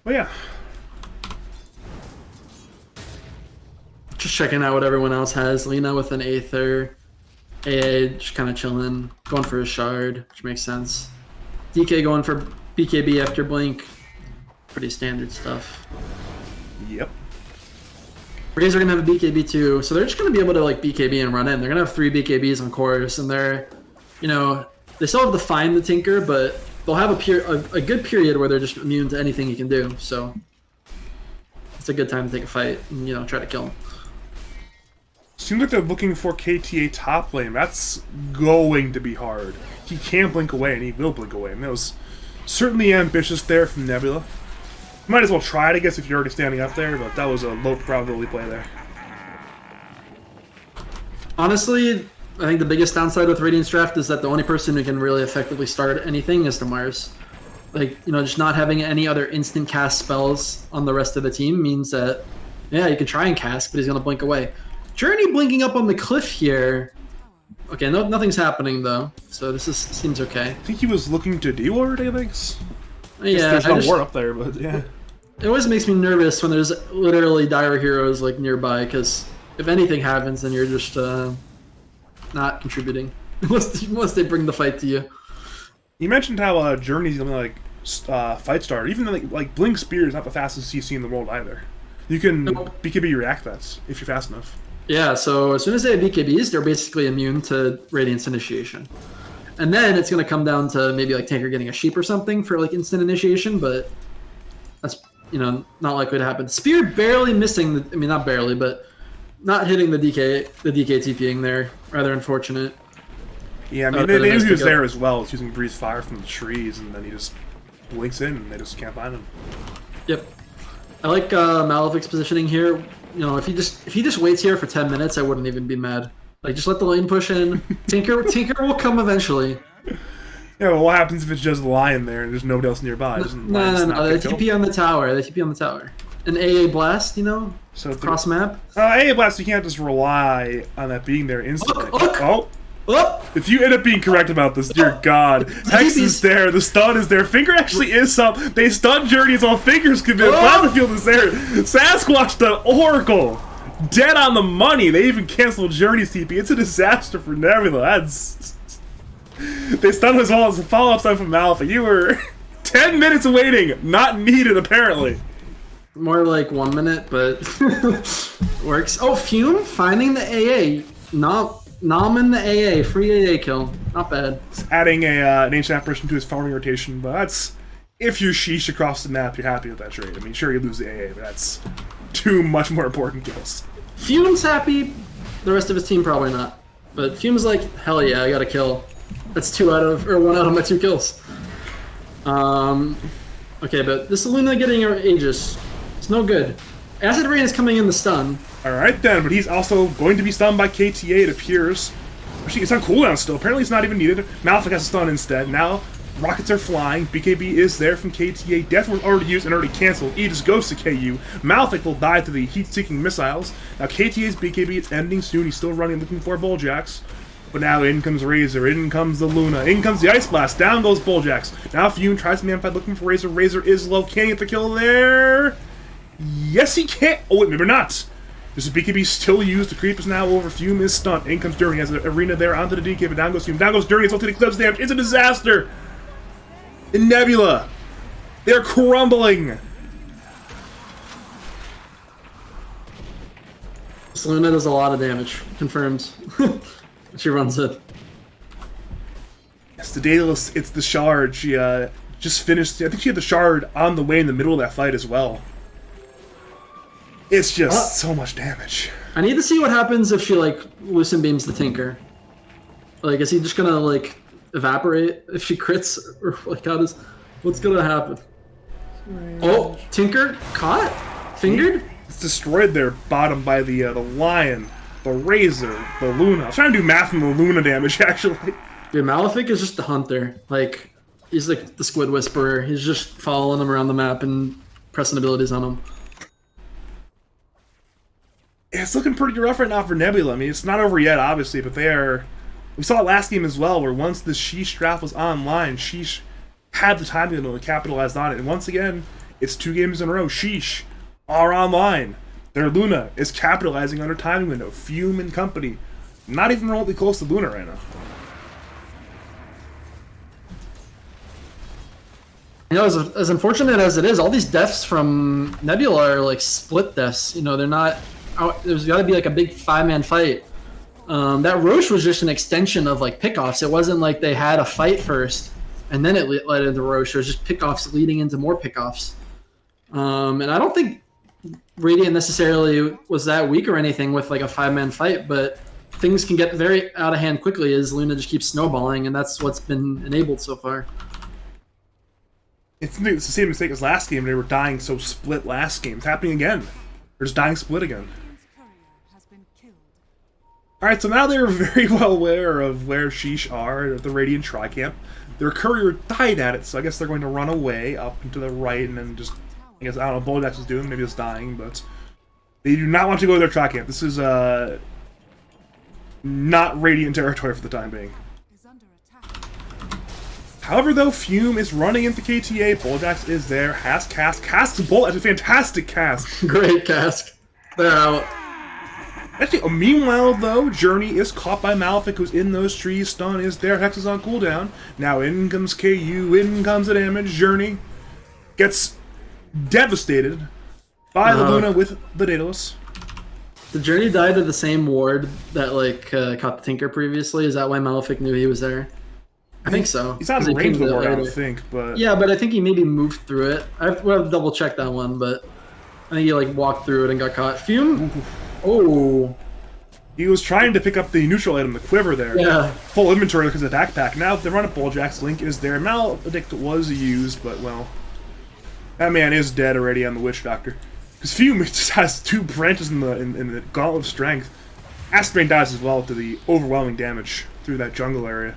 But yeah. Just checking out what everyone else has. Lena with an Aether. AA just kind of chilling. Going for a Shard, which makes sense. DK going for BKB after Blink. Pretty standard stuff. Yep. Rays are going to have a BKB too, so they're just going to be able to like BKB and run in. They're going to have 3 BKBs on course, and they're, you know, they still have to find the Tinker, but they'll have a good period where they're just immune to anything you can do, so it's a good time to take a fight and, you know, try to kill him. Seems like they're looking for KTA top lane. That's going to be hard. He can blink away, and he will blink away. I mean, that was certainly ambitious there from Nebula. Might as well try it, I guess, if you're already standing up there, but that was a low probability play there. Honestly, I think the biggest downside with Radiant's draft is that the only person who can really effectively start anything is the Mars. Like, you know, just not having any other instant cast spells on the rest of the team means that, yeah, you can try and cast, but he's going to blink away. Journey blinking up on the cliff here. Okay, nothing's happening, though, so this seems okay. I think he was looking to D-Ward, I think. Yeah, there's no ward up there, but yeah. It always makes me nervous when there's literally dire heroes like nearby, because if anything happens, then you're just not contributing unless they bring the fight to you. You mentioned how Journey's gonna like fight starter. Even like Blink Spear is not the fastest CC in the world either. You can BKB react that if you're fast enough. Yeah, so as soon as they have BKBs, they're basically immune to Radiant's initiation. And then it's going to come down to maybe like Tanker getting a sheep or something for like instant initiation, but that's, you know, not likely to happen. Spear barely missing, I mean, not barely, but not hitting the DK TPing there. Rather unfortunate. Yeah, I mean, they knew he was there as well. It's using Breathe Fire from the trees, and then he just blinks in, and they just can't find him. Yep. I like Malefic's positioning here. You know, if he just waits here for 10 minutes, I wouldn't even be mad. Like, just let the lane push in. Tinker will come eventually. Yeah, well, what happens if it's just lying there and there's nobody else nearby? No. They TP on the tower. An AA Blast, you know? So cross map. AA Blast, you can't just rely on that being there instantly. Oh! If you end up being correct about this, dear God. Hex is there, the stun is there, Finger actually is some. They stun Journeys while Fingers commit. Battlefield is there. Sasquatch the Oracle. Dead on the money. They even canceled Journey's TP. It's a disaster for Nebula. They stunned as well as a follow-up stun from Alpha. You were 10 minutes waiting. Not needed, apparently. More like 1 minute, but works. Oh, Fume finding the AA. Nom in the AA. Free AA kill. Not bad. It's adding an ancient apparition to his farming rotation, but that's... If you're Sheeesh across the map, you're happy with that trade. I mean, sure, you lose the AA, but that's 2 much more important kills. Fume's happy. The rest of his team probably not. But Fume's like, hell yeah, I got a kill. That's 1 out of my 2 kills. Okay, but this Luna getting her Aegis, it's no good. Acid Rain is coming in the stun. Alright then, but he's also going to be stunned by KTA, it appears. Actually, it's on cooldown still. Apparently it's not even needed. Malefic has a stun instead. Now, rockets are flying. BKB is there from KTA. Death was already used and already cancelled. E just goes to KU. Malefic will die to the heat-seeking missiles. Now, KTA's BKB is ending soon. He's still running, looking for Bulljacks. But now in comes Razor, in comes the Luna, in comes the Ice Blast, down goes Bulljacks. Now Fume tries to man-fight looking for Razor. Razor is low. Can he get the kill there? Yes, he can. Oh, wait, maybe not. There's a BKB still used. The creep is now over. Fume is stunned. In comes Journey. Has an arena there onto the DK, but down goes Fume. Down goes Journey. It's ultimate eclipse damage. It's a disaster. In Nebula, they're crumbling. Luna does a lot of damage. Confirmed. She runs it. It's the Daedalus. It's the Shard. She just finished. I think she had the Shard on the way in the middle of that fight as well. It's just so much damage. I need to see what happens if she like Lucent Beams the Tinker. Like, is he just gonna like evaporate if she crits, or like what's gonna happen? Oh, Tinker caught, fingered. It's destroyed their bottom by the Lion, the Razor, the Luna. I was trying to do math from the Luna damage actually. Dude, Malefic is just the hunter. Like, he's like the Squid Whisperer. He's just following them around the map and pressing abilities on them. It's looking pretty rough right now for Nebula. I mean, it's not over yet, obviously, but they are... We saw it last game as well, where once the Sheeesh draft was online, Sheeesh had the time to capitalize on it. And once again, it's 2 games in a row. Sheeesh are online. Their Luna is capitalizing on her timing window. Fume and company. Not even remotely close to Luna right now. You know, as unfortunate as it is, all these deaths from Nebula are like split deaths. You know, they're not... There's got to be like a big 5-man fight. That Roche was just an extension of like pickoffs. It wasn't like they had a fight first and then it led into Roche. It was just pickoffs leading into more pickoffs. And I don't think Radiant necessarily was that weak or anything with like a 5-man fight, but things can get very out of hand quickly as Luna just keeps snowballing, and that's what's been enabled so far. It's the same mistake as last game. They were dying so split last game. It's happening again. They're just dying split again. Alright, so now they're very well aware of where Sheesh are at the Radiant Tri-Camp. Their courier died at it, so I guess they're going to run away up and to the right and then just... I guess, I don't know what Bulldacks is doing, maybe it's dying, but... They do not want to go to their Tri-Camp. This is, not Radiant territory for the time being. However, though, Fume is running into KTA. Bulldacks is there, has cast. Casts a Bolt. That's a fantastic cast. Great cast. They're out. Actually, meanwhile, though, Journey is caught by Malefic, who's in those trees. Stun is there. Hex is on cooldown. Now in comes KU. In comes the damage. Journey gets devastated by the Luna with the Daedalus. The Journey died to the same ward that like caught the Tinker previously. Is that why Malefic knew he was there? I think so. He's not in range of the ward, I don't think, but... Yeah, but I think he maybe moved through it. We'll have to double check that one, but I think he like walked through it and got caught. Fume? Oh. He was trying to pick up the neutral item, the quiver there. Yeah. Full inventory because of the backpack. Now they run a Bulljacks. Link is there. Maledict was used, but well... That man is dead already on the Witch Doctor. Because Fume just has 2 branches in the Gauntlet of Strength. Astrain dies as well to the overwhelming damage through that jungle area.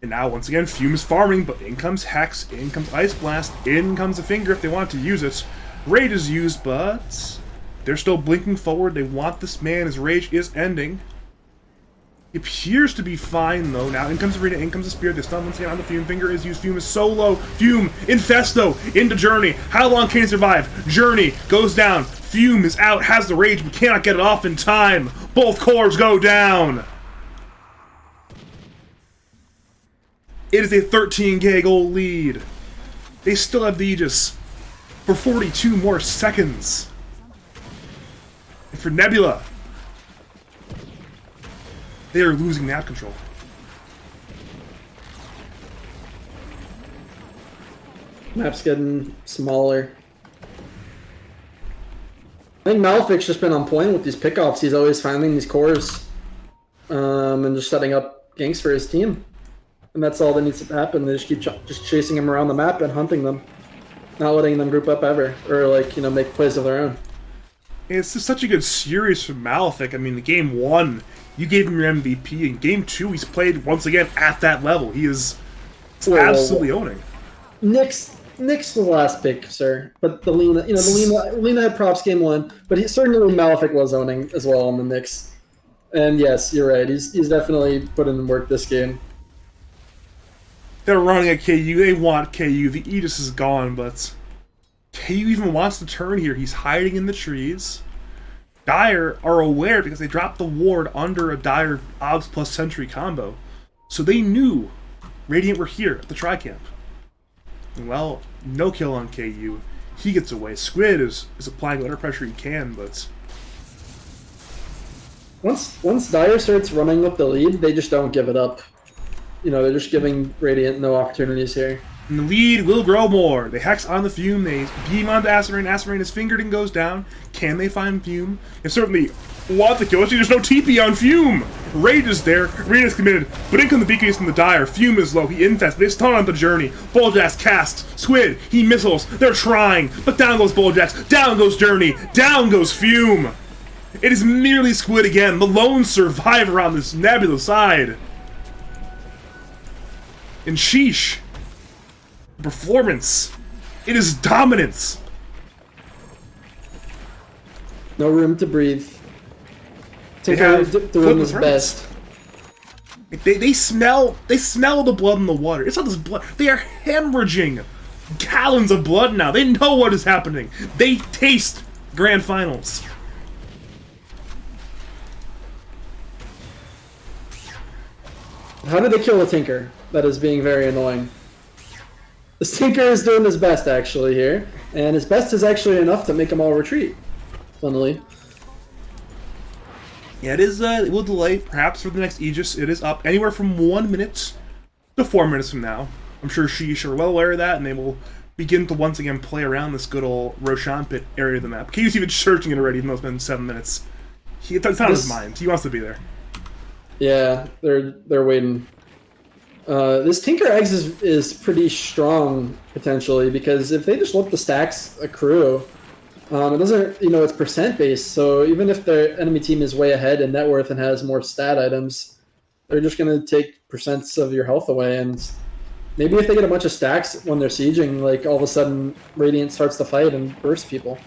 And now, once again, Fume is farming, but in comes Hex, in comes Ice Blast, in comes a Finger if they want to use it. Raid is used, but they're still blinking forward. They want this man. His rage is ending. He appears to be fine, though. Now, in comes Arena, in comes the Spear. They stun once again on the Fume. Finger is used. Fume is so low. Fume, Infesto, into Journey. How long can he survive? Journey goes down. Fume is out, has the rage, but cannot get it off in time. Both cores go down. It is a 13k gold lead. They still have the Aegis for 42 more seconds. And for Nebula, they are losing map control. Map's getting smaller. I think Malefic's just been on point with these pickoffs. He's always finding these cores and just setting up ganks for his team. And that's all that needs to happen. They just keep just chasing him around the map and hunting them. not letting them group up ever, or like, make plays of their own. It's just such a good series from Malefic. I mean, the game 1, you gave him your MVP. In game 2, he's played once again at that level. He is absolutely owning. Nyx was the last pick, sir. But the Lena had props game 1, but certainly Malefic was owning as well on the Nyx. And yes, you're right. He's definitely put in work this game. They're running at KU. They want KU. The Aegis is gone, but KU even wants to turn here. He's hiding in the trees. Dire are aware because they dropped the ward under a Dire Obs plus Sentry combo. So they knew Radiant were here at the Tri-Camp. Well, no kill on KU. He gets away. Squid is applying whatever pressure he can, but once Dire starts running with the lead, they just don't give it up. They're just giving Radiant no opportunities here. And the lead will grow more. They hex on the Fume. They beam onto Acerain. Acerain is fingered and goes down. Can they find Fume? They certainly want the kill. There's no TP on Fume. Rage is there. Rena's committed. But in come the Beacon from the Dire. Fume is low. He infests. They stun on the Journey. Bulljax casts. Squid. He missiles. They're trying. But down goes Bulljax. Down goes Journey. Down goes Fume. It is merely Squid again. The lone survivor on this Nebula side. And Sheeeesh. Performance. It is dominance. No room to breathe. Tinker doing his best. They smell the blood in the water. It's not just blood. They are hemorrhaging gallons of blood now. They know what is happening. They taste grand finals. How did they kill the Tinker? That is being very annoying. This Tinker is doing his best, actually, here. And his best is actually enough to make them all retreat. Funnily. Yeah, it will delay, perhaps for the next Aegis. It is up anywhere from 1 minute to 4 minutes from now. I'm sure Sheeeesh are well aware of that, and they will begin to once again play around this good old Roshan Pit area of the map. KU's even searching it already, even though it's been 7 minutes. It's not on his mind. He wants to be there. Yeah, they're waiting. This Tinker Eggs is pretty strong, potentially, because if they just let the stacks accrue, it doesn't, it's percent based, so even if their enemy team is way ahead in net worth and has more stat items, they're just going to take percents of your health away, and maybe if they get a bunch of stacks when they're sieging, like all of a sudden Radiant starts to fight and burst people.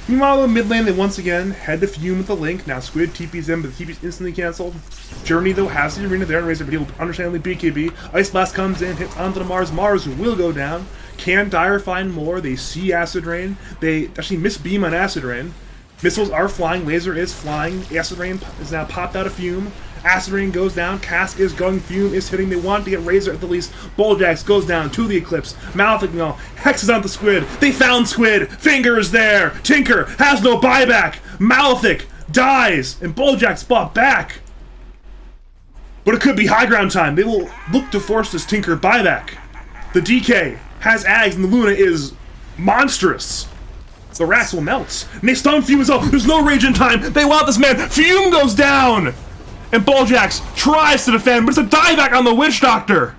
Meanwhile, in mid lane, they once again head to Fume with the Link. Now Squid TP's in, but the TP's instantly cancelled. Journey, though, has the arena there and Razor, but he'll understandably BKB. Ice Blast comes in, hits onto the Mars. Mars will go down. Can Dire find more? They see Acid Rain. They actually miss Beam on Acid Rain. Missiles are flying. Laser is flying. Acid Rain is now popped out of Fume. Acid Rain goes down. Cask is going. Fume is hitting. They want to get Razor at the least. Bulljax goes down to the Eclipse. Malefic no. Hexes onto Squid. They found Squid. Finger is there. Tinker has no buyback. Malefic dies. And Bulljax bought back. But it could be high ground time. They will look to force this Tinker buyback. The DK has Ags and the Luna is monstrous. The rats will melt. And they stun Fume as well. There's no rage in time. They want this man. Fume goes down. And Bulljax tries to defend, but it's a dieback on the Witch Doctor.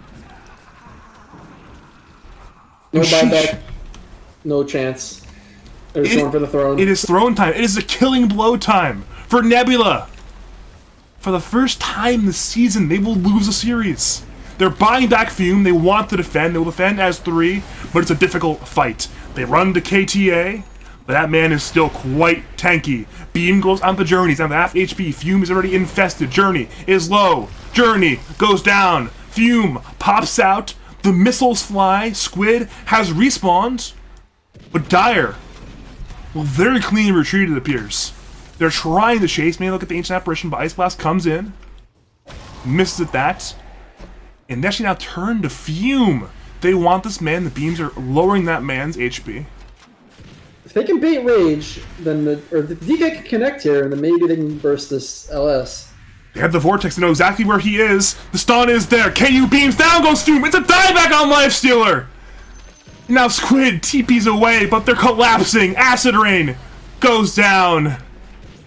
No buyback. No chance. They're going for the throne. It is throne time. It is a killing blow time for Nebula. For the first time this season, they will lose a series. They're buying back Fume. They want to defend. They will defend as 3, but it's a difficult fight. They run to KTA, but that man is still quite tanky. Beam goes on the Journey. He's down to half HP. Fume is already infested. Journey is low. Journey goes down. Fume pops out. The missiles fly. Squid has respawned. But Dire will very cleanly retreat, it appears. They're trying to chase. Maybe look at the Ancient Apparition, but Ice Blast comes in. Misses at that. And they actually now turn to Fume. They want this man. The beams are lowering that man's HP. If they can bait Rage, then if the DK can connect here, then maybe they can burst this LS. They have the Vortex to know exactly where he is. The stun is there. KU beams down goes Fume. It's a dieback on Lifestealer. Now Squid TP's away, but they're collapsing. Acid Rain goes down.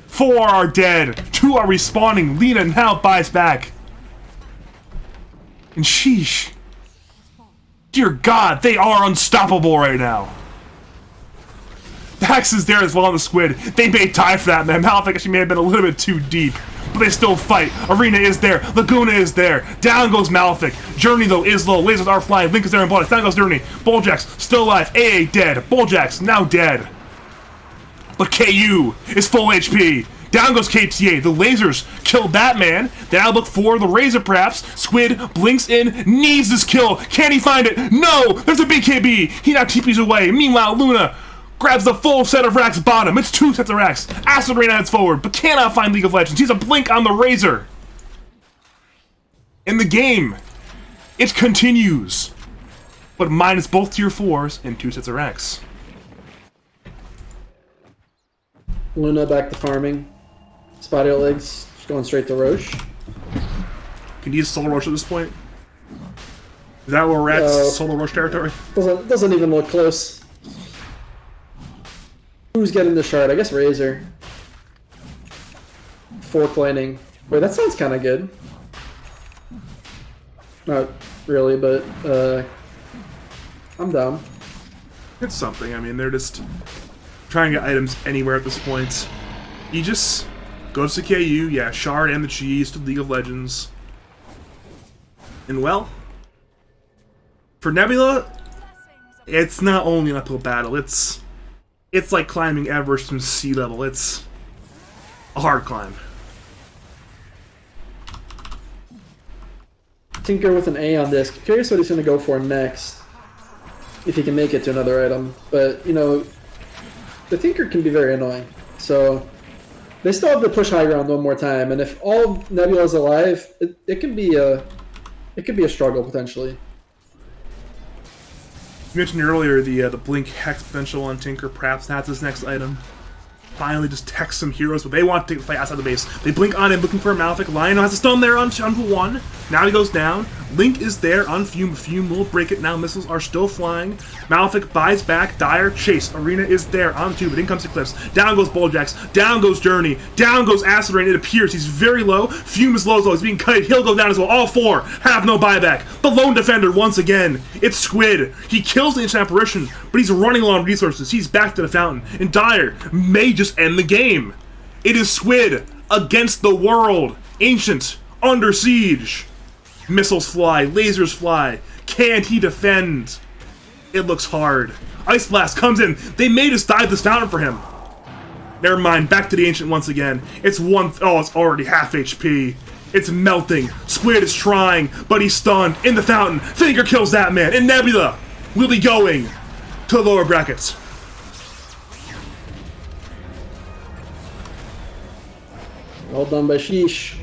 4 are dead. 2 are respawning. Lena now buys back. And Sheeesh. Dear God, they are unstoppable right now. Dax is there as well on the Squid. They may die for that, man. Malefic actually may have been a little bit too deep, but they still fight. Arena is there. Laguna is there. Down goes Malefic. Journey, though, is low. Lasers are flying. Link is there in blood. Down goes Journey. Bulljax still alive. AA dead. Bulljax now dead. But KU is full HP. Down goes KTA. The lasers kill Batman. They now look for the Razor, perhaps. Squid blinks in, needs this kill. Can he find it? No! There's a BKB. He now TPs away. Meanwhile, Luna grabs the full set of racks bottom. It's 2 sets of racks. Acid Rain heads forward, but cannot find League of Legends. He's a blink on the Razor. In the game, it continues, but minus both tier 4s and 2 sets of racks. Luna back to farming. Spotty legs just going straight to Roche. Can you use solo Roche at this point? Is that where we're at? Solo Roche territory? Doesn't even look close. Who's getting the shard? I guess Razor. Fork Lightning. Wait, that sounds kind of good. Not really, but I'm down. It's something. I mean, they're just trying to get items anywhere at this point. Aegis goes to KU. Yeah, Shard and the cheese to League of Legends. And well, for Nebula, it's not only an uphill battle. It's like climbing Everest from sea level. It's a hard climb. Tinker with an A on this. Curious what he's going to go for next. If he can make it to another item. But, you know, the Tinker can be very annoying. So, they still have to push high ground one more time. And if all Nebula's alive, it can be a struggle, potentially. You mentioned earlier the Blink Hex potential on Tinker. Perhaps that's his next item. Finally just text some heroes, but they want to take the fight outside the base. They blink on him, looking for a Malefic. Lion has a stone there on 1. Now he goes down. Link is there on Fume. Fume will break it now. Missiles are still flying. Malefic buys back. Dire chase. Arena is there on 2, but in comes Eclipse. Down goes Bulljax. Down goes Journey. Down goes Acid Rain. It appears he's very low. Fume is low as well. He's being cut. He'll go down as well. All 4 have no buyback. The lone defender once again. It's Squid. He kills the Ancient Apparition, but he's running low on resources. He's back to the fountain. And Dire may just end the game. It is Squid against the world. Ancient under siege. Missiles fly, lasers fly. Can he defend? It looks hard. Ice Blast comes in. They may just dive this fountain for him. Never mind, back to the Ancient once again. It's it's already half HP. It's melting. Squid is trying, but he's stunned. In the fountain, Finger kills that man. And Nebula will be going to the lower brackets. Well done by Sheeesh.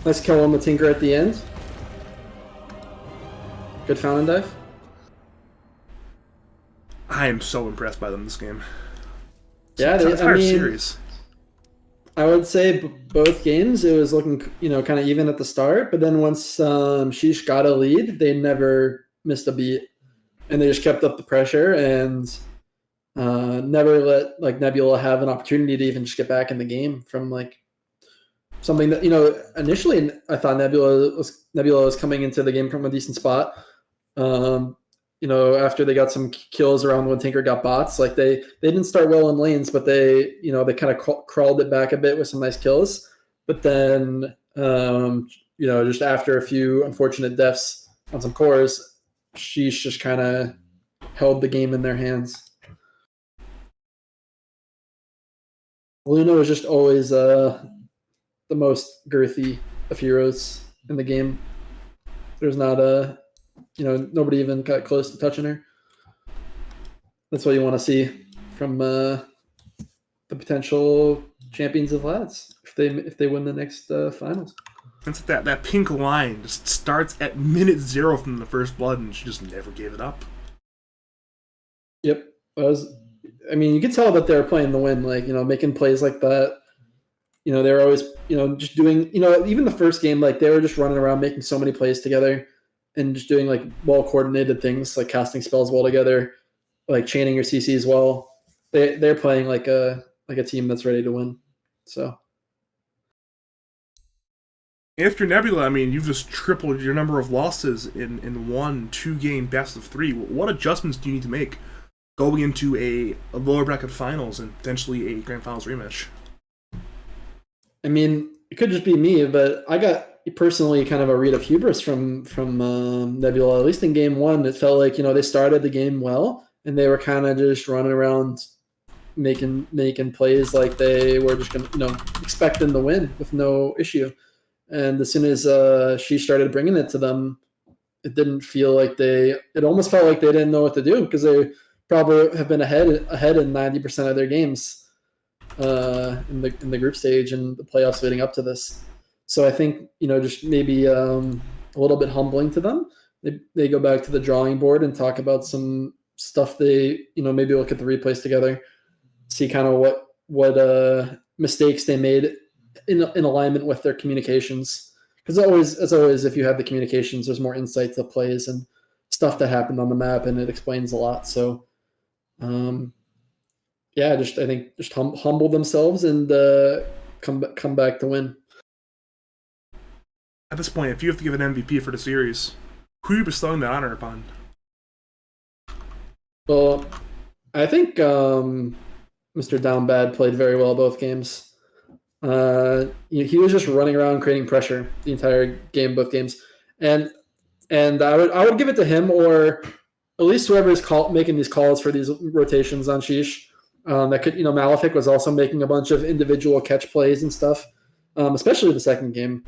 Nice kill on the Tinker at the end. Good fountain dive. I am so impressed by them this game. Yeah, I mean, series. I would say both games it was looking, kind of even at the start, but then once Sheesh got a lead, they never missed a beat, and they just kept up the pressure and never let Nebula have an opportunity to even just get back in the game from something that initially I thought Nebula was coming into the game from a decent spot. After they got some kills around when Tinker got bots, they didn't start well in lanes, but they kind of crawled it back a bit with some nice kills. But then just after a few unfortunate deaths on some cores, Sheesh just kind of held the game in their hands. Luna was just always the most girthy of heroes in the game. There's not nobody even got close to touching her. That's what you want to see from the potential champions of lads if they win the next finals. It's that pink line just starts at minute 0 from the first blood, and she just never gave it up. Yep, you could tell that they were playing the win, making plays like that. They were always, just doing, even the first game, they were just running around making so many plays together and just doing well-coordinated things, like casting spells well together, chaining your CCs well. They're playing like a team that's ready to win. So After Nebula, I mean, you've just tripled your number of losses in one 2-game best of 3. What adjustments do you need to make going into a lower bracket finals and potentially a grand finals rematch? I mean, it could just be me, but I got personally kind of a read of hubris from Nebula. At least in game one, it felt like they started the game well, and they were kind of just running around making plays like they were just gonna expecting to win with no issue. And as soon as she started bringing it to them, it didn't feel like it almost felt like they didn't know what to do, because they probably have been ahead in 90% of their games in the group stage and the playoffs leading up to this. So I think just maybe a little bit humbling to them. They go back to the drawing board and talk about some stuff. They maybe look at the replays together, see kind of what mistakes they made in alignment with their communications. Because as always, if you have the communications, there's more insight to plays and stuff that happened on the map, and it explains a lot. So, I think humble themselves and come back to win. At this point, if you have to give an MVP for the series, who are you bestowing that honor upon? Well, I think Mr. Down Bad played very well both games. He was just running around creating pressure the entire game, both games, and I would give it to him, or at least whoever is making these calls for these rotations on Sheeeesh. That could Malefic was also making a bunch of individual catch plays and stuff, especially the second game.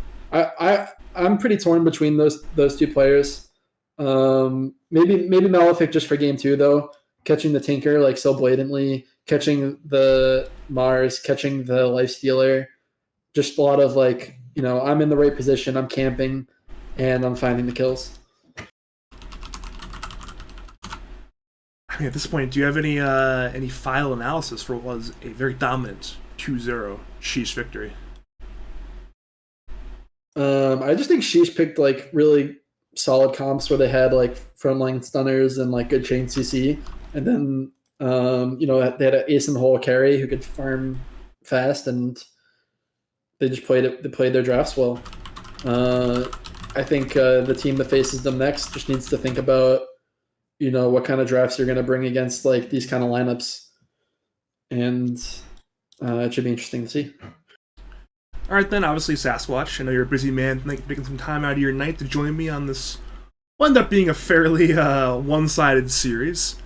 I'm pretty torn between those two players. Maybe Malefic just for game 2 though, catching the Tinker like so blatantly, catching the Mars, catching the Lifestealer, just a lot of I'm in the right position, I'm camping, and I'm finding the kills. I mean, at this point, do you have any file analysis for what was a very dominant 2-0 Sheeesh victory? I just think Sheeesh picked really solid comps where they had frontline stunners and good chain CC, and then they had an ace in the hole carry who could farm fast, and they just played it. They played their drafts well. I think the team that faces them next just needs to think about what kind of drafts you're going to bring against these kind of lineups, and it should be interesting to see. All right, then, obviously, Sasquatch. I know you're a busy man. Thank you for taking some time out of your night to join me on this. Will end up being a fairly one-sided series.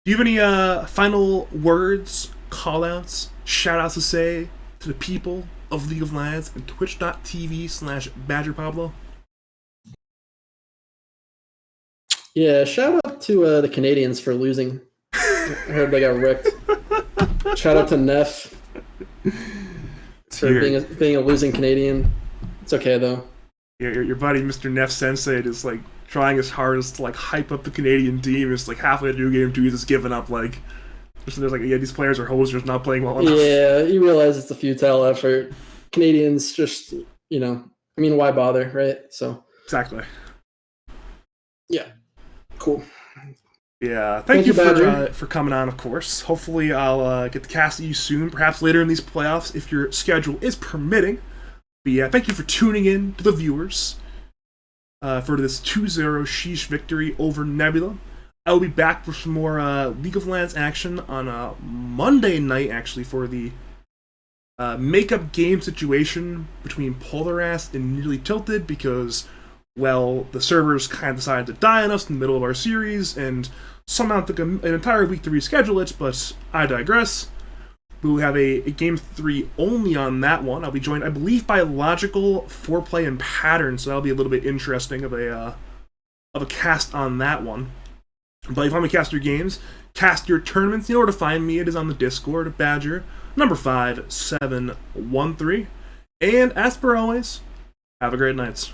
Do you have any final words, call-outs, shout-outs to say to the people of League of Legends and twitch.tv/BadgerPablo? Yeah, shout out to the Canadians for losing. I heard they got wrecked. Shout out to Neff for being a losing Canadian. It's okay though. Your buddy Mr. Neff Sensei is trying his hardest to hype up the Canadian team. It's halfway through game 2, he's just giving up. There's these players are hosers, not playing well enough. Yeah, you realize it's a futile effort. Canadians just why bother, right? So exactly. Yeah. Cool. Yeah, thank you for coming on, of course. Hopefully I'll get to cast you soon, perhaps later in these playoffs if your schedule is permitting. But yeah, thank you for tuning in to the viewers for this 2-0 Sheeesh victory over Nebula. I will be back for some more League of Legends action on Monday night, actually, for the makeup game situation between Polarast and Nearly Tilted, because the servers kind of decided to die on us in the middle of our series, and somehow took an entire week to reschedule it, but I digress. We will have a Game 3 only on that one. I'll be joined, I believe, by Logical, Foreplay, and Pattern, so that'll be a little bit interesting of a cast on that one. But if you want me to cast your games, cast your tournaments, you know where to find me. It is on the Discord, Badger, number 5713. And as per always, have a great night.